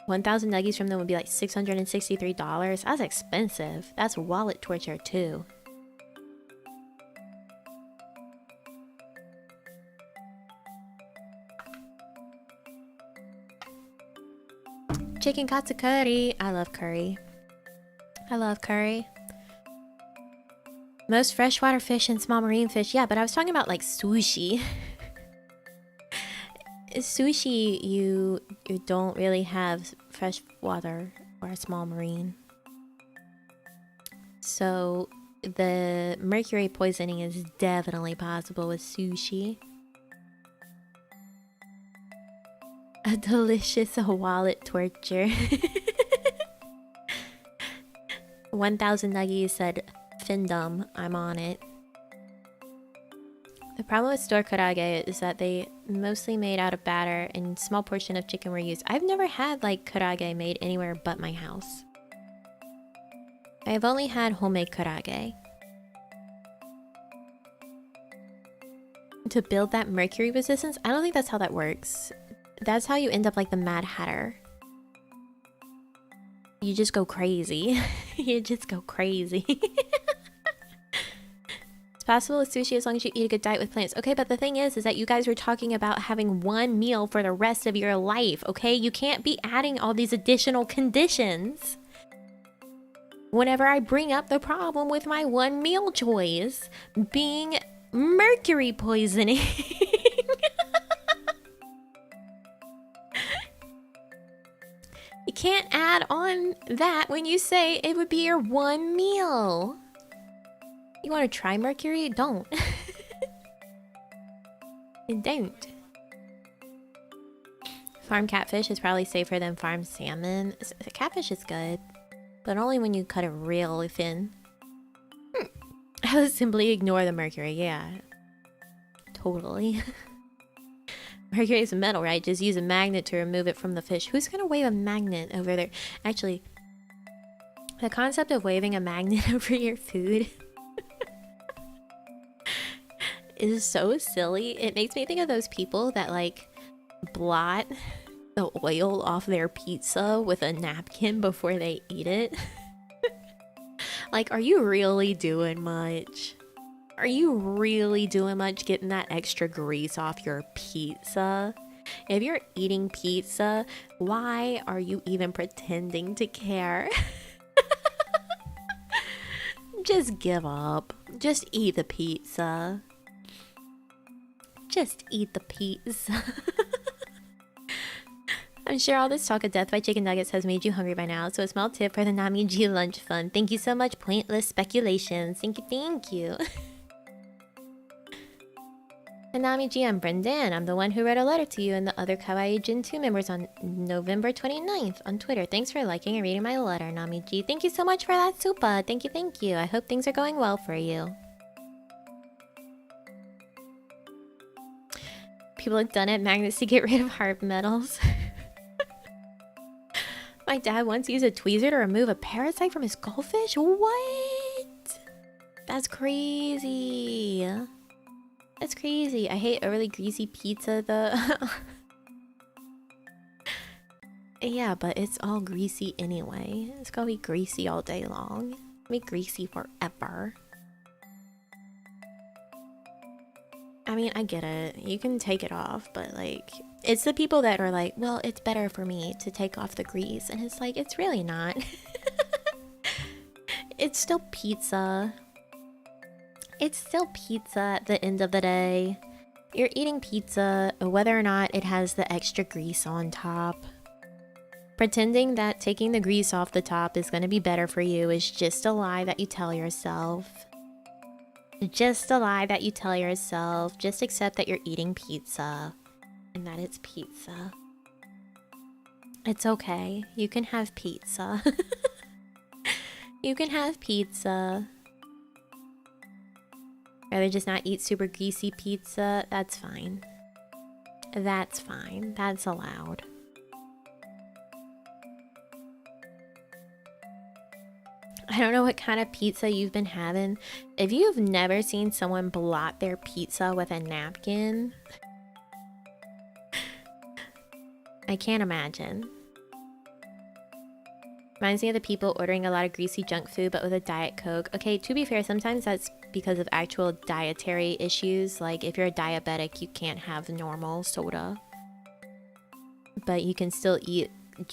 1,000 nuggies from them would be like $663. That's expensive. That's wallet torture too. Chicken katsu curry. I love curry. I love curry. Most freshwater fish and small marine fish. Yeah, but I was talking about like sushi. Sushi, you don't really have fresh water or small marine. So the mercury poisoning is definitely possible with sushi. A delicious wallet torture. 1,000 nuggies said Findom. I'm on it. The problem with store karaage is that they mostly made out of batter and small portion of chicken were used. I've never had like karaage made anywhere but my house. I've only had homemade karaage. To build that mercury resistance, I don't think that's how that works. That's how you end up like the Mad Hatter. You just go crazy. You just go crazy. It's possible with sushi as long as you eat a good diet with plants. Okay, but the thing is that you guys were talking about having one meal for the rest of your life, okay? You can't be adding all these additional conditions whenever I bring up the problem with my one meal choice being mercury poisoning. You can't add on that when you say it would be your one meal. You want to try mercury? Don't. Don't. Farm catfish is probably safer than farm salmon. Catfish is good, but only when you cut it real thin. I would simply ignore the mercury. Yeah, totally. Mercury is a metal, right? Just use a magnet to remove it from the fish. Who's gonna wave a magnet over there? Actually, the concept of waving a magnet over your food is so silly. It makes me think of those people that like blot the oil off their pizza with a napkin before they eat it. Like, are you really doing much? Are you really doing much getting that extra grease off your pizza? If you're eating pizza, why are you even pretending to care? Just give up. Just eat the pizza. Just eat the pizza. I'm sure all this talk of death by chicken nuggets has made you hungry by now, so a small tip for the Nami G lunch fund. Thank you so much, pointless speculations. Thank you, thank you. And Nami G, I'm Brendan. I'm the one who wrote a letter to you and the other Kawaii Jin 2 members on November 29th on Twitter. Thanks for liking and reading my letter, Nami G. Thank you so much for that supa. Thank you, thank you. I hope things are going well for you. People have done it, magnets to get rid of hard metals. My dad once used a tweezer to remove a parasite from his goldfish? What? That's crazy. That's crazy. I hate overly greasy pizza though. Yeah, but it's all greasy anyway. It's gonna be greasy all day long. It'll be greasy forever. I mean, I get it. You can take it off, but like, it's the people that are like, well, it's better for me to take off the grease. And it's like, it's really not. It's still pizza. It's still pizza at the end of the day. You're eating pizza, whether or not it has the extra grease on top. Pretending that taking the grease off the top is going to be better for you is just a lie that you tell yourself. Just a lie that you tell yourself. Just accept that you're eating pizza and that it's pizza. It's okay. You can have pizza. You can have pizza. Rather just not eat super greasy pizza. That's fine. That's fine. That's allowed. I don't know what kind of pizza you've been having. If you've never seen someone blot their pizza with a napkin, I can't imagine. Reminds me of the people ordering a lot of greasy junk food but with a Diet Coke. Okay, to be fair, sometimes that's because of actual dietary issues. Like if you're a diabetic, you can't have normal soda. But you can still eat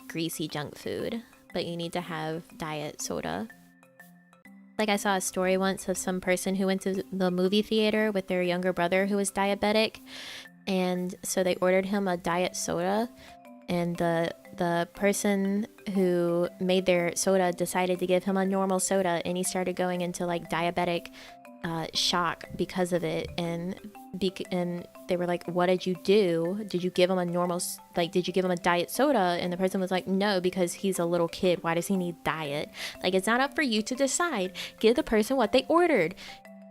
greasy junk food. But you need to have diet soda. Like I saw a story once of some person who went to the movie theater with their younger brother who was diabetic. And so they ordered him a diet soda. And the person who made their soda decided to give him a normal soda. And he started going into like diabetic shock because of it. And they were like, what did you do? Did you give him a normal, like, did you give him a diet soda? And the person was like, no, because he's a little kid. Why does he need diet? Like, it's not up for you to decide. Give the person what they ordered.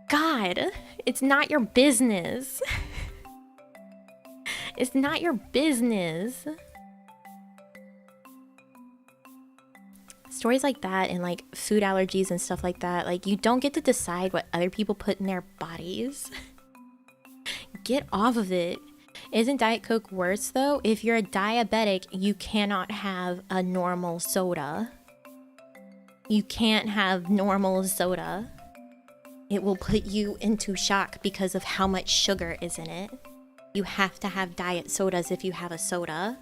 God, it's not your business. It's not your business. Stories like that and like food allergies and stuff like that, like you don't get to decide what other people put in their bodies. Get off of it. Isn't Diet Coke worse though? If you're a diabetic, you cannot have a normal soda. You can't have normal soda. It will put you into shock because of how much sugar is in it. You have to have diet sodas if you have a soda.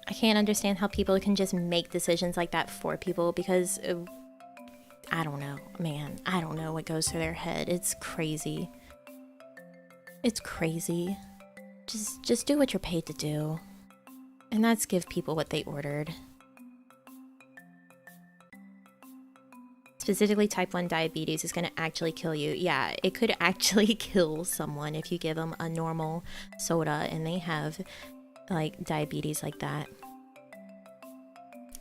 I can't understand how people can just make decisions like that for people because I don't know, man. I don't know what goes through their head. It's crazy. It's crazy. Just do what you're paid to do. And that's give people what they ordered. Specifically, type 1 diabetes is going to actually kill you. Yeah, it could actually kill someone if you give them a normal soda and they have like diabetes like that.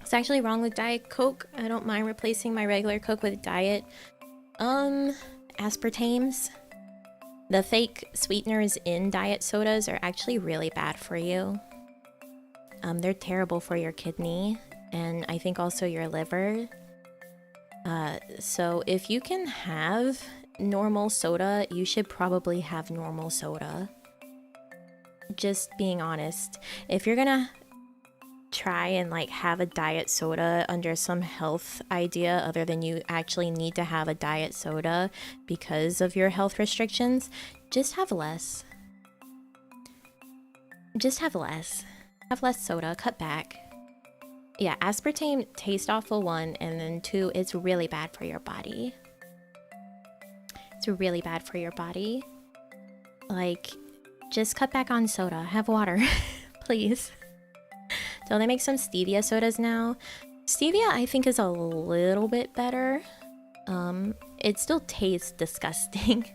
It's actually wrong with Diet Coke. I don't mind replacing my regular Coke with diet. Aspartames. The fake sweeteners in diet sodas are actually really bad for you. They're terrible for your kidney and I think also your liver. So if you can have normal soda, you should probably have normal soda. Just being honest. If you're gonna try and like have a diet soda under some health idea other than you actually need to have a diet soda because of your health restrictions, just have less. Just have less. Have less soda, cut back. Yeah, aspartame tastes awful, 1, and then 2, it's really bad for your body. It's really bad for your body. Like, just cut back on soda. Have water, please. Don't they make some stevia sodas now? Stevia, I think, is a little bit better. It still tastes disgusting.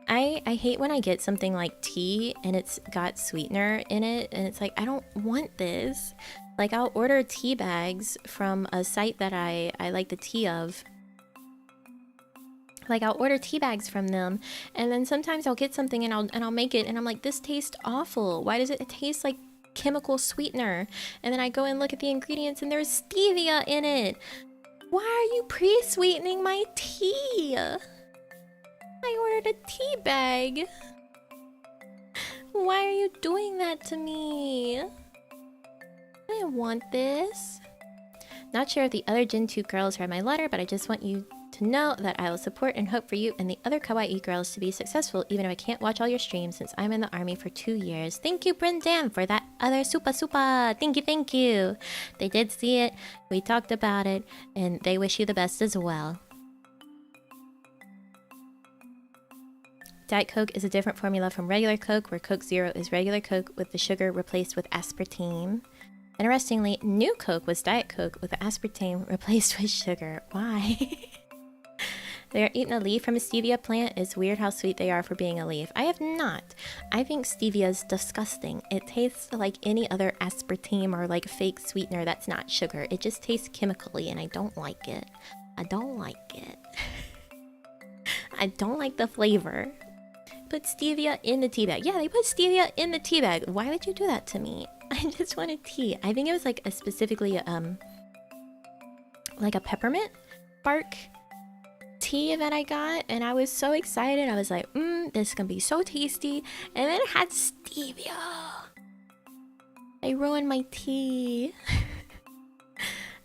I hate when I get something like tea and it's got sweetener in it and it's like, I don't want this. Like, I'll order tea bags from a site that I like the tea of. Like, I'll order tea bags from them and then sometimes I'll get something and I'll make it and I'm like, this tastes awful. Why does it taste like chemical sweetener? And then I go and look at the ingredients and there's stevia in it. Why are you pre-sweetening my tea? I ordered a tea bag. Why are you doing that to me? I didn't want this. Not sure if the other Gen 2 girls read my letter, but I just want you to know that I will support and hope for you and the other kawaii girls to be successful, even if I can't watch all your streams since I'm in the army for 2 years. Thank you, Brendan, for that other super. Thank you, thank you. They did see it, we talked about it, and they wish you the best as well. Diet Coke is a different formula from regular Coke, where Coke Zero is regular Coke with the sugar replaced with aspartame. Interestingly, new Coke was Diet Coke with the aspartame replaced with sugar. Why? They are eating a leaf from a stevia plant. It's weird how sweet they are for being a leaf. I have not. I think stevia is disgusting. It tastes like any other aspartame or like fake sweetener that's not sugar. It just tastes chemically and I don't like it. I don't like it. I don't like the flavor. Put stevia in the tea bag. Yeah, they put stevia in the tea bag. Why would you do that to me? I just wanted tea. I think it was like a specifically like a peppermint bark tea that I got, and I was so excited. I was like, this is gonna be so tasty. And then it had stevia. They ruined my tea.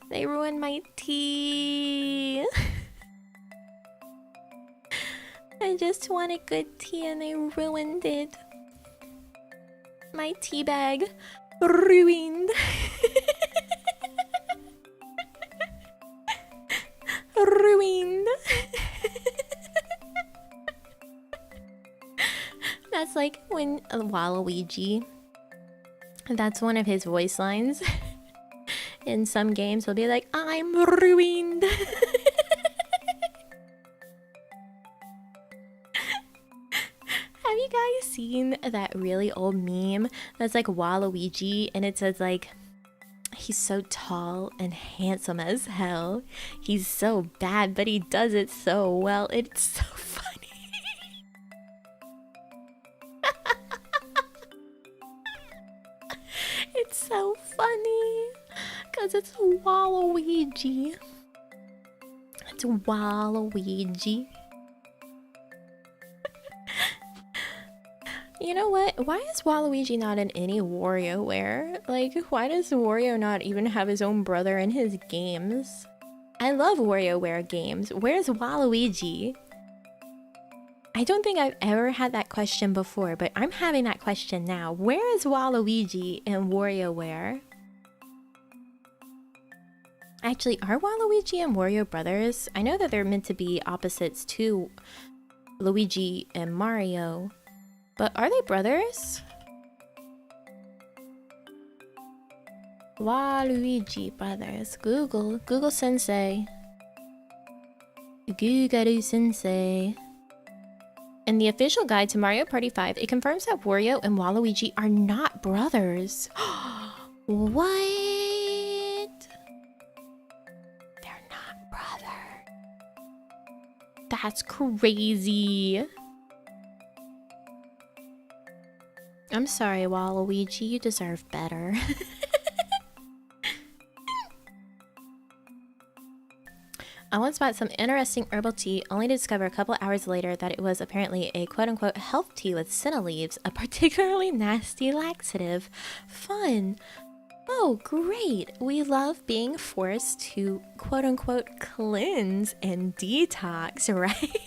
They ruined my tea. I just wanted good tea and they ruined it. My tea bag ruined. Ruined. That's like when Waluigi, that's one of his voice lines in some games, he'll be like, I'm ruined. Have you guys seen that really old meme that's like Waluigi and it says like, he's so tall and handsome as hell. He's so bad, but he does it so well. It's so funny. It's so funny. Because it's Waluigi. It's Waluigi. You know what? Why is Waluigi not in any WarioWare? Like, why does Wario not even have his own brother in his games? I love WarioWare games. Where's Waluigi? I don't think I've ever had that question before, but I'm having that question now. Where is Waluigi in WarioWare? Actually, are Waluigi and Wario brothers? I know that they're meant to be opposites to Luigi and Mario. But are they brothers? Waluigi brothers. Google Sensei. Google Sensei. In the official guide to Mario Party 5, it confirms that Wario and Waluigi are not brothers. What? They're not brothers. That's crazy. I'm sorry, Waluigi, you deserve better. I once bought some interesting herbal tea, only to discover a couple hours later that it was apparently a quote-unquote health tea with senna leaves, a particularly nasty laxative. Fun! Oh, great! We love being forced to quote-unquote cleanse and detox, right?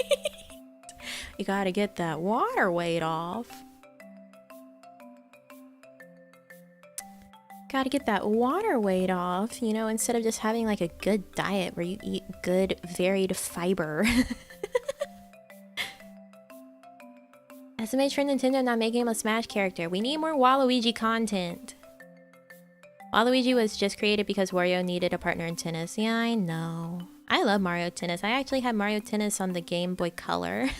You gotta get that water weight off. Gotta get that water weight off, you know, instead of just having like a good diet where you eat good, varied fiber. SMH for Nintendo not making him a Smash character. We need more Waluigi content. Waluigi was just created because Wario needed a partner in tennis. Yeah, I know. I love Mario Tennis. I actually had Mario Tennis on the Game Boy Color.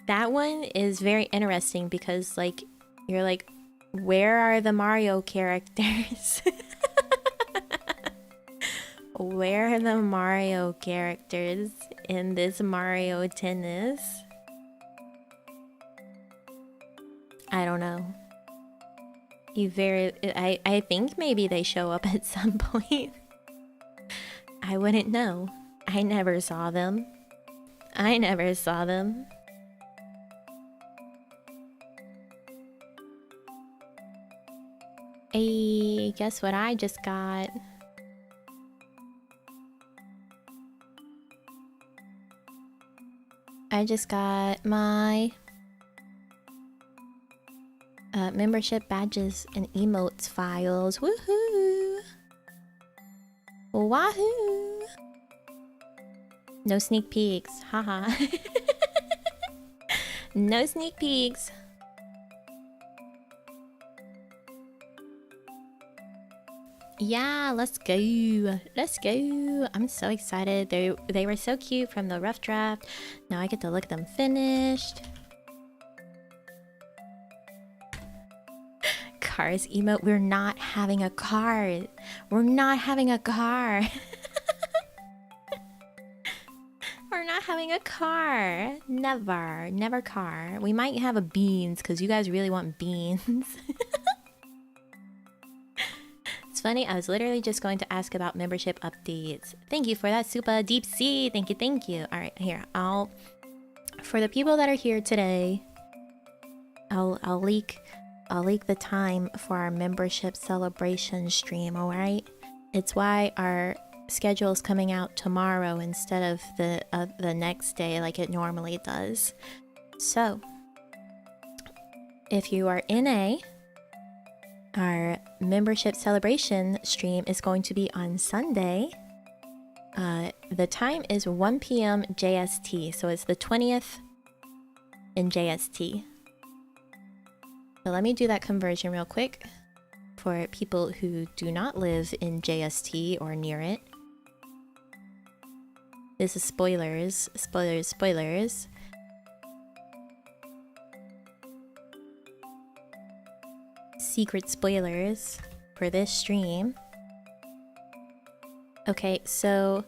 That one is very interesting because, like, you're like, where are the Mario characters? Where are the Mario characters in this Mario Tennis? I don't know. I think maybe they show up at some point. I wouldn't know. I never saw them. I never saw them. Hey, guess what I just got? I just got my membership badges and emotes files. Woohoo! Wahoo! No sneak peeks. Haha. No sneak peeks. Yeah, let's go. Let's go. I'm so excited. They were so cute from the rough draft. Now I get to look at them finished. Cars emote. We're not having a car. We're not having a car. We're not having a car. Never. Never car. We might have a beans because you guys really want beans. It's funny, I was literally just going to ask about membership updates. Thank you for that, super deep sea. Thank you, thank you. All right, here, for the people that are here today, I'll leak the time for our membership celebration stream. All right, it's why our schedule is coming out tomorrow instead of the next day like it normally does. So, if you are NA, our membership celebration stream is going to be on Sunday. The time is 1 p.m. JST, so it's the 20th in JST. So let me do that conversion real quick for people who do not live in JST or near it. This is spoilers, spoilers, spoilers. Secret spoilers for this stream. Okay, so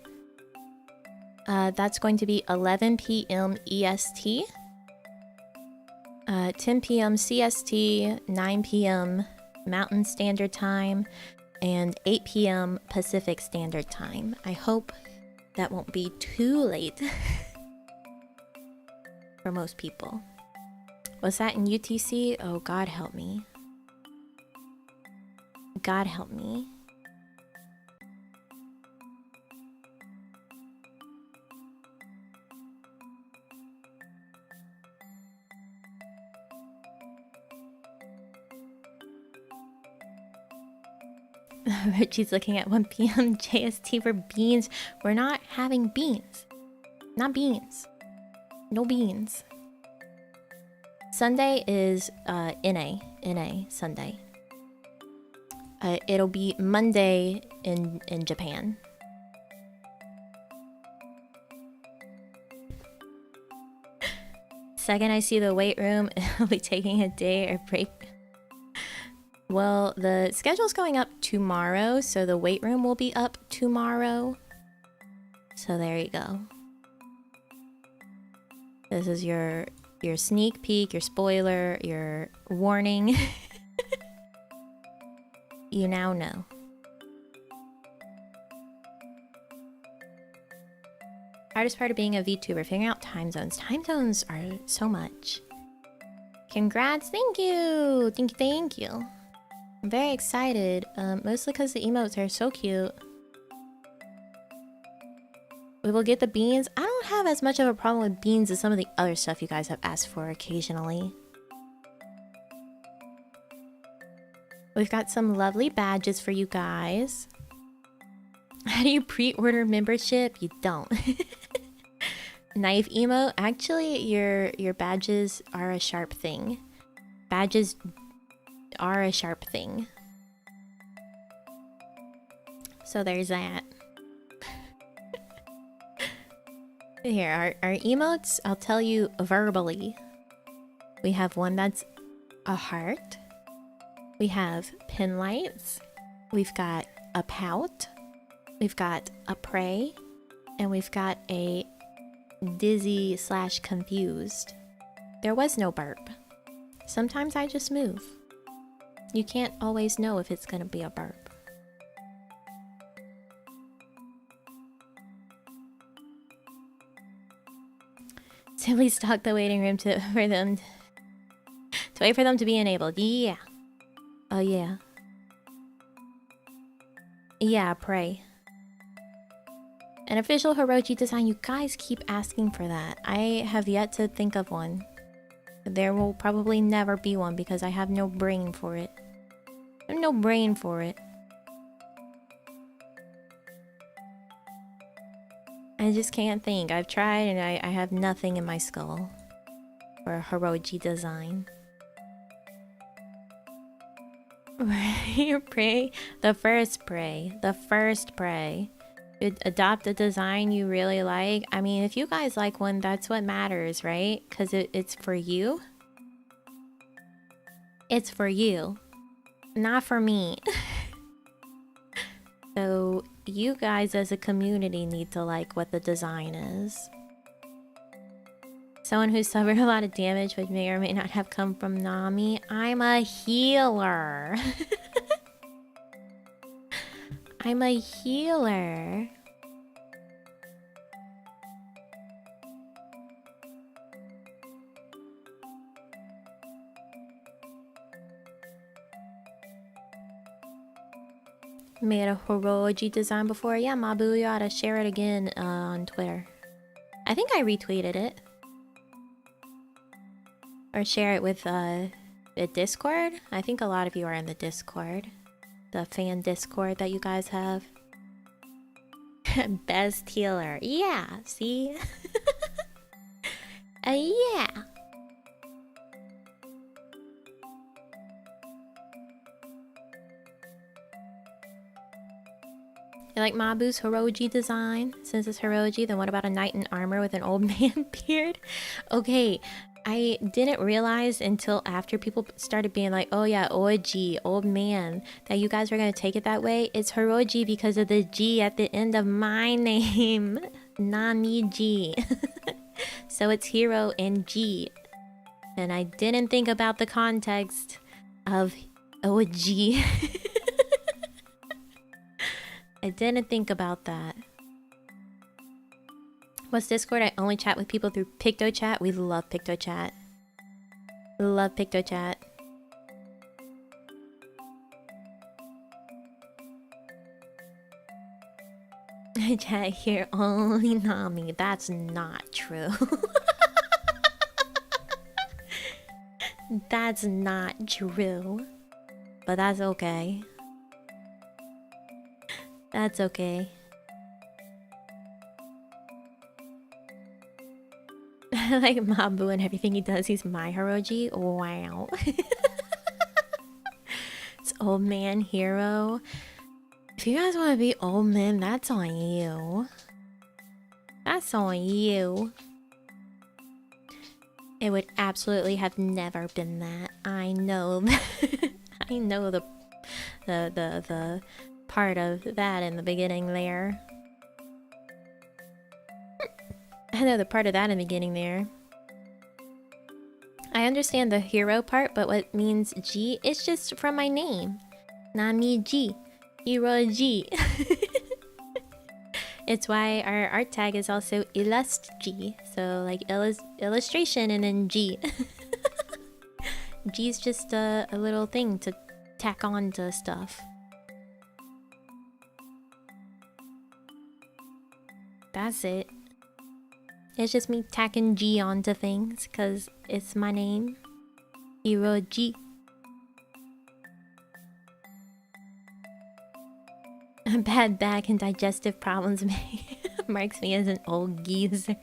that's going to be 11 p.m. EST, 10 p.m. CST, 9 p.m. Mountain Standard Time, and 8 p.m. Pacific Standard Time. I hope that won't be too late for most people. Was that in UTC? Oh, God help me. God help me. Richie's looking at 1 p.m. JST for beans. We're not having beans. Not beans. No beans. Sunday is NA Sunday. It'll be Monday in Japan. Second I see the weight room, I'll be taking a day or break. Well, the schedule's going up tomorrow, so the weight room will be up tomorrow. So there you go. This is your sneak peek, your spoiler, your warning. You now know. Hardest part of being a VTuber, figuring out time zones. Time zones are so much. Congrats, thank you! Thank you, thank you. I'm very excited, mostly because the emotes are so cute. We will get the beans. I don't have as much of a problem with beans as some of the other stuff you guys have asked for occasionally. We've got some lovely badges for you guys. How do you pre-order membership? You don't. Knife emo. Actually, your badges are a sharp thing. Badges are a sharp thing. So there's that. Here, our emotes, I'll tell you verbally. We have one that's a heart. We have pin lights, we've got a pout, we've got a pray, and we've got a dizzy / confused. There was no burp. Sometimes I just move. You can't always know if it's gonna be a burp. Simply stock the waiting room to wait for them to be enabled. Yeah. Oh yeah. Yeah, pray. An official Heroji design. You guys keep asking for that. I have yet to think of one. There will probably never be one because I have no brain for it. I have no brain for it. I just can't think. I've tried and I have nothing in my skull for a Heroji design. Pray, the first pray. Adopt a design you really like. I mean, if you guys like one, that's what matters, right? Because it's for you. It's for you, not for me. So you guys as a community need to like what the design is. Someone who suffered a lot of damage which may or may not have come from Nami. I'm a healer. I'm a healer. Made a Heroji design before. Yeah, Mabu, you ought to share it again on Twitter. I think I retweeted it. Or share it with the Discord. I think a lot of you are in the Discord. The fan Discord that you guys have. Best healer. Yeah, see? Yeah. You like Mabu's Heroji design? Since it's Heroji, then what about a knight in armor with an old man beard? Okay, I didn't realize until after people started being like, oh yeah, Oji, old man, that you guys were gonna take it that way. It's Heroji because of the G at the end of my name. Nami G. So it's hero and G. And I didn't think about the context of Oji. I didn't think about that. What's Discord? I only chat with people through PictoChat. We love PictoChat. Love PictoChat. I chat here only Nami. That's not true. That's not true. But that's okay. That's okay. I like Mabu and everything he does. He's my Heroji. Wow. It's old man hero. If you guys want to be old men, that's on you. That's on you. It would absolutely have never been that. I know that. I know the part of that in the beginning there. I know the part of that in the beginning there. I understand the hero part, but what means G? It's just from my name. Nami G. Heroji. It's why our art tag is also Illust G. So like illustration and then G. G's just a little thing to tack on to stuff. That's it. It's just me tacking G onto things, because it's my name. Heroji. Bad back and digestive problems marks me as an old geezer.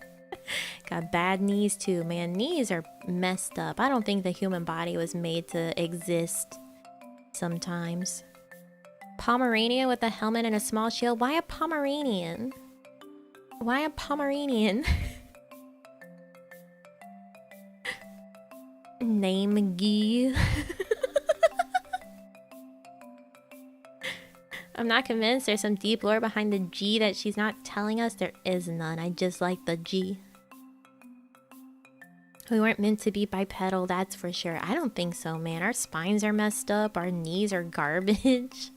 Got bad knees too, man. Knees are messed up. I don't think the human body was made to exist sometimes. Pomeranian with a helmet and a small shield. Why a Pomeranian? Why a Pomeranian? Name Gee. I'm not convinced there's some deep lore behind the G that she's not telling us. There is none. I just like the G. We weren't meant to be bipedal, that's for sure. I don't think so, man. Our spines are messed up. Our knees are garbage.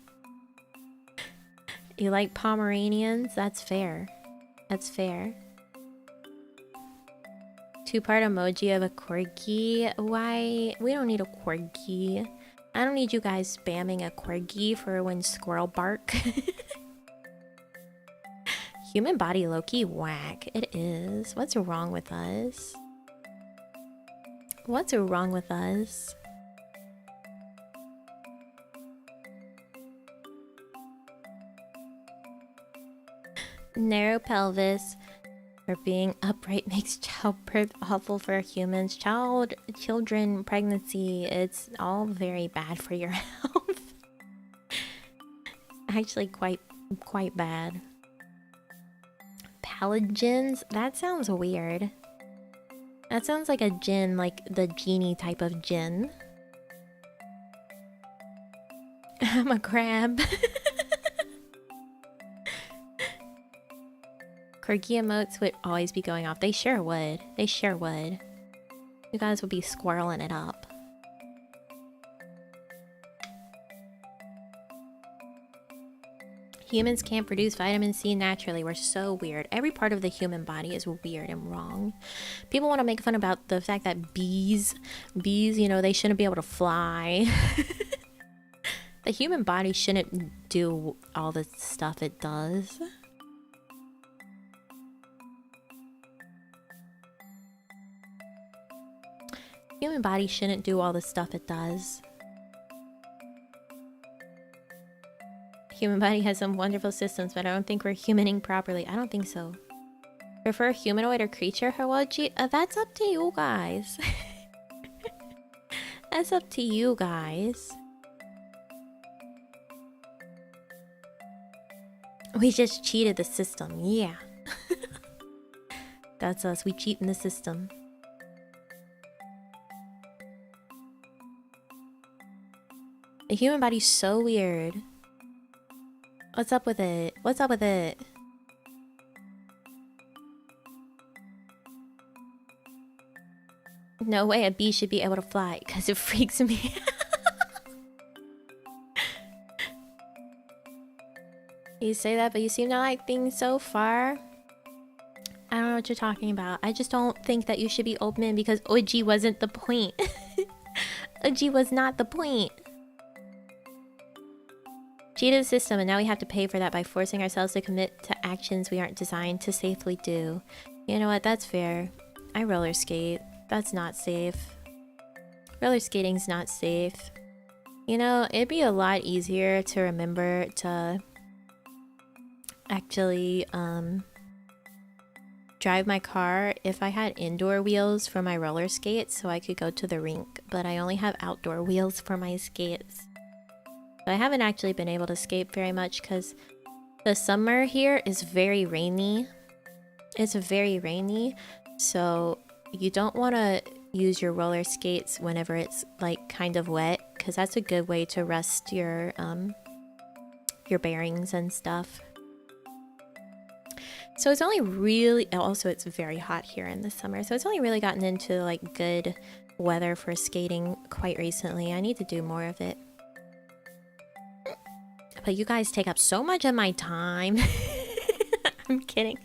You like Pomeranians? That's fair. That's fair. Two-part emoji of a corgi. Why? We don't need a corgi. I don't need you guys spamming a corgi for when squirrel bark. Human body low-key whack. It is. What's wrong with us? What's wrong with us? Narrow pelvis or being upright makes childbirth awful for humans. Children, pregnancy, it's all very bad for your health. Actually quite bad. Paladins? That sounds weird. That sounds like a djinn, like the genie type of djinn. I'm a crab. Quirky emotes would always be going off. They sure would. They sure would. You guys would be squirreling it up. Humans can't produce vitamin C naturally. We're so weird. Every part of the human body is weird and wrong. People want to make fun about the fact that bees, you know, they shouldn't be able to fly. The human body shouldn't do all the stuff it does. Human body shouldn't do all the stuff it does. Human body has some wonderful systems, but I don't think we're humaning properly. I don't think so. Prefer humanoid or creature, Heroji? That's up to you guys. That's up to you guys. We just cheated the system, yeah. That's us, we cheat in the system. The human body's so weird. What's up with it? What's up with it? No way a bee should be able to fly, because it freaks me. You say that, but you seem to like things so far. I don't know what you're talking about. I just don't think that you should be open because OG wasn't the point. OG was not the point. Cheated the system, and now we have to pay for that by forcing ourselves to commit to actions we aren't designed to safely do. You know what? That's fair. I roller skate. That's not safe. Roller skating's not safe. You know, it'd be a lot easier to remember to actually drive my car if I had indoor wheels for my roller skates so I could go to the rink, but I only have outdoor wheels for my skates. But I haven't actually been able to skate very much because the summer here is very rainy. It's very rainy, so you don't want to use your roller skates whenever it's like kind of wet, because that's a good way to rust your bearings and stuff. So it's only really, also it's very hot here in the summer, so it's only really gotten into like good weather for skating quite recently. I need to do more of it. But you guys take up so much of my time. I'm kidding.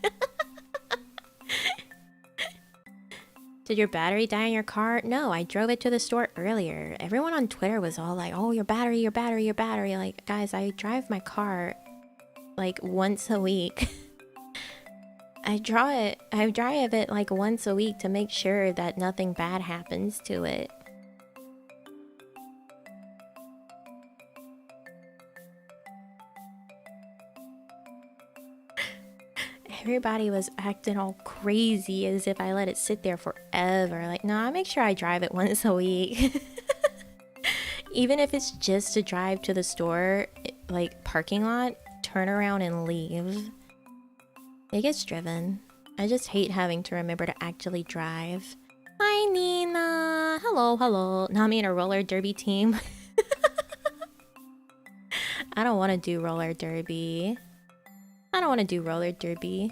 Did your battery die in your car? No, I drove it to the store earlier. Everyone on Twitter was all like, oh, your battery, your battery, your battery. Like, guys, I drive my car like once a week. I drive it like once a week to make sure that nothing bad happens to it. Everybody was acting all crazy as if I let it sit there forever. Like, no, I make sure I drive it once a week. Even if it's just to drive to the store, like parking lot, turn around and leave. It gets driven. I just hate having to remember to actually drive. Hi, Nina. Hello, hello. Nami in a roller derby team. I don't want to do roller derby. I don't want to do roller derby.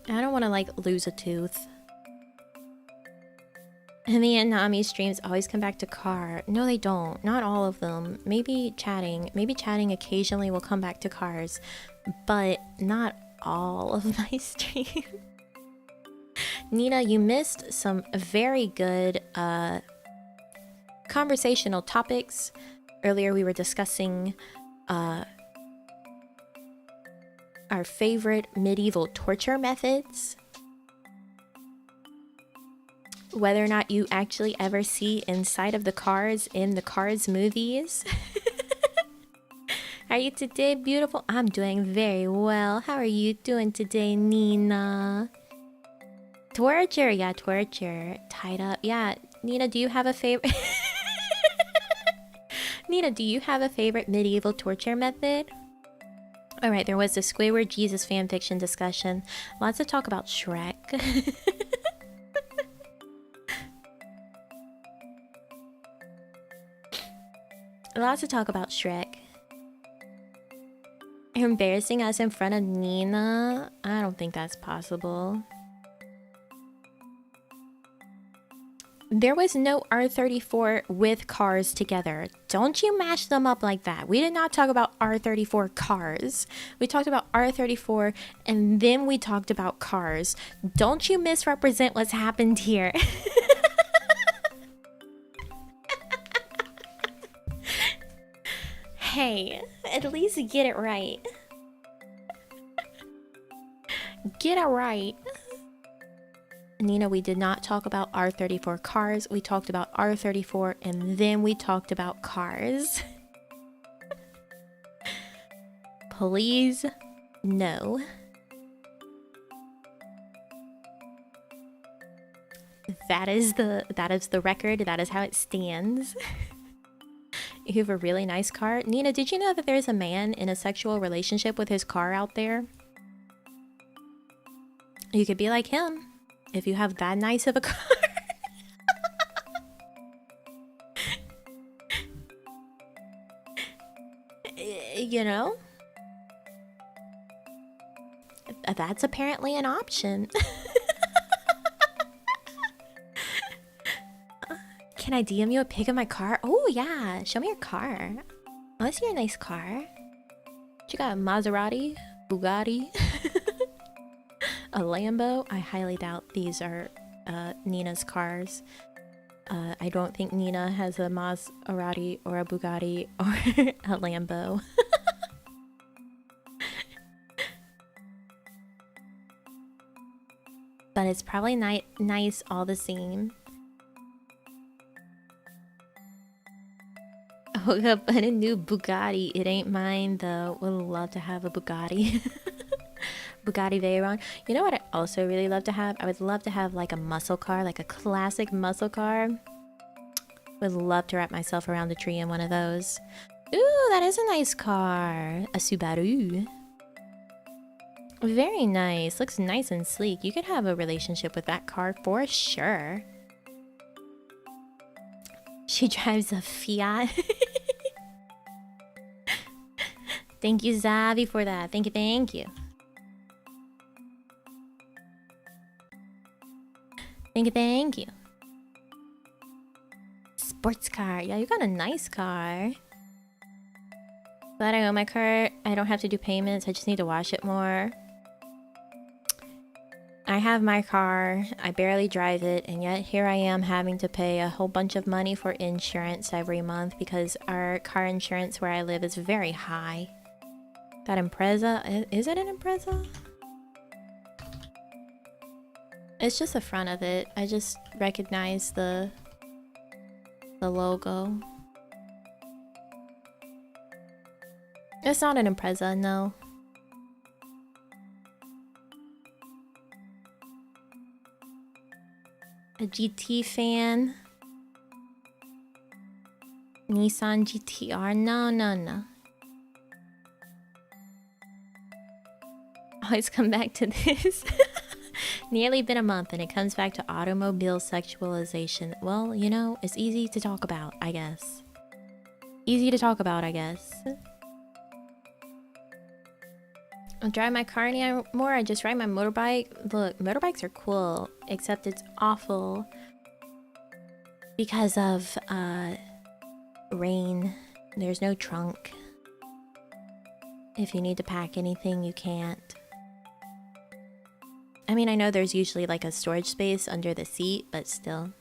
I don't want to like lose a tooth. And the Nami streams always come back to car. No, they don't. Not all of them. Maybe chatting. Maybe chatting occasionally will come back to cars. But not all of my streams. Nina, you missed some very good conversational topics. Earlier we were discussing our favorite medieval torture methods, whether or not you actually ever see inside of the cars in the Cars movies. How are you today, beautiful? I'm doing very well. How are you doing today, Nina? Torture, yeah, torture. Tied up, yeah. Nina, do you have a favorite? Nina, do you have a favorite medieval torture method? Alright, there was the Squidward Jesus fanfiction discussion. Lots of talk about Shrek. Lots of talk about Shrek. Embarrassing us in front of Nina? I don't think that's possible. There was no R34 with cars together. Don't you mash them up like that. We did not talk about R34 cars. We talked about R34 and then we talked about cars. Don't you misrepresent what's happened here. Hey, at least get it right. Get it right. Nina, we did not talk about R34 cars. We talked about R34 and then we talked about cars. Please, no. That is the record. That is how it stands. You have a really nice car. Nina, did you know that there's a man in a sexual relationship with his car out there? You could be like him if you have that nice of a car. You know? That's apparently an option. Can I DM you a pic of my car? Oh yeah, show me your car. Oh, I see your nice car. You got a Maserati, Bugatti, a Lambo. I highly doubt these are Nina's cars. I don't think Nina has a Maserati or a Bugatti or a Lambo. But it's probably nice all the same. Woke up in a new Bugatti. It ain't mine though. Would love to have a Bugatti. Bugatti Veyron. You know what I also really love to have? I would love to have like a muscle car, like a classic muscle car. Would love to wrap myself around the tree in one of those. Ooh, that is a nice car. A Subaru. Very nice. Looks nice and sleek. You could have a relationship with that car for sure. She drives a Fiat. Thank you, Zavi, for that. Thank you, thank you. Thank you, thank you. Sports car. Yeah, you got a nice car. Glad I own my car. I don't have to do payments. I just need to wash it more. I have my car, I barely drive it, and yet here I am having to pay a whole bunch of money for insurance every month because our car insurance where I live is very high. That Impreza, is it an Impreza? It's just the front of it. I just recognize the logo. It's not an Impreza, no. A GT fan. Nissan GTR. No, no, no. Always come back to this. Nearly been a month and it comes back to automobile sexualization. Well, you know, it's easy to talk about, I guess. Easy to talk about, I guess. I don't drive my car anymore. I just ride my motorbike. Look, motorbikes are cool, except it's awful because of rain. There's no trunk. If you need to pack anything, you can't. I mean, I know there's usually like a storage space under the seat, but still.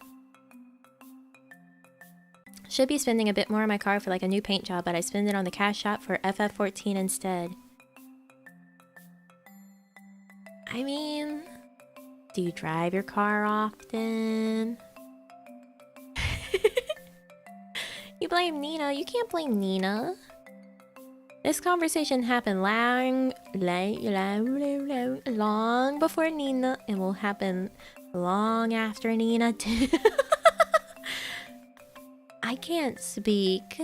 Should be spending a bit more on my car for like a new paint job, but I spend it on the cash shop for FF14 instead. I mean, do you drive your car often? You blame Nina. You can't blame Nina. This conversation happened long before Nina. It will happen long after Nina too. I can't speak.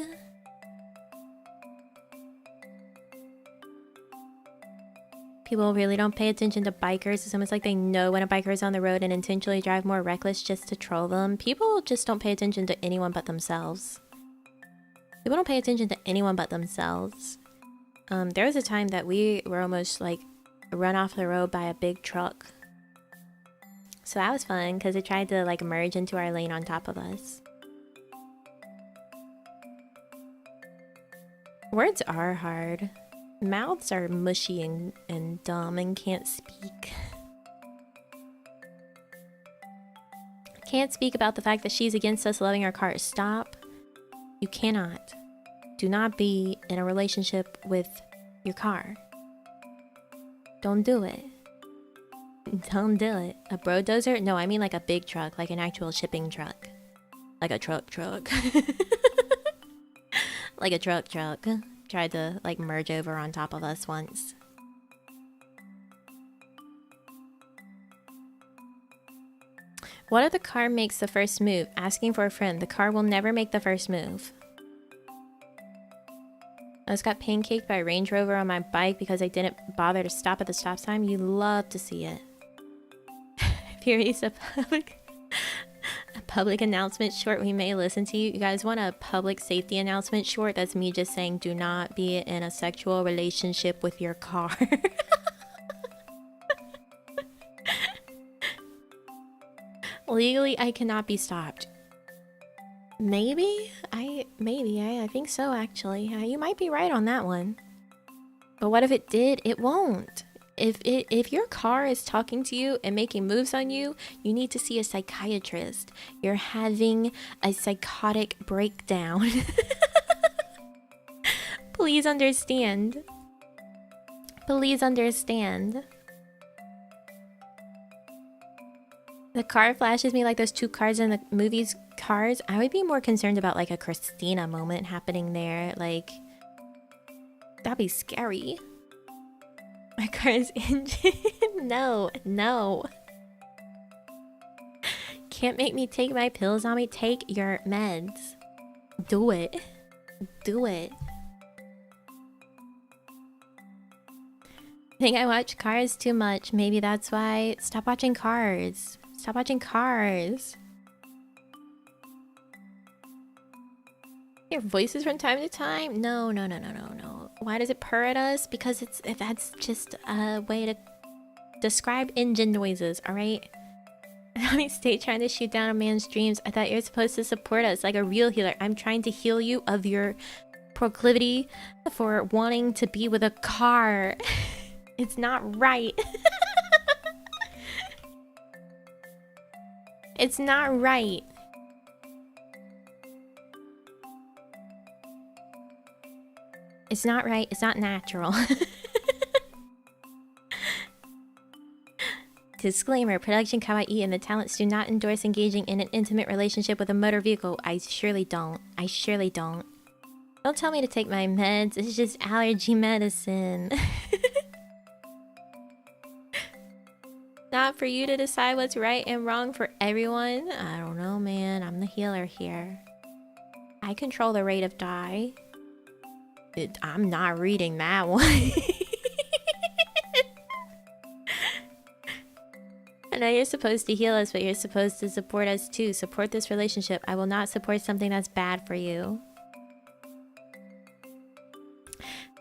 People really don't pay attention to bikers. It's almost like they know when a biker is on the road and intentionally drive more reckless just to troll them. People just don't pay attention to anyone but themselves. People don't pay attention to anyone but themselves. There was a time that we were almost like run off the road by a big truck. So that was fun because it tried to like merge into our lane on top of us. Words are hard. Mouths are mushy and dumb and can't speak. Can't speak about the fact that she's against us loving our cars. Stop. You cannot. Do not be in a relationship with your car. Don't do it. Don't do it. A brodozer? No, I mean like a big truck, like an actual shipping truck. Like a truck. Like a truck. Tried to like merge over on top of us once. What if the car makes the first move? Asking for a friend. The car will never make the first move. I just got pancaked by a Range Rover on my bike because I didn't bother to stop at the stop sign. You love to see it. Furious a public announcement short. We may listen to you. You guys want a public safety announcement short? That's me just saying do not be in a sexual relationship with your car. Legally, I cannot be stopped. Maybe? I think so, actually. You might be right on that one. But what if it did? It won't. If your car is talking to you and making moves on you, you need to see a psychiatrist. You're having a psychotic breakdown. Please understand. Please understand. The car flashes me like those two cars in the movies Cars. I would be more concerned about like a Christina moment happening there. Like, that'd be scary. My car's engine. No. Can't make me take my pills on me. Take your meds. Do it. I think I watch Cars too much. Maybe that's why. Stop watching Cars. Your voices from time to time? No. Why does it purr at us? Because that's just a way to describe engine noises, alright? Let me stay trying to shoot down a man's dreams. I thought you were supposed to support us like a real healer. I'm trying to heal you of your proclivity for wanting to be with a car. It's not right. It's not right. It's not right. It's not natural. Disclaimer, production kawaii and the talents do not endorse engaging in an intimate relationship with a motor vehicle. I surely don't. Don't tell me to take my meds. It's just allergy medicine. Not for you to decide what's right and wrong for everyone. I don't know, man. I'm the healer here. I control the rate of die. I'm not reading that one. I know you're supposed to heal us, but you're supposed to support us too. Support this relationship. I will not support something that's bad for you.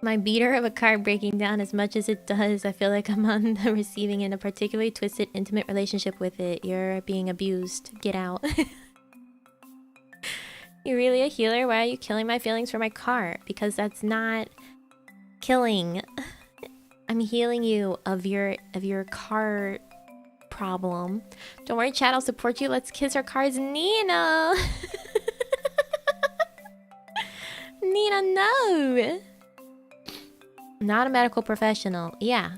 My beater of a car breaking down as much as it does, I feel like I'm on the receiving end of a particularly twisted, intimate relationship with it. You're being abused. Get out. You're really a healer? Why are you killing my feelings for my car? Because that's not killing. I'm healing you of your car problem. Don't worry, chat, I'll support you. Let's kiss our cars. Nina! Nina, no! Not a medical professional. Yeah.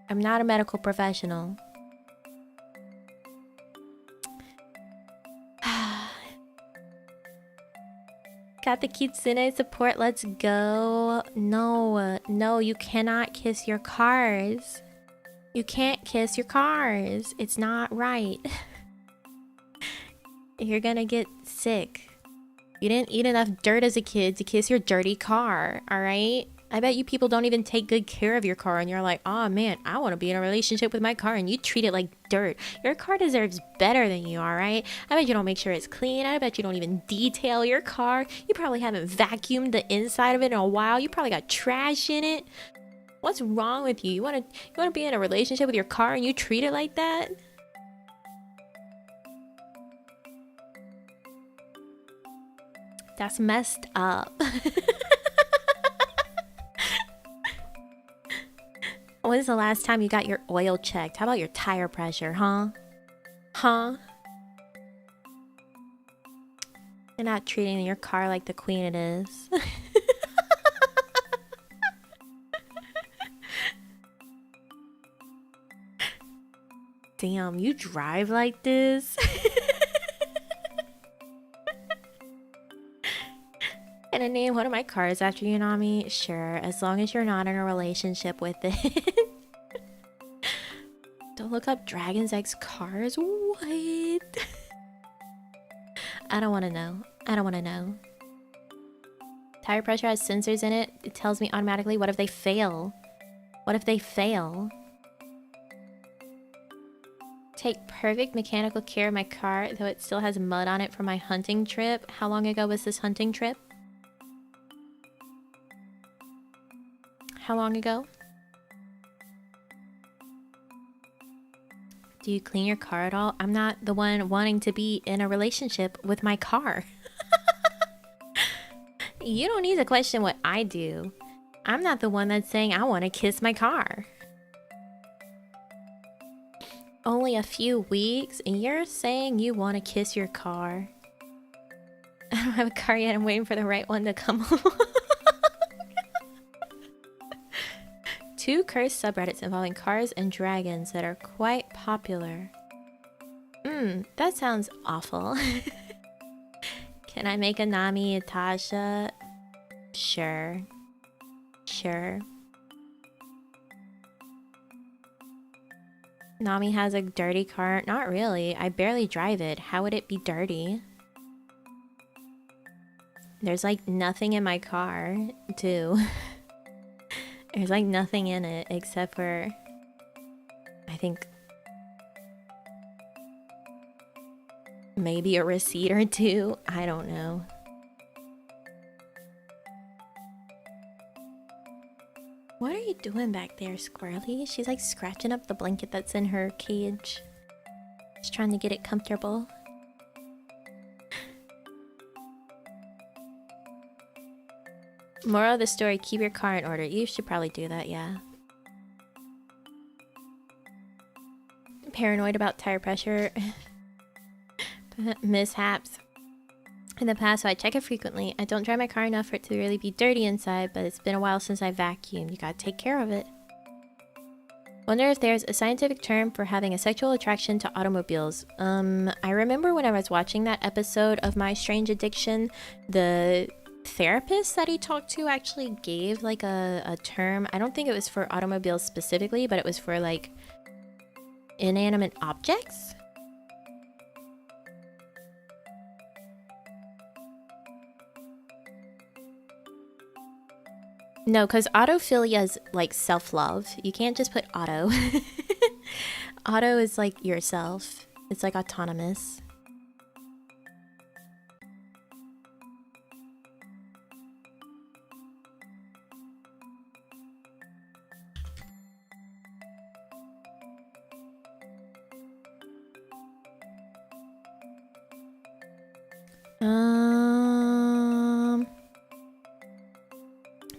I'm not a medical professional. Got the kitsune support, let's go. No, no, you cannot kiss your cars. You can't kiss your cars. It's not right. You're gonna get sick. You didn't eat enough dirt as a kid to kiss your dirty car, alright? I bet you people don't even take good care of your car and you're like, oh man, I want to be in a relationship with my car, and you treat it like dirt. Your car deserves better than you, alright? I bet you don't make sure it's clean. I bet you don't even detail your car. You probably haven't vacuumed the inside of it in a while. You probably got trash in it. What's wrong with you? You want to be in a relationship with your car and you treat it like that? That's messed up. When's the last time you got your oil checked? How about your tire pressure, huh? Huh? You're not treating your car like the queen it is. Damn, you drive like this? Can I name one of my cars after you, Nami? Sure, as long as you're not in a relationship with it. Don't look up Dragon's X cars? What? I don't want to know. I don't want to know. Tire pressure has sensors in it. It tells me automatically. What if they fail? What if they fail? Take perfect mechanical care of my car, though it still has mud on it from my hunting trip. How long ago was this hunting trip? How long ago? Do you clean your car at all? I'm not the one wanting to be in a relationship with my car. You don't need to question what I do. I'm not the one that's saying I want to kiss my car. Only a few weeks and you're saying you want to kiss your car? I don't have a car yet. I'm waiting for the right one to come along. 2 cursed subreddits involving cars and dragons that are quite popular. That sounds awful. Can I make a Nami Tasha? Sure. Sure. Nami has a dirty car? Not really. I barely drive it. How would it be dirty? There's like nothing in my car, too. There's like nothing in it except for, I think, maybe a receipt or two. I don't know. What are you doing back there, Squirrely? She's like scratching up the blanket that's in her cage. Just trying to get it comfortable. Moral of the story, keep your car in order. You should probably do that, yeah. Paranoid about tire pressure. Mishaps in the past, so I check it frequently. I don't drive my car enough for it to really be dirty inside, but it's been a while since I vacuumed. You gotta take care of it. Wonder if there's a scientific term for having a sexual attraction to automobiles. I remember when I was watching that episode of My Strange Addiction, the therapist that he talked to actually gave like a term. I don't think it was for automobiles specifically, but it was for like inanimate objects. No, because autophilia is like self-love. You can't just put auto. Auto is like yourself. It's like autonomous.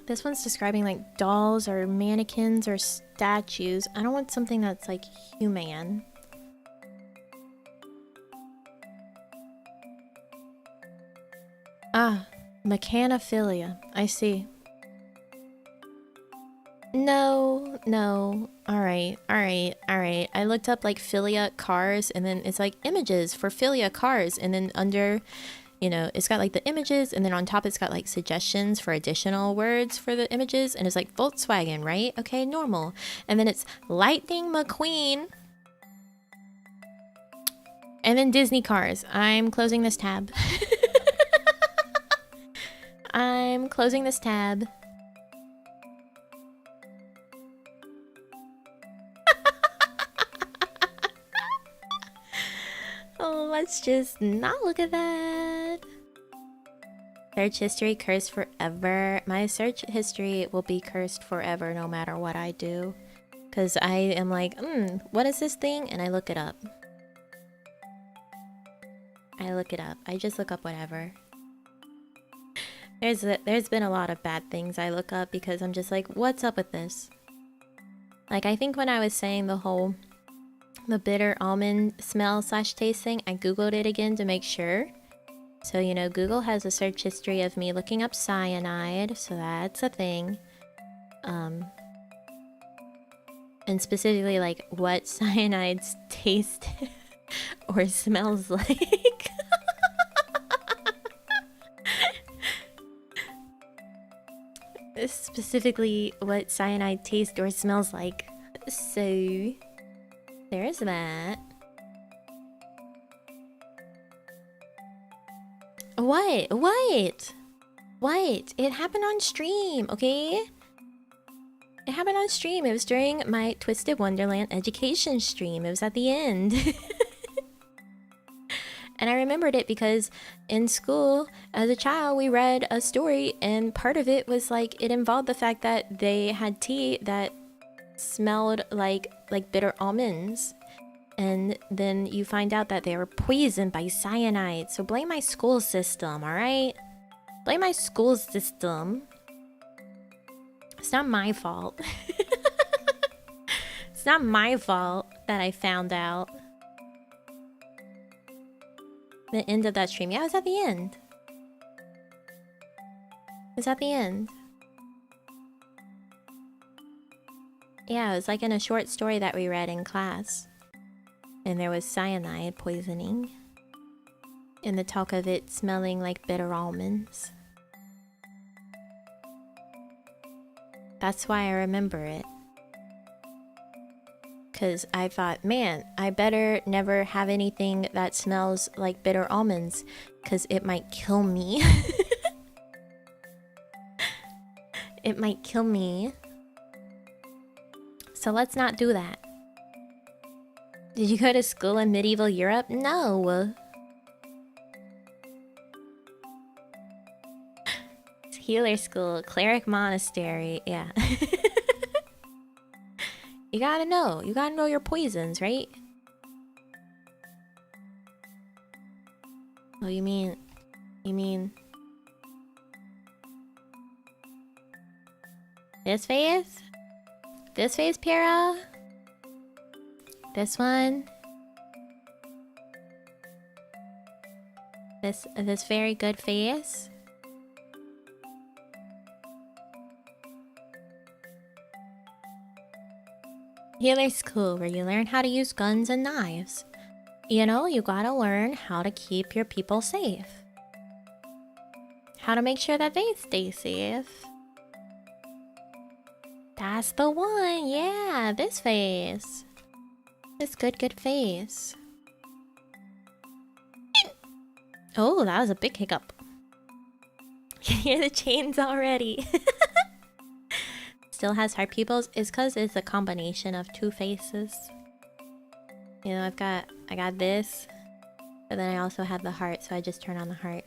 This one's describing like dolls or mannequins or statues. I don't want something that's like human. Ah, mechanophilia. I see. No, no. Alright, alright, alright. I looked up like philia cars and then it's like images for philia cars and then under, you know, it's got like the images and then on top it's got like suggestions for additional words for the images and it's like Volkswagen, right? Okay, normal. And then it's Lightning McQueen. And then Disney cars. I'm closing this tab. I'm closing this tab. Oh, let's just not look at that. Search history cursed forever. My search history will be cursed forever no matter what I do. Because I am like, what is this thing? And I look it up. I look it up. I just look up whatever. There's been a lot of bad things I look up because I'm just like, what's up with this? Like, I think when I was saying the bitter almond smell / taste thing, I googled it again to make sure. So, you know, Google has a search history of me looking up cyanide, so that's a thing. And specifically like what cyanides taste or smells like. Specifically what cyanide tastes or smells like. So there's that. What? It happened on stream, okay? It happened on stream. It was during my Twisted Wonderland education stream. It was at the end. And I remembered it because in school, as a child, we read a story and part of it was like, it involved the fact that they had tea that smelled like bitter almonds. And then you find out that they were poisoned by cyanide. So blame my school system, alright? Blame my school system. It's not my fault. It's not my fault that I found out. The end of that stream. Yeah, it was at the end. It was at the end. Yeah, it was like in a short story that we read in class. And there was cyanide poisoning. And the talk of it smelling like bitter almonds. That's why I remember it. Because I thought, man, I better never have anything that smells like bitter almonds. Because it might kill me. It might kill me. So let's not do that. Did you go to school in medieval Europe? No. It's healer school, cleric monastery, yeah. You gotta know your poisons, right? Oh, you mean... This face? This face, Pira? This one? This very good face? Healer school, where you learn how to use guns and knives. You know, you gotta learn how to keep your people safe. How to make sure that they stay safe. That's the one, yeah, this face. This good face. Oh, that was a big hiccup. You hear the chains already. Still has heart pupils. It's because it's a combination of two faces. You know, I got this, but then I also had the heart, so I just turn on the heart.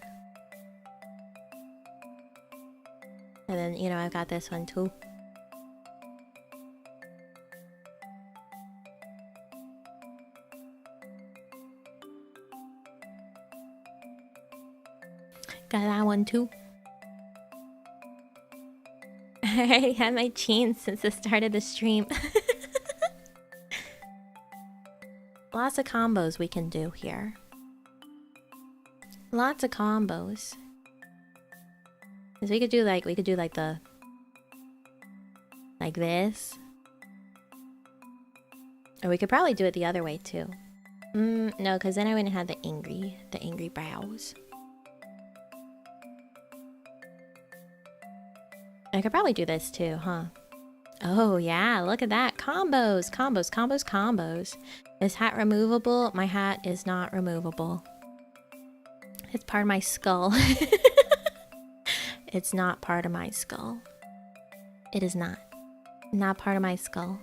And then, you know, I've got this one too. Got that one too. I already had my chains since the start of the stream. Lots of combos we can do here. Lots of combos. Cause we could do like the Like this. Or we could probably do it the other way too. No, because then I wouldn't have the angry brows. I could probably do this too, huh? Oh yeah, look at that. Combos, combos, combos, combos. Is hat removable? My hat is not removable. It's part of my skull. It's not part of my skull. It is not. Not part of my skull.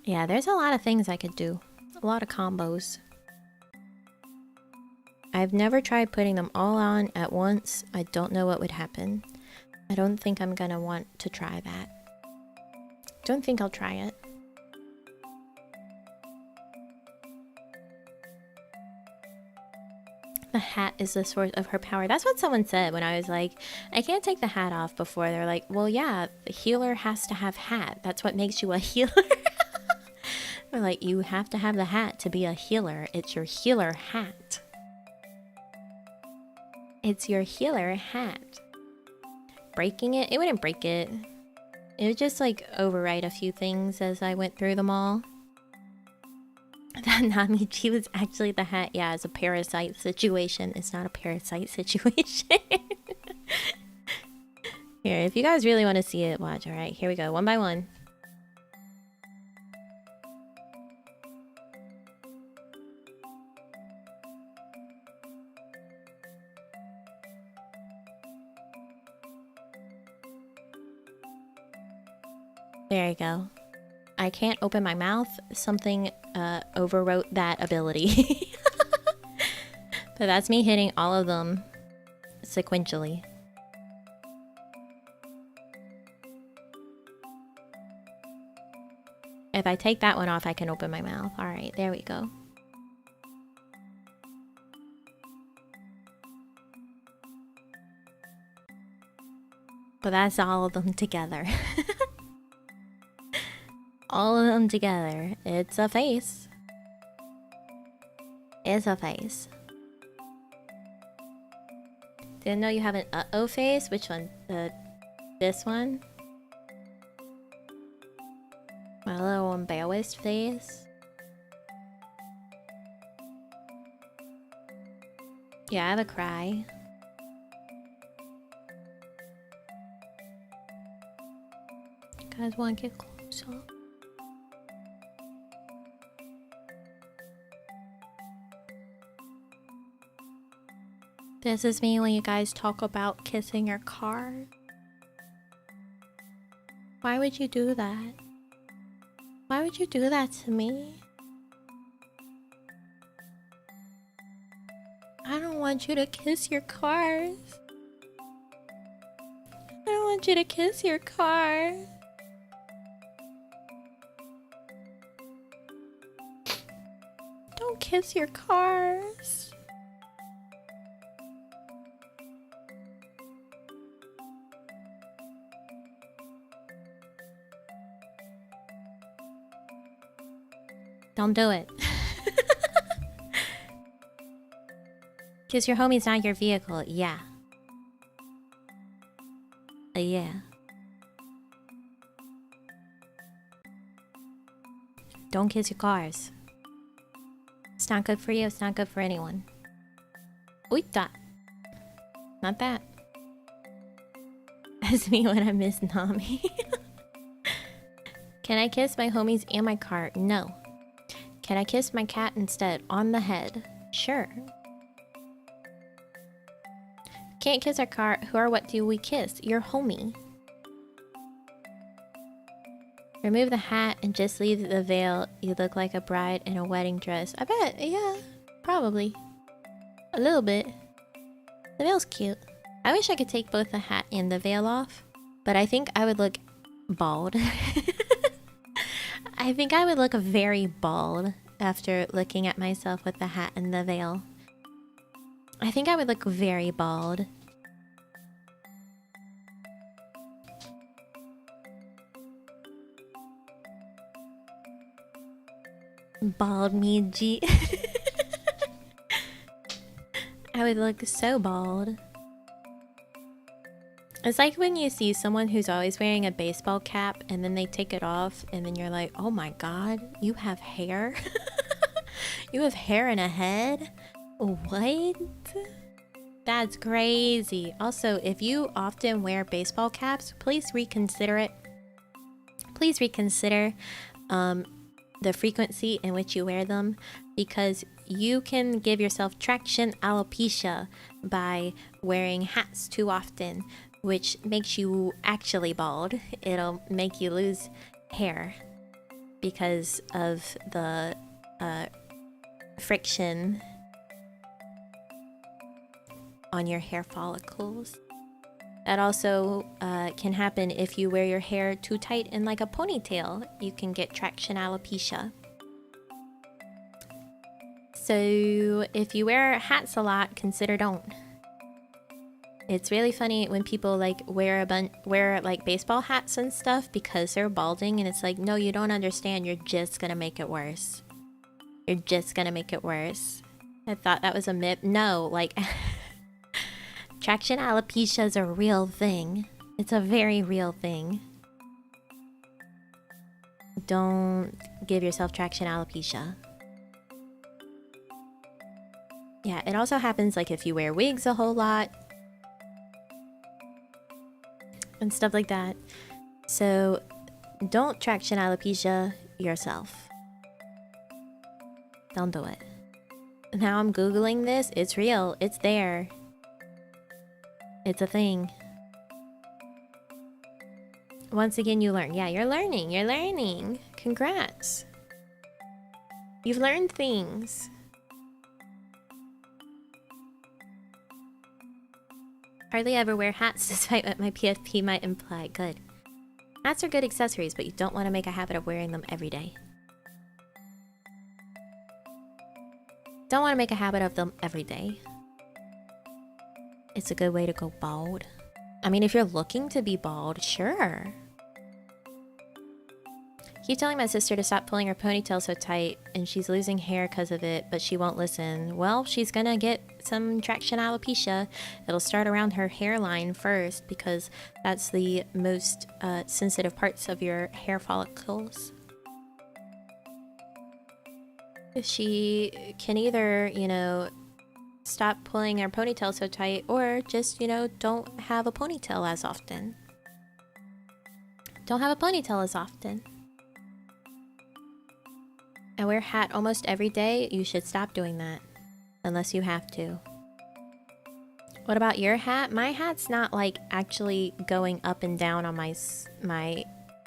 Yeah, there's a lot of things I could do. A lot of combos. I've never tried putting them all on at once. I don't know what would happen. I don't think I'm gonna want to try that. Don't think I'll try it. The hat is the source of her power. That's what someone said when I was like, I can't take the hat off before. They're like, well, yeah, the healer has to have hat. That's what makes you a healer. They're like, you have to have the hat to be a healer. It's your healer hat. It's your healer hat. Breaking it? It wouldn't break it. It would just like overwrite a few things as I went through them all. That Namichi was actually the hat. Yeah, it's a parasite situation. It's not a parasite situation. Here, if you guys really want to see it, watch. Alright, here we go. One by one. There you go. I can't open my mouth. Something overwrote that ability. But that's me hitting all of them sequentially. If I take that one off, I can open my mouth. Alright, there we go. But that's all of them together. All of them together. It's a face. It's a face. Didn't know you have an uh-oh face? Which one? This one? My little embarrassed face? Yeah, I have a cry. Guys want to get closer? This is me when you guys talk about kissing your car. Why would you do that? Why would you do that to me? I don't want you to kiss your cars. I don't want you to kiss your car. Don't kiss your cars. Don't do it. Kiss your homie's not your vehicle. Yeah. Yeah. Don't kiss your cars. It's not good for you. It's not good for anyone. Oita. Not that. That's me when I miss Nami. Can I kiss my homies and my car? No. Can I kiss my cat instead? On the head? Sure. Can't kiss our car. Who or what do we kiss? Your homie. Remove the hat and just leave the veil. You look like a bride in a wedding dress. I bet. Yeah. Probably. A little bit. The veil's cute. I wish I could take both the hat and the veil off. But I think I would look bald. I think I would look very bald after looking at myself with the hat and the veil. I think I would look very bald. Bald me G. I would look so bald. It's like when you see someone who's always wearing a baseball cap and then they take it off and then you're like, oh my god, you have hair? You have hair and a head? What? That's crazy. Also, if you often wear baseball caps, please reconsider it. Please reconsider the frequency in which you wear them, because you can give yourself traction alopecia by wearing hats too often, which makes you actually bald. It'll make you lose hair because of the friction on your hair follicles. That also can happen if you wear your hair too tight in like a ponytail. You can get traction alopecia. So if you wear hats a lot, consider don't. It's really funny when people like wear like baseball hats and stuff because they're balding, and it's like, no, you don't understand. You're just gonna make it worse. You're just gonna make it worse. I thought that was a myth. No, like traction alopecia is a real thing. It's a very real thing. Don't give yourself traction alopecia. Yeah, it also happens like if you wear wigs a whole lot and stuff like that. So don't traction alopecia yourself. Don't do it. Now I'm Googling this. It's real. It's there. It's a thing. Once again, you learn. Yeah, you're learning. You're learning. Congrats. You've learned things. Hardly ever wear hats despite what my PFP might imply. Good. Hats are good accessories, but you don't want to make a habit of wearing them every day. Don't want to make a habit of them every day. It's a good way to go bald. I mean, if you're looking to be bald, sure. Keep telling my sister to stop pulling her ponytail so tight, and she's losing hair because of it, but she won't listen. Well, she's gonna get some traction alopecia. It'll start around her hairline first, because that's the most sensitive parts of your hair follicles. She can either, you know, stop pulling her ponytail so tight, or just, you know, don't have a ponytail as often. Don't have a ponytail as often. I wear a hat almost every day. You should stop doing that. Unless you have to. What about your hat? My hat's not like actually going up and down on my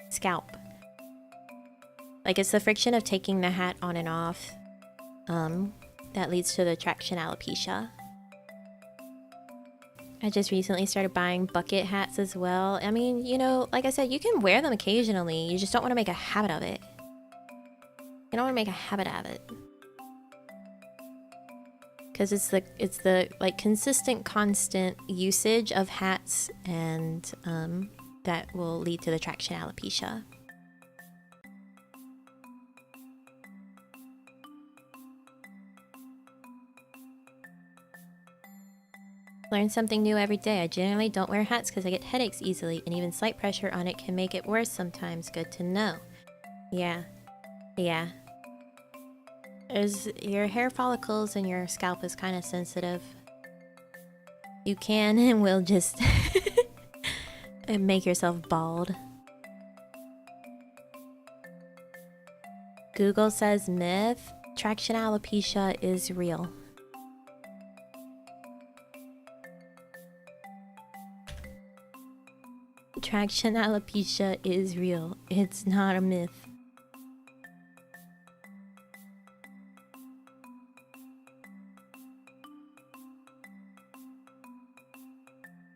scalp. Like, it's the friction of taking the hat on and off that leads to the traction alopecia. I just recently started buying bucket hats as well. I mean, you know, like I said, you can wear them occasionally. You just don't want to make a habit of it. You don't want to make a habit of it. Because it's the like consistent, constant usage of hats, and that will lead to the traction alopecia. Learn something new every day. I generally don't wear hats because I get headaches easily, and even slight pressure on it can make it worse sometimes. Good to know. Yeah. Yeah. Your hair follicles and your scalp is kind of sensitive. You can and will just make yourself bald. Google says myth. Traction alopecia is real. Traction alopecia is real. It's not a myth.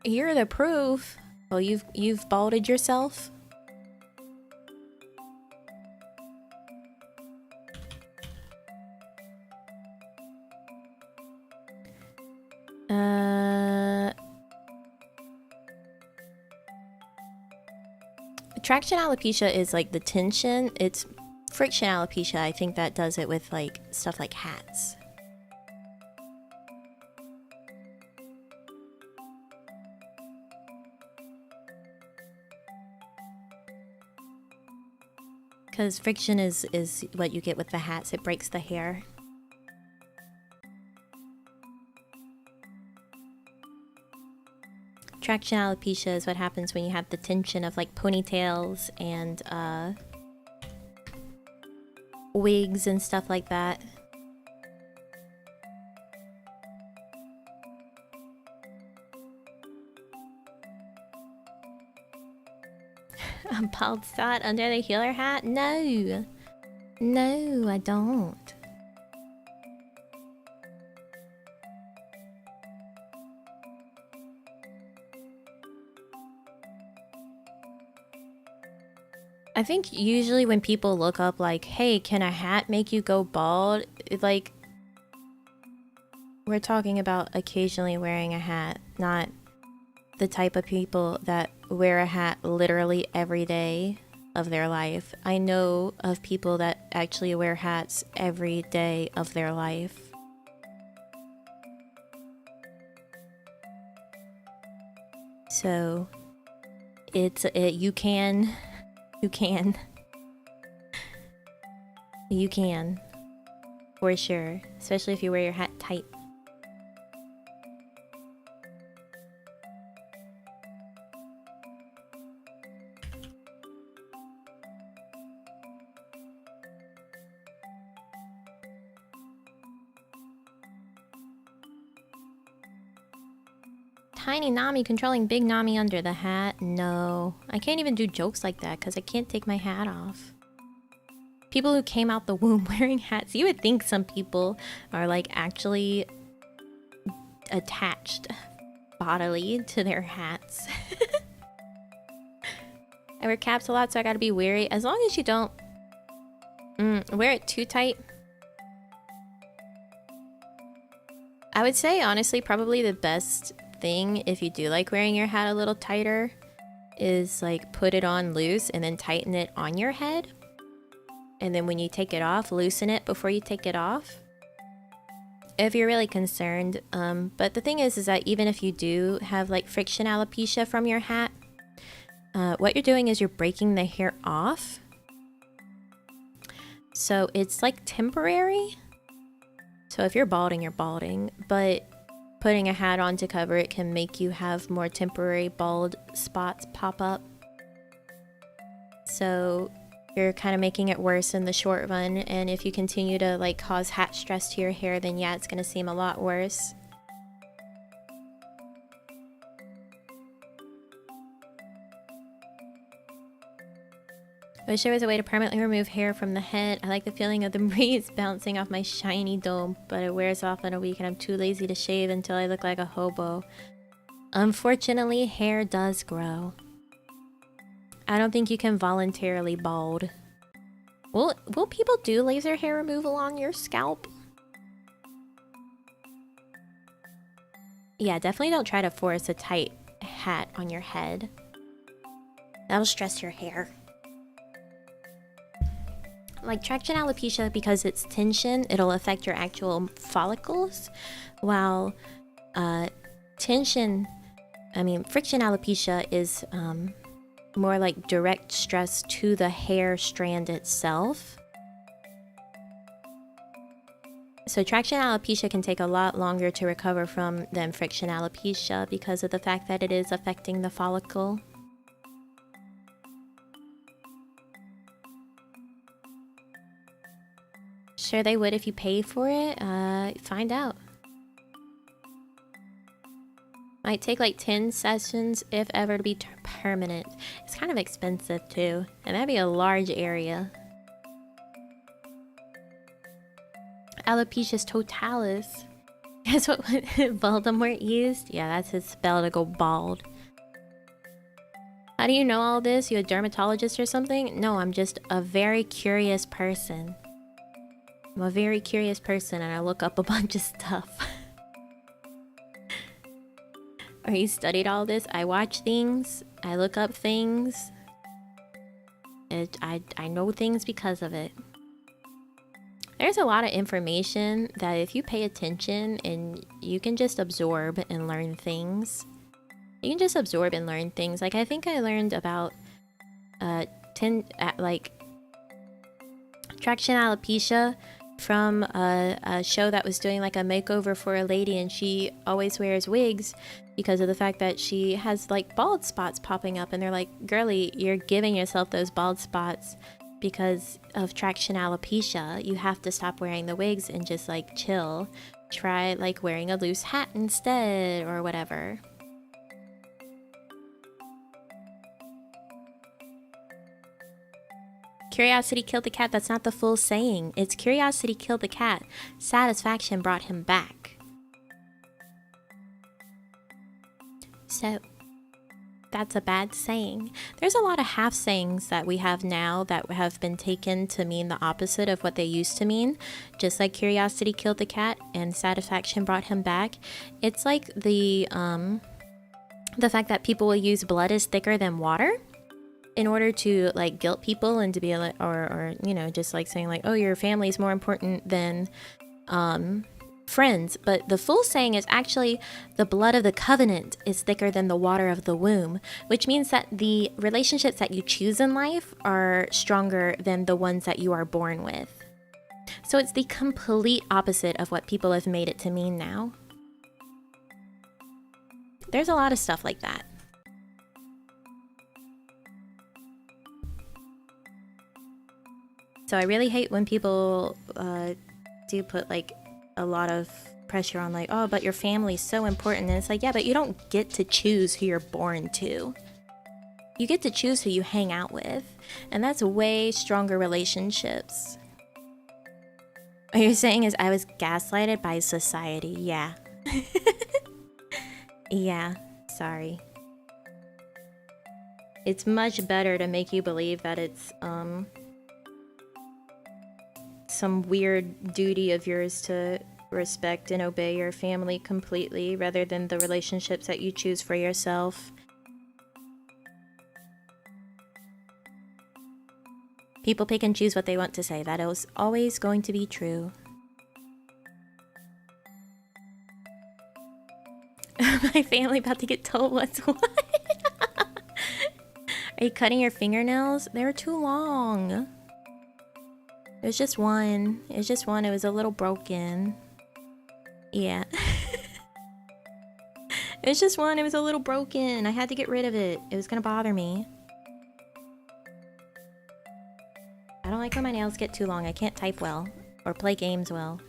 You're the proof. Well, you've balded yourself. Traction alopecia is like the tension. It's friction alopecia. I think that does it with like stuff like hats. Because friction is what you get with the hats. It breaks the hair. Traction alopecia is what happens when you have the tension of like ponytails and wigs and stuff like that. A bald spot under the healer hat? No. No, I don't. I think usually when people look up like, hey, can a hat make you go bald? Like, we're talking about occasionally wearing a hat, not the type of people that wear a hat literally every day of their life. I know of people that actually wear hats every day of their life. So, you can, for sure, especially if you wear your hat tight. Tiny Nami controlling big Nami under the hat? No. I can't even do jokes like that because I can't take my hat off. People who came out the womb wearing hats, you would think some people are like actually attached bodily to their hats. I wear caps a lot, so I gotta be wary. As long as you don't wear it too tight. I would say, honestly, probably the best thing if you do like wearing your hat a little tighter is like put it on loose and then tighten it on your head, and then when you take it off, loosen it before you take it off if you're really concerned. But the thing is that even if you do have like friction alopecia from your hat, what you're doing is you're breaking the hair off, so it's like temporary. So if you're balding, you're balding, but putting a hat on to cover it can make you have more temporary bald spots pop up. So you're kind of making it worse in the short run, and if you continue to like cause hat stress to your hair, then yeah, it's going to seem a lot worse. I wish there was a way to permanently remove hair from the head. I like the feeling of the breeze bouncing off my shiny dome, but it wears off in a week and I'm too lazy to shave until I look like a hobo. Unfortunately, hair does grow. I don't think you can voluntarily bald. Will people do laser hair removal on your scalp? Yeah, definitely don't try to force a tight hat on your head. That'll stress your hair. Like traction alopecia, because it's tension, it'll affect your actual follicles, while friction alopecia is more like direct stress to the hair strand itself. So traction alopecia can take a lot longer to recover from than friction alopecia because of the fact that it is affecting the follicle. Sure they would if you pay for it. Find out. Might take like 10 sessions if ever to be permanent. It's kind of expensive too, and that'd be a large area. Alopecia totalis. That's what Voldemort used? Yeah, that's his spell to go bald. How do you know all this? You a dermatologist or something? No, I'm just a very curious person. I'm a very curious person and I look up a bunch of stuff. Or you studied all this? I watch things. I look up things. I know things because of it. There's a lot of information that if you pay attention and you can just absorb and learn things. You can just absorb and learn things. Like I think I learned about Traction alopecia from a show that was doing like a makeover for a lady, and she always wears wigs because of the fact that she has like bald spots popping up, and they're like, girly, you're giving yourself those bald spots because of traction alopecia. You have to stop wearing the wigs and just like chill. Try like wearing a loose hat instead or whatever. Curiosity killed the cat. That's not the full saying. It's curiosity killed the cat. Satisfaction brought him back. So, that's a bad saying. There's a lot of half sayings that we have now that have been taken to mean the opposite of what they used to mean. Just like curiosity killed the cat and satisfaction brought him back. It's like the fact that people will use blood is thicker than water in order to like guilt people and to be like, or you know, just like saying like, oh, your family is more important than friends. But the full saying is actually the blood of the covenant is thicker than the water of the womb, which means that the relationships that you choose in life are stronger than the ones that you are born with. So it's the complete opposite of what people have made it to mean now. There's a lot of stuff like that. So I really hate when people do put like a lot of pressure on like, oh, but your family's so important. And it's like, yeah, but you don't get to choose who you're born to. You get to choose who you hang out with. And that's way stronger relationships. What you're saying is I was gaslighted by society. Yeah. Yeah, sorry. It's much better to make you believe that it's some weird duty of yours to respect and obey your family completely rather than the relationships that you choose for yourself. People pick and choose what they want to say. That is always going to be true. My family about to get told what's what. Are you cutting your fingernails? They were too long. It was just one. It was just one. It was a little broken. Yeah. It was just one. It was a little broken. I had to get rid of it. It was gonna bother me. I don't like when my nails get too long. I can't type well or play games well.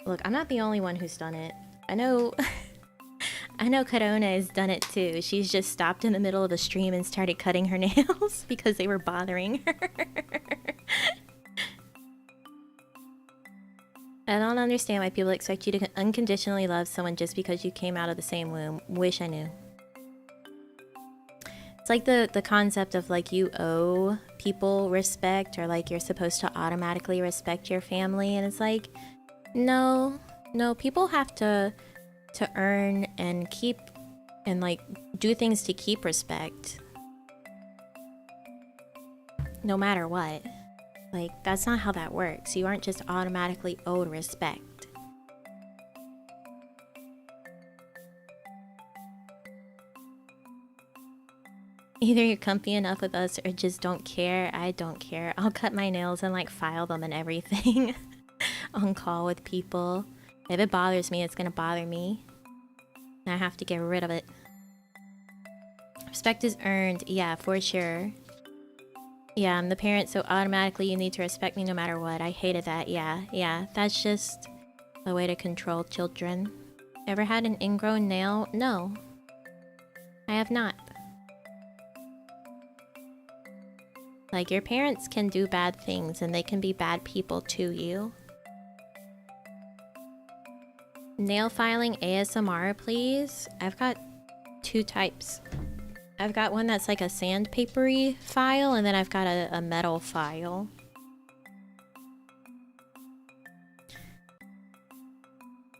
Look, I'm not the only one who's done it. I know Corona has done it too. She's just stopped in the middle of the stream and started cutting her nails because they were bothering her. I don't understand why people expect you to unconditionally love someone just because you came out of the same womb. Wish I knew. It's like the concept of like you owe people respect, or like you're supposed to automatically respect your family, and it's like, no, people have to earn and keep and like do things to keep respect no matter what. Like, that's not how that works. You aren't just automatically owed respect. Either you're comfy enough with us or just don't care. I don't care. I'll cut my nails and like file them and everything on call with people. If it bothers me, it's gonna bother me. And I have to get rid of it. Respect is earned. Yeah, for sure. Yeah, I'm the parent, so automatically you need to respect me no matter what. I hated that. Yeah. That's just a way to control children. Ever had an ingrown nail? No. I have not. Like, your parents can do bad things and they can be bad people to you. Nail filing ASMR, please. I've got two types. I've got one that's like a sandpapery file, and then I've got a metal file.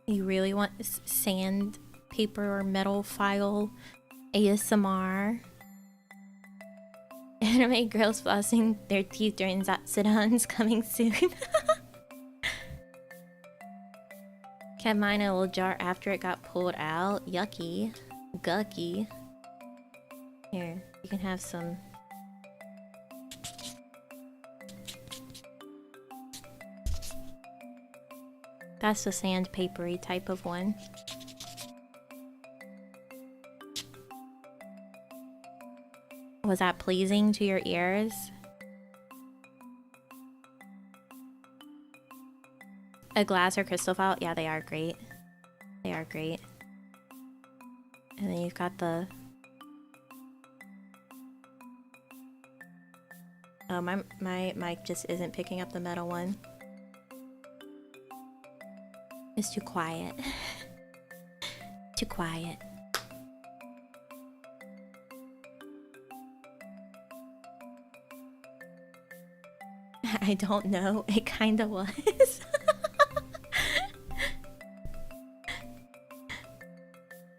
You really want sandpaper or metal file ASMR? Anime girls flossing their teeth during Zatsudan's coming soon. Kept mine in a little jar after it got pulled out. Yucky. Gucky. Here, you can have some. That's the sandpapery type of one. Was that pleasing to your ears? A glass or crystal file? Yeah, they are great. They are great. And then you've got the... Oh, my mic just isn't picking up the metal one. It's too quiet. Too quiet. I don't know. It kinda was.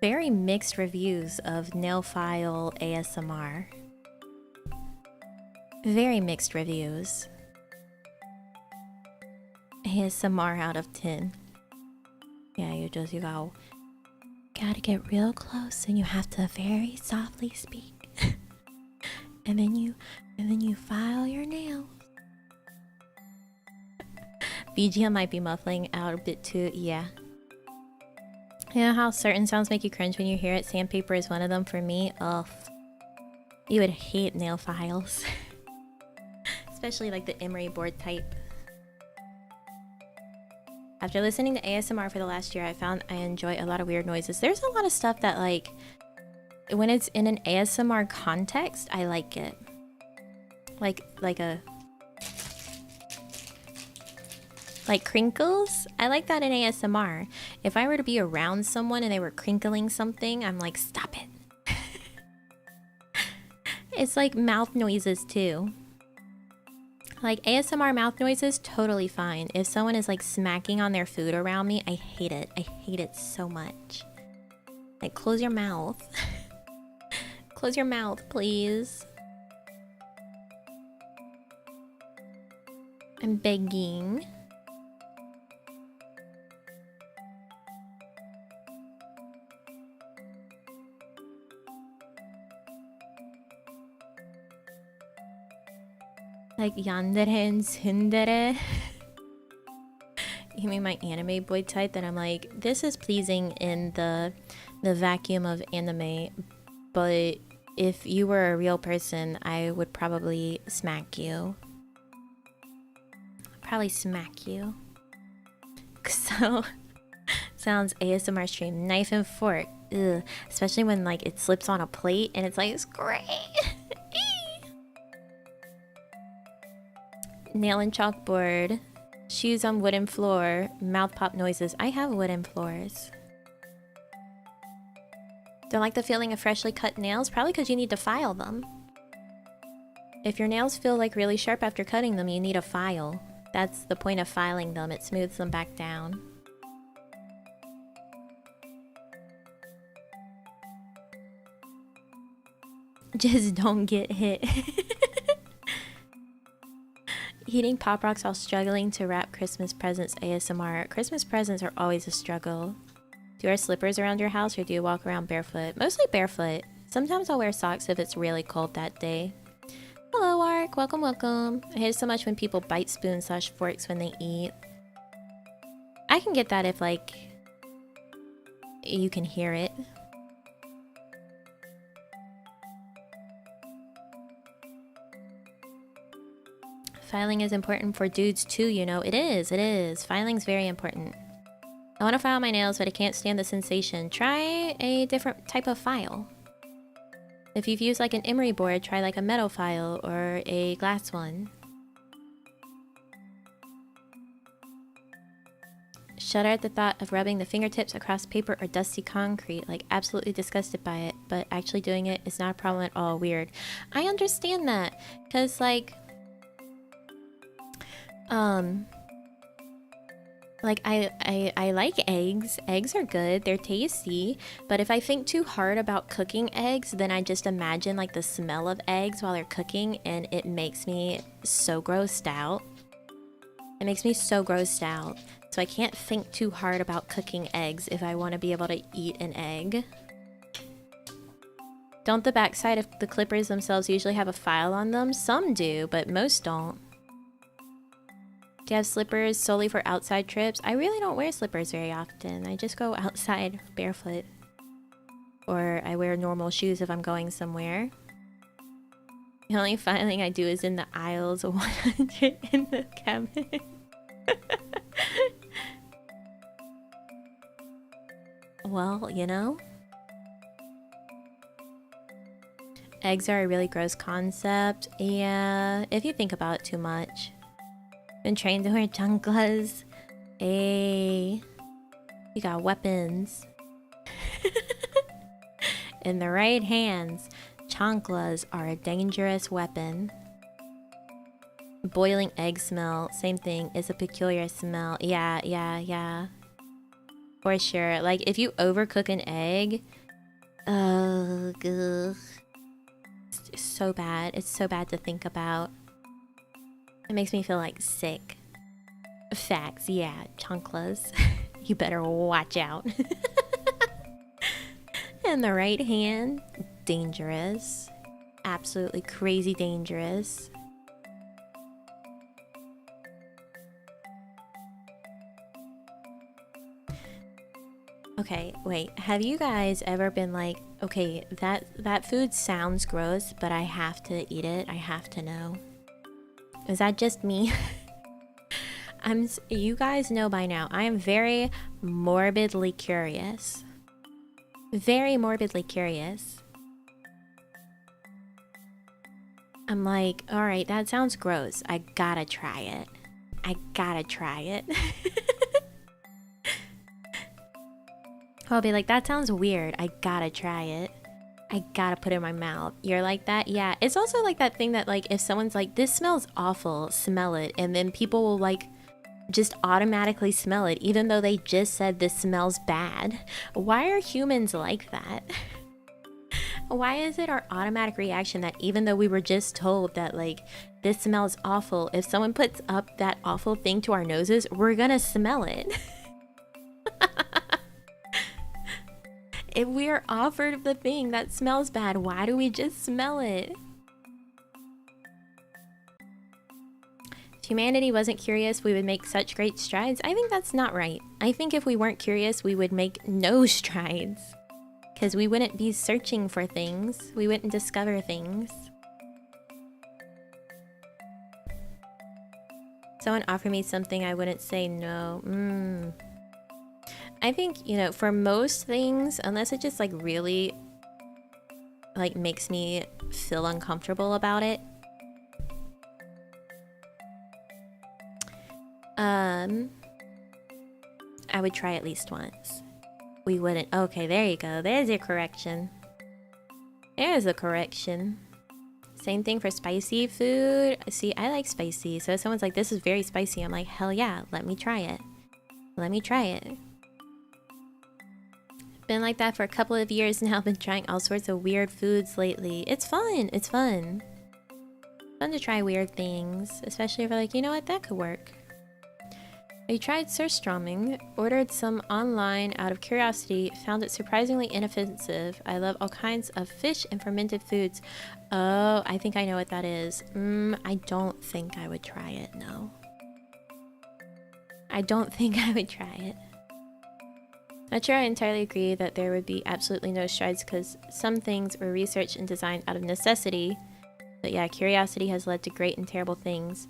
Very mixed reviews of nail file ASMR. Very mixed reviews. ASMR out of 10. Yeah, you gotta get real close and you have to very softly speak. and then you file your nails. BGM might be muffling out a bit too, yeah. You know how certain sounds make you cringe when you hear it? Sandpaper is one of them for me. Ugh. You would hate nail files. Especially like the emery board type. After listening to ASMR for the last year, I found I enjoy a lot of weird noises. There's a lot of stuff that like, when it's in an ASMR context, I like it. Like crinkles, I like that in ASMR. If I were to be around someone and they were crinkling something, I'm like, stop it. It's like mouth noises too. Like ASMR mouth noises, totally fine. If someone is like smacking on their food around me, I hate it. I hate it so much. Like, close your mouth. Close your mouth, please. I'm begging. Like yandere and tsundere. You mean my anime boy type that I'm like, this is pleasing in the vacuum of anime, but if you were a real person, I would probably smack you. Probably smack you. So, sounds ASMR stream. Knife and fork. Ugh. Especially when like it slips on a plate and it's like, it's great. Nail and chalkboard. Shoes on wooden floor. Mouth pop noises. I have wooden floors. Don't like the feeling of freshly cut nails? Probably because you need to file them. If your nails feel like really sharp after cutting them, you need a file. That's the point of filing them. It smooths them back down. Just don't get hit. Eating Pop Rocks while struggling to wrap Christmas presents ASMR. Christmas presents are always a struggle. Do you wear slippers around your house or do you walk around barefoot? Mostly barefoot. Sometimes I'll wear socks if it's really cold that day. Hello, Ark. Welcome, welcome. I hate it so much when people bite spoons / forks when they eat. I can get that if, like, you can hear it. Filing is important for dudes too, you know. It is. Filing's very important. I want to file my nails, but I can't stand the sensation. Try a different type of file. If you've used like an emery board, try like a metal file or a glass one. Shudder at the thought of rubbing the fingertips across paper or dusty concrete. Like, absolutely disgusted by it, but actually doing it is not a problem at all. Weird. I understand that, because like I like eggs. Eggs are good. They're tasty. But if I think too hard about cooking eggs, then I just imagine like the smell of eggs while they're cooking, and it makes me so grossed out. It makes me so grossed out. So I can't think too hard about cooking eggs if I want to be able to eat an egg. Don't the backside of the clippers themselves usually have a file on them? Some do, but most don't. Do you have slippers solely for outside trips? I really don't wear slippers very often. I just go outside barefoot. Or I wear normal shoes if I'm going somewhere. The only filing I do is in the aisles of 100 in the cabinet. Well, you know. Eggs are a really gross concept. Yeah, if you think about it too much. Been trained to wear chanclas. Hey, you got weapons. In the right hands, chanclas are a dangerous weapon. Boiling egg smell, same thing, is a peculiar smell. Yeah. For sure. Like, if you overcook an egg, ugh. It's so bad. It's so bad to think about. It makes me feel like sick. Facts, yeah, chanclas. You better watch out. In the right hand, dangerous. Absolutely crazy dangerous. Okay, wait. Have you guys ever been like, okay, that food sounds gross, but I have to eat it. I have to know. Is that just me? You guys know by now, I am very morbidly curious. Very morbidly curious. I'm like, all right, that sounds gross. I gotta try it. I gotta try it. I'll be like, that sounds weird. I gotta try it. I gotta put it in my mouth. You're like that? Yeah. It's also like that thing that, like, if someone's like, this smells awful, smell it. And then people will, like, just automatically smell it, even though they just said this smells bad. Why are humans like that? Why is it our automatic reaction that even though we were just told that, like, this smells awful, if someone puts up that awful thing to our noses, we're gonna smell it? If we are offered the thing that smells bad, why do we just smell it? If humanity wasn't curious, we would make such great strides. I think that's not right. I think if we weren't curious, we would make no strides. Because we wouldn't be searching for things. We wouldn't discover things. Someone offered me something, I wouldn't say no. I think, you know, for most things, unless it just like really like makes me feel uncomfortable about it, I would try at least once. We wouldn't. Okay, there you go. There's your correction. There's a correction. Same thing for spicy food. See, I like spicy. So if someone's like, this is very spicy, I'm like, hell yeah, let me try it. Let me try it. Been like that for a couple of years now. Been trying all sorts of weird foods lately. It's fun. It's fun. Fun to try weird things. Especially if you're like, you know what, that could work. I tried surströmming, ordered some online out of curiosity, found it surprisingly inoffensive. I love all kinds of fish and fermented foods. Oh, I think I know what that is. I don't think I would try it, no. I don't think I would try it. Not sure I entirely agree that there would be absolutely no strides because some things were researched and designed out of necessity. But yeah, curiosity has led to great and terrible things.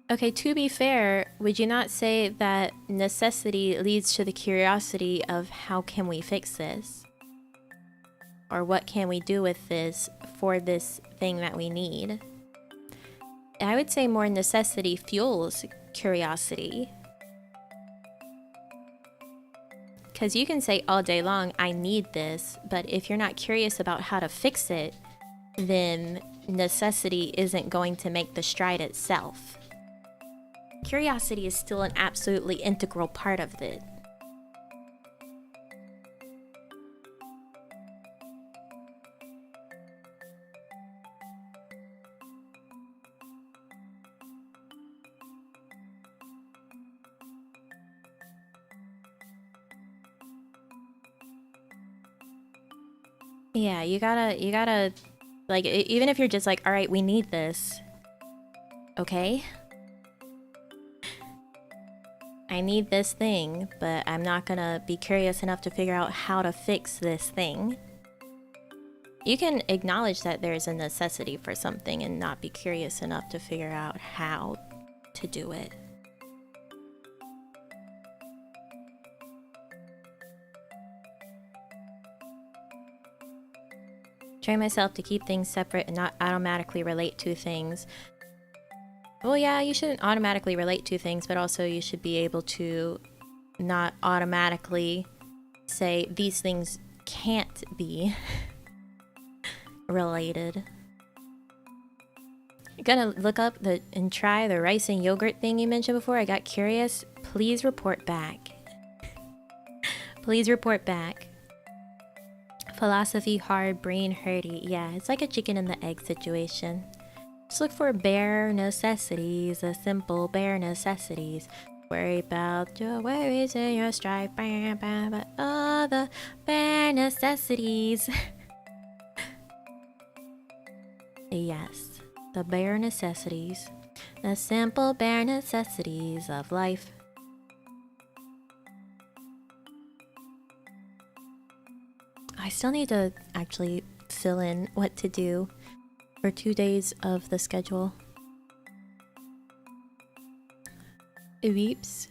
Okay, to be fair, would you not say that necessity leads to the curiosity of how can we fix this? Or what can we do with this for this thing that we need? I would say more necessity fuels curiosity. Because you can say all day long, I need this, but if you're not curious about how to fix it, then necessity isn't going to make the stride itself. Curiosity is still an absolutely integral part of it. Yeah, you gotta, like, even if you're just like, all right, we need this. Okay? I need this thing, but I'm not gonna be curious enough to figure out how to fix this thing. You can acknowledge that there's a necessity for something and not be curious enough to figure out how to do it. Train myself to keep things separate and not automatically relate to things. Well, yeah, you shouldn't automatically relate to things, but also you should be able to not automatically say these things can't be related. You're gonna look up and try the rice and yogurt thing you mentioned before. I got curious. Please report back. Please report back. Philosophy hard, brain hurty. Yeah, it's like a chicken and the egg situation. Just look for bare necessities, the simple bare necessities. Worry about your worries and your strife, but all the bare necessities. Yes, the bare necessities. The simple bare necessities of life. I still need to actually fill in what to do for 2 days of the schedule. Weeps.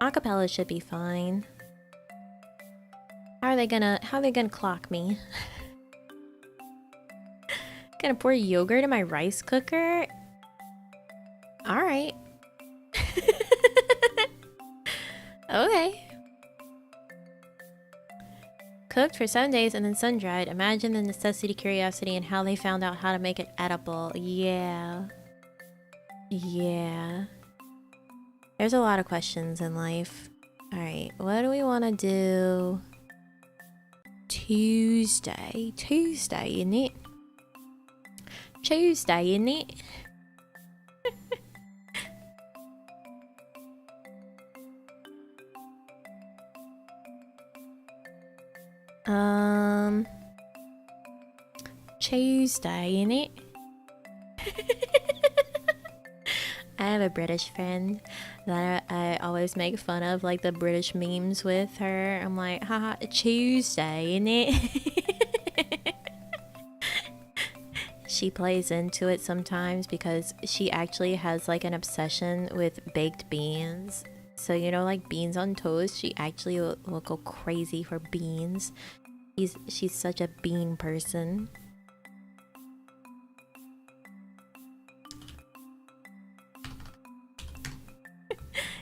Acapella should be fine. How are they gonna clock me? Gonna pour yogurt in my rice cooker? Alright. Okay. Cooked for 7 days and then sun-dried. Imagine the necessity, curiosity, and how they found out how to make it edible. Yeah. Yeah. There's a lot of questions in life. Alright, what do we want to do? Tuesday, isn't it? Tuesday, isn't it? Tuesday, innit? I have a British friend that I always make fun of, like the British memes with her. I'm like, haha, Tuesday, innit? She plays into it sometimes because she actually has like an obsession with baked beans. So, you know, like beans on toast, she actually will go crazy for beans. She's such a bean person.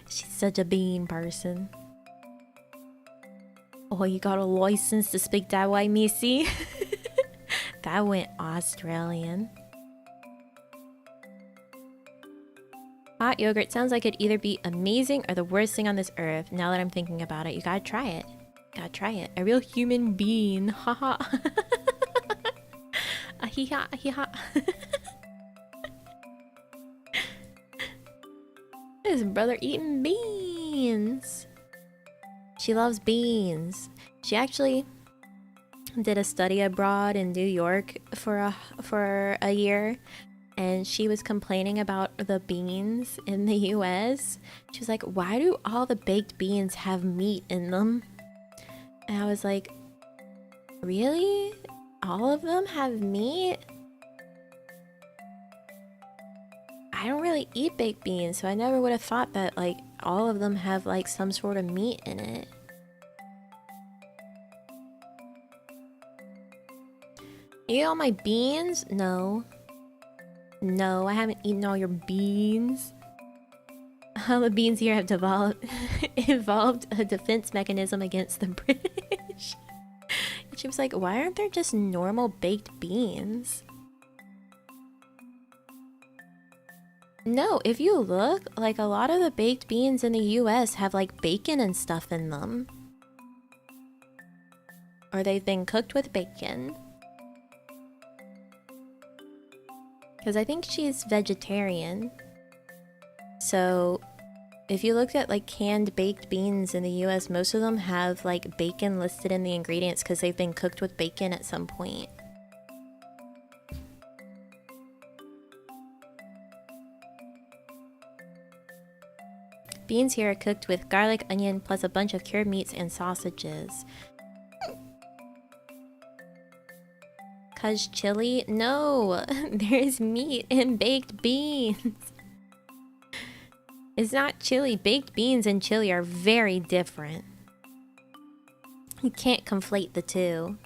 She's such a bean person. Oh, you got a license to speak that way, Missy? That went Australian. Hot yogurt sounds like it'd either be amazing or the worst thing on this earth. Now that I'm thinking about it, you gotta try it. Gotta try it. A real human being. Haha. Ahiha, ahiha. His brother eating beans. She loves beans. She actually did a study abroad in New York for a year, and she was complaining about the beans in the US. She was like, why do all the baked beans have meat in them? And I was like, really? All of them have meat? I don't really eat baked beans, so I never would have thought that like all of them have like some sort of meat in it. You eat all my beans? No. No, I haven't eaten all your beans. All the beans here have evolved a defense mechanism against the British. And she was like, why aren't there just normal baked beans? No, if you look, like a lot of the baked beans in the US have like bacon and stuff in them. Or they've been cooked with bacon. Because I think she's vegetarian. So if you looked at like canned baked beans in the US, most of them have like bacon listed in the ingredients because they've been cooked with bacon at some point. Beans here are cooked with garlic, onion, plus a bunch of cured meats and sausages. Cause chili? No! There's meat and baked beans! It's not chili. Baked beans and chili are very different. You can't conflate the two.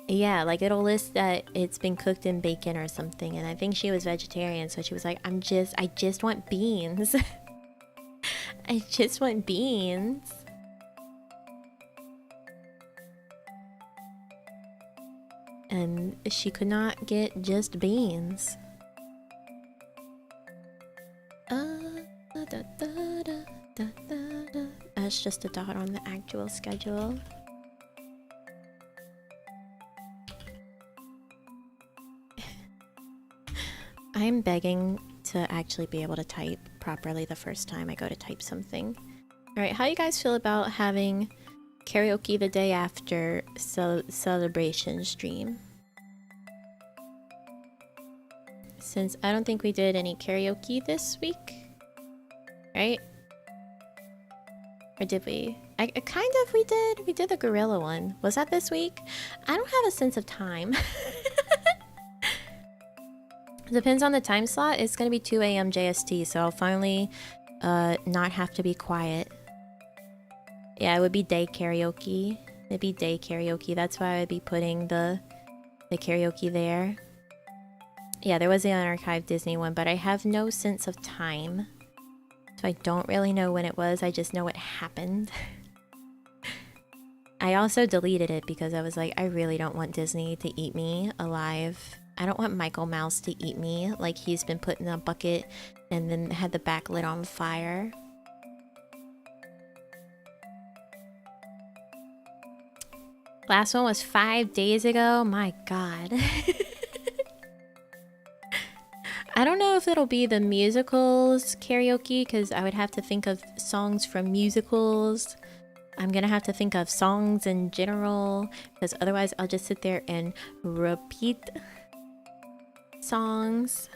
Yeah, like it'll list that it's been cooked in bacon or something, and I think she was vegetarian, so she was like, I just want beans. I just want beans. And she could not get just beans. That's just a dot on the actual schedule. I'm begging to actually be able to type properly the first time I go to type something. Alright, how you guys feel about having karaoke the day after celebration stream? Since I don't think we did any karaoke this week, right? Or did we? Kind of we did. We did the gorilla one. Was that this week? I don't have a sense of time. Depends on the time slot. It's gonna be 2 a.m. JST, so I'll finally not have to be quiet. Yeah, it would be day karaoke. It'd be day karaoke. That's why I'd be putting the karaoke there. Yeah, there was the unarchived Disney one, but I have no sense of time. So I don't really know when it was. I just know it happened. I also deleted it because I was like, I really don't want Disney to eat me alive. I don't want Michael Mouse to eat me like he's been put in a bucket and then had the back lit on fire. Last one was 5 days ago. My God. I don't know if it'll be the musicals karaoke because I would have to think of songs from musicals. I'm gonna have to think of songs in general because otherwise I'll just sit there and repeat songs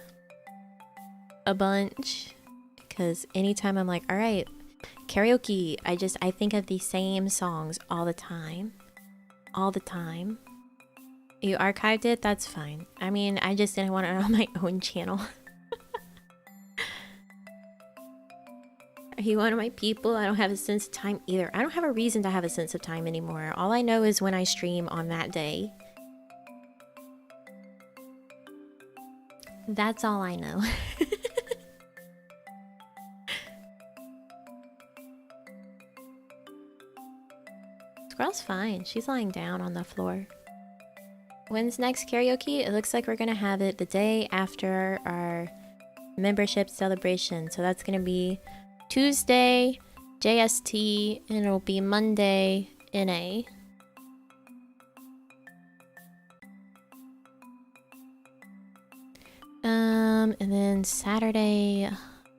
a bunch. Because anytime I'm like, all right, karaoke, I think of the same songs all the time. All the time. You archived it? That's fine. I mean, I just didn't want it on my own channel. Are you one of my people? I don't have a sense of time either. I don't have a reason to have a sense of time anymore. All I know is when I stream on that day. That's all I know. Squirrel's fine. She's lying down on the floor. When's next karaoke? It looks like we're gonna have it the day after our membership celebration. So that's gonna be Tuesday, JST, and it'll be Monday, NA. And then Saturday,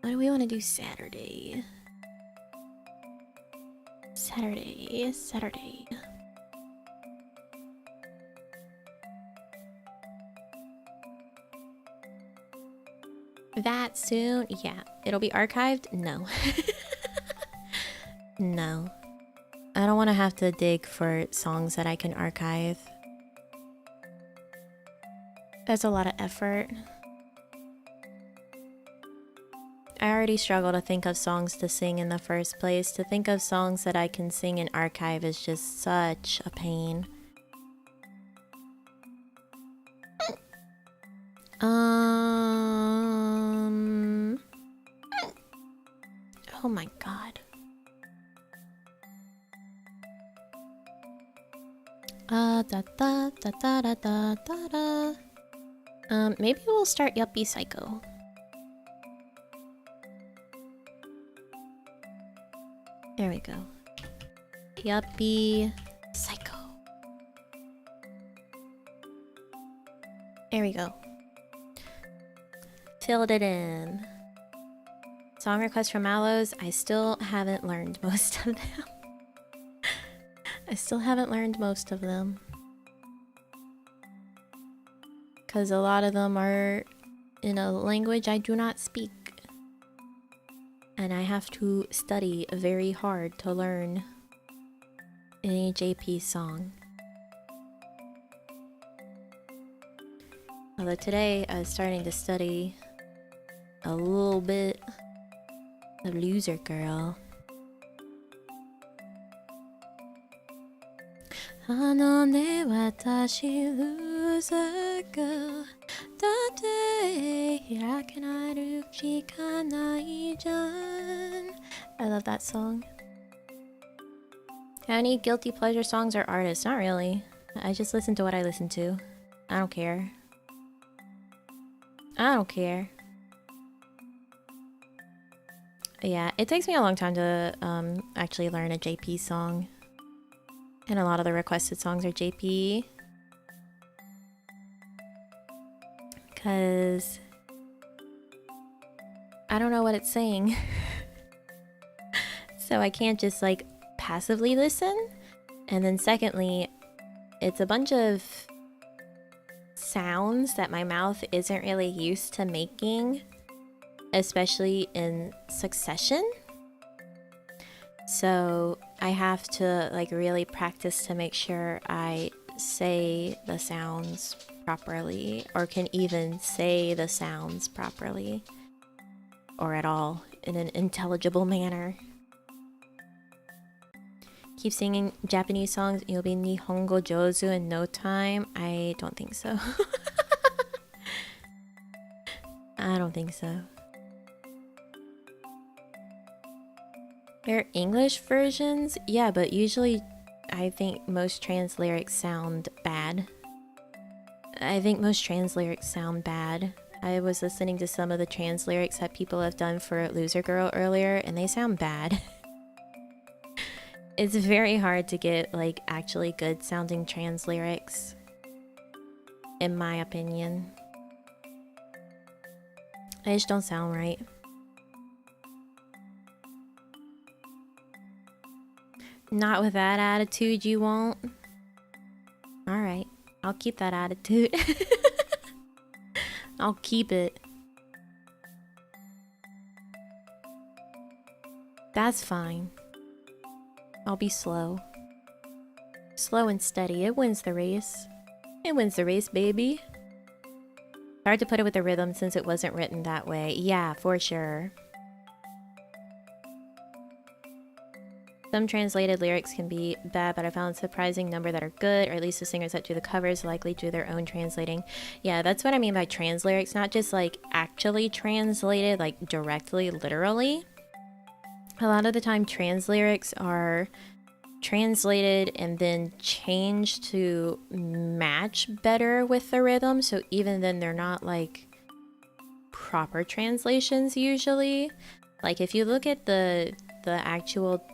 what do we want to do Saturday? Saturday. That soon? Yeah. It'll be archived? No. No. I don't want to have to dig for songs that I can archive. That's a lot of effort. I already struggle to think of songs to sing in the first place. To think of songs that I can sing and archive is just such a pain. Oh my God. Maybe we'll start Yuppie Psycho. There we go. Yuppie Psycho. There we go. Filled it in. Song requests from Mallows. I still haven't learned most of them. I still haven't learned most of them. Because a lot of them are in a language I do not speak. And I have to study very hard to learn any JP song. Although today I was starting to study a little bit of Loser Girl. あのね私 Loser Girl だって開けないるしかないじゃん I love that song. Have any guilty pleasure songs or artists? Not really. I just listen to what I listen to. I don't care. I don't care. Yeah, it takes me a long time to actually learn a JP song. And a lot of the requested songs are JP. Because I don't know what it's saying. So I can't just like passively listen. And then secondly, it's a bunch of sounds that my mouth isn't really used to making, especially in succession. So I have to like really practice to make sure I say the sounds properly, or can even say the sounds properly, or at all in an intelligible manner. Keep singing Japanese songs, you'll be Nihongo Jozu in no time. I don't think so. I don't think so. There are English versions? Yeah, but usually I think most trans lyrics sound bad. I was listening to some of the trans lyrics that people have done for Loser Girl earlier, and they sound bad. It's very hard to get like actually good sounding trans lyrics, in my opinion. They just don't sound right. Not with that attitude, you won't? Alright, I'll keep that attitude. I'll keep it. That's fine. I'll be slow. Slow and steady, it wins the race. It wins the race, baby. Hard to put it with the rhythm since it wasn't written that way. Yeah, for sure. Some translated lyrics can be bad, but I found a surprising number that are good, or at least the singers that do the covers likely do their own translating. Yeah, that's what I mean by trans lyrics, not just like actually translated, like directly, literally. A lot of the time trans lyrics are translated and then changed to match better with the rhythm, so even then they're not like proper translations usually. Like if you look at the actual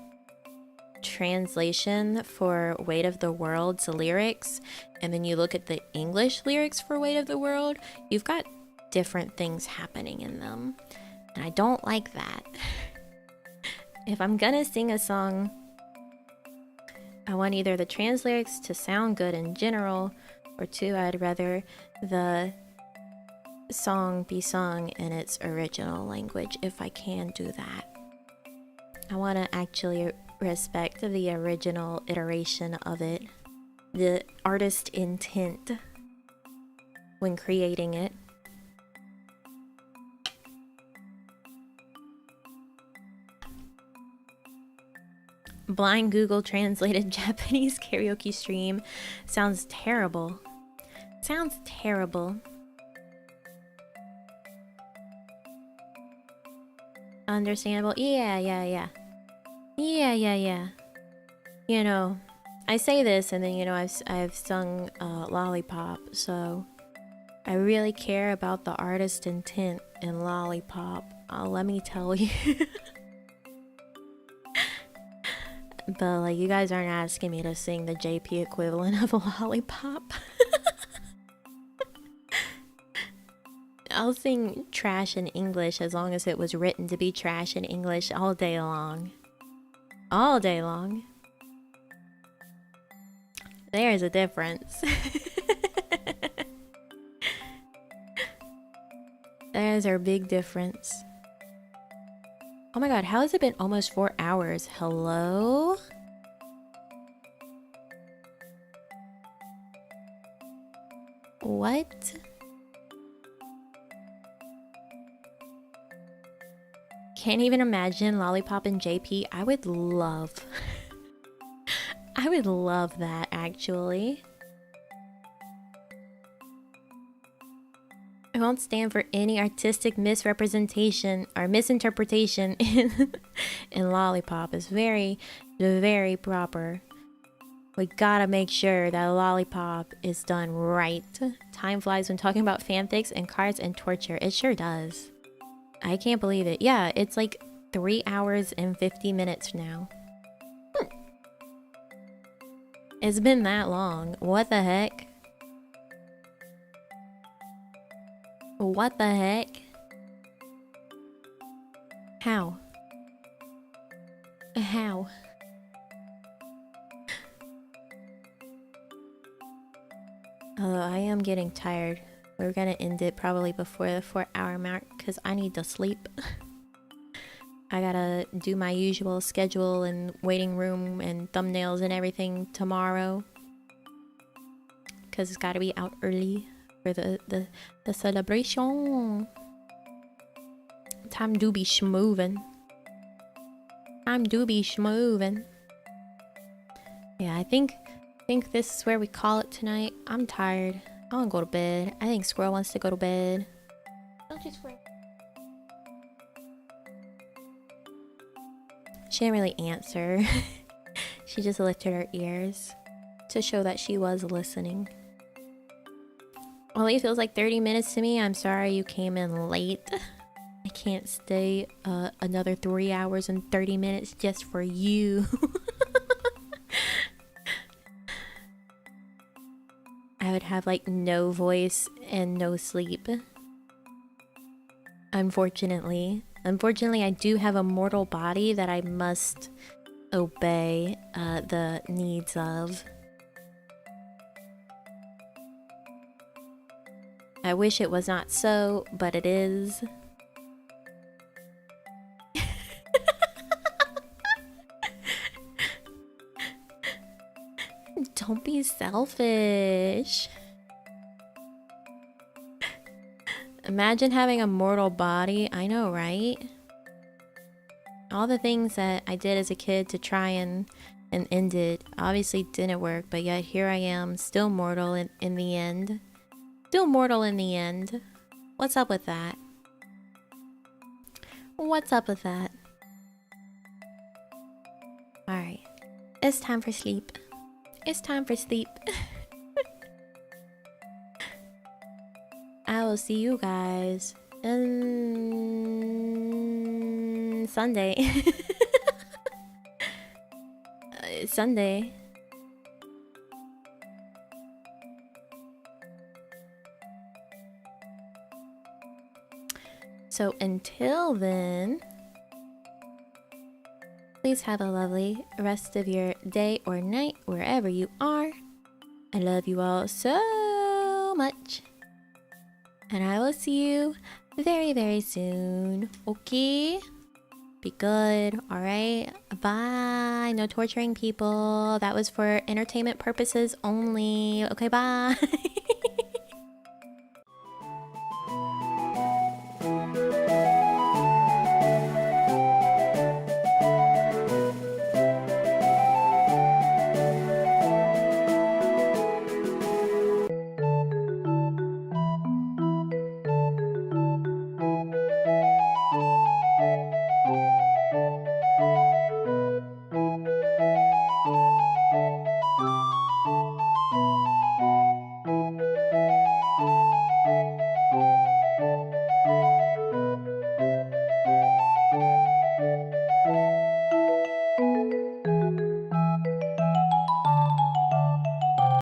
translation for Weight of the World's lyrics, and then you look at the English lyrics for Weight of the World, you've got different things happening in them, and I don't like that. If I'm gonna sing a song, I want either the trans lyrics to sound good in general, or two, I'd rather the song be sung in its original language if I can do that. I want to actually respect the original iteration of it, the artist intent when creating it. Blind Google translated Japanese karaoke stream sounds terrible. Sounds terrible. Understandable. Yeah. You know, I say this and then, you know, I've sung Lollipop, so I really care about the artist intent in Lollipop. Let me tell you. But like, you guys aren't asking me to sing the JP equivalent of Lollipop. I'll sing trash in English as long as it was written to be trash in English all day long. All day long. There's a difference. That is our big difference. Oh my god, how has it been almost 4 hours? Hello? What? Can't even imagine Lollipop and JP. I would love... I would love that, actually. I won't stand for any artistic misrepresentation or misinterpretation in Lollipop. It's very, very proper. We gotta make sure that Lollipop is done right. Time flies when talking about fanfics and cards and torture. It sure does. I can't believe it. Yeah, it's like 3 hours and 50 minutes now. It's been that long. What the heck? What the heck? How? How? Although I am getting tired. We're gonna end it probably before the 4-hour mark because I need to sleep. I gotta do my usual schedule and waiting room and thumbnails and everything tomorrow. Because it's gotta be out early for the celebration. Time do be schmoovin'. Time do be schmoovin'. Yeah, I think this is where we call it tonight. I'm tired. I wanna go to bed. I think Squirrel wants to go to bed. Don't you, Squirrel? She didn't really answer. She just lifted her ears to show that she was listening. Only feels like 30 minutes to me. I'm sorry you came in late. I can't stay another 3 hours and 30 minutes just for you. I would have like no voice and no sleep. Unfortunately. Unfortunately, I do have a mortal body that I must obey the needs of. I wish it was not so, but it is. Don't be selfish. Imagine having a mortal body. I know, right? All the things that I did as a kid to try and end it obviously didn't work, but yet here I am, still mortal in the end. Still mortal in the end. What's up with that? What's up with that? Alright. It's time for sleep. It's time for sleep. I will see you guys on Sunday. Sunday. So until then, please have a lovely rest of your day or night wherever you are. I love you all so much. And I will see you very, very soon. Okay? Be good. Alright? Bye. No torturing people. That was for entertainment purposes only. Okay, bye.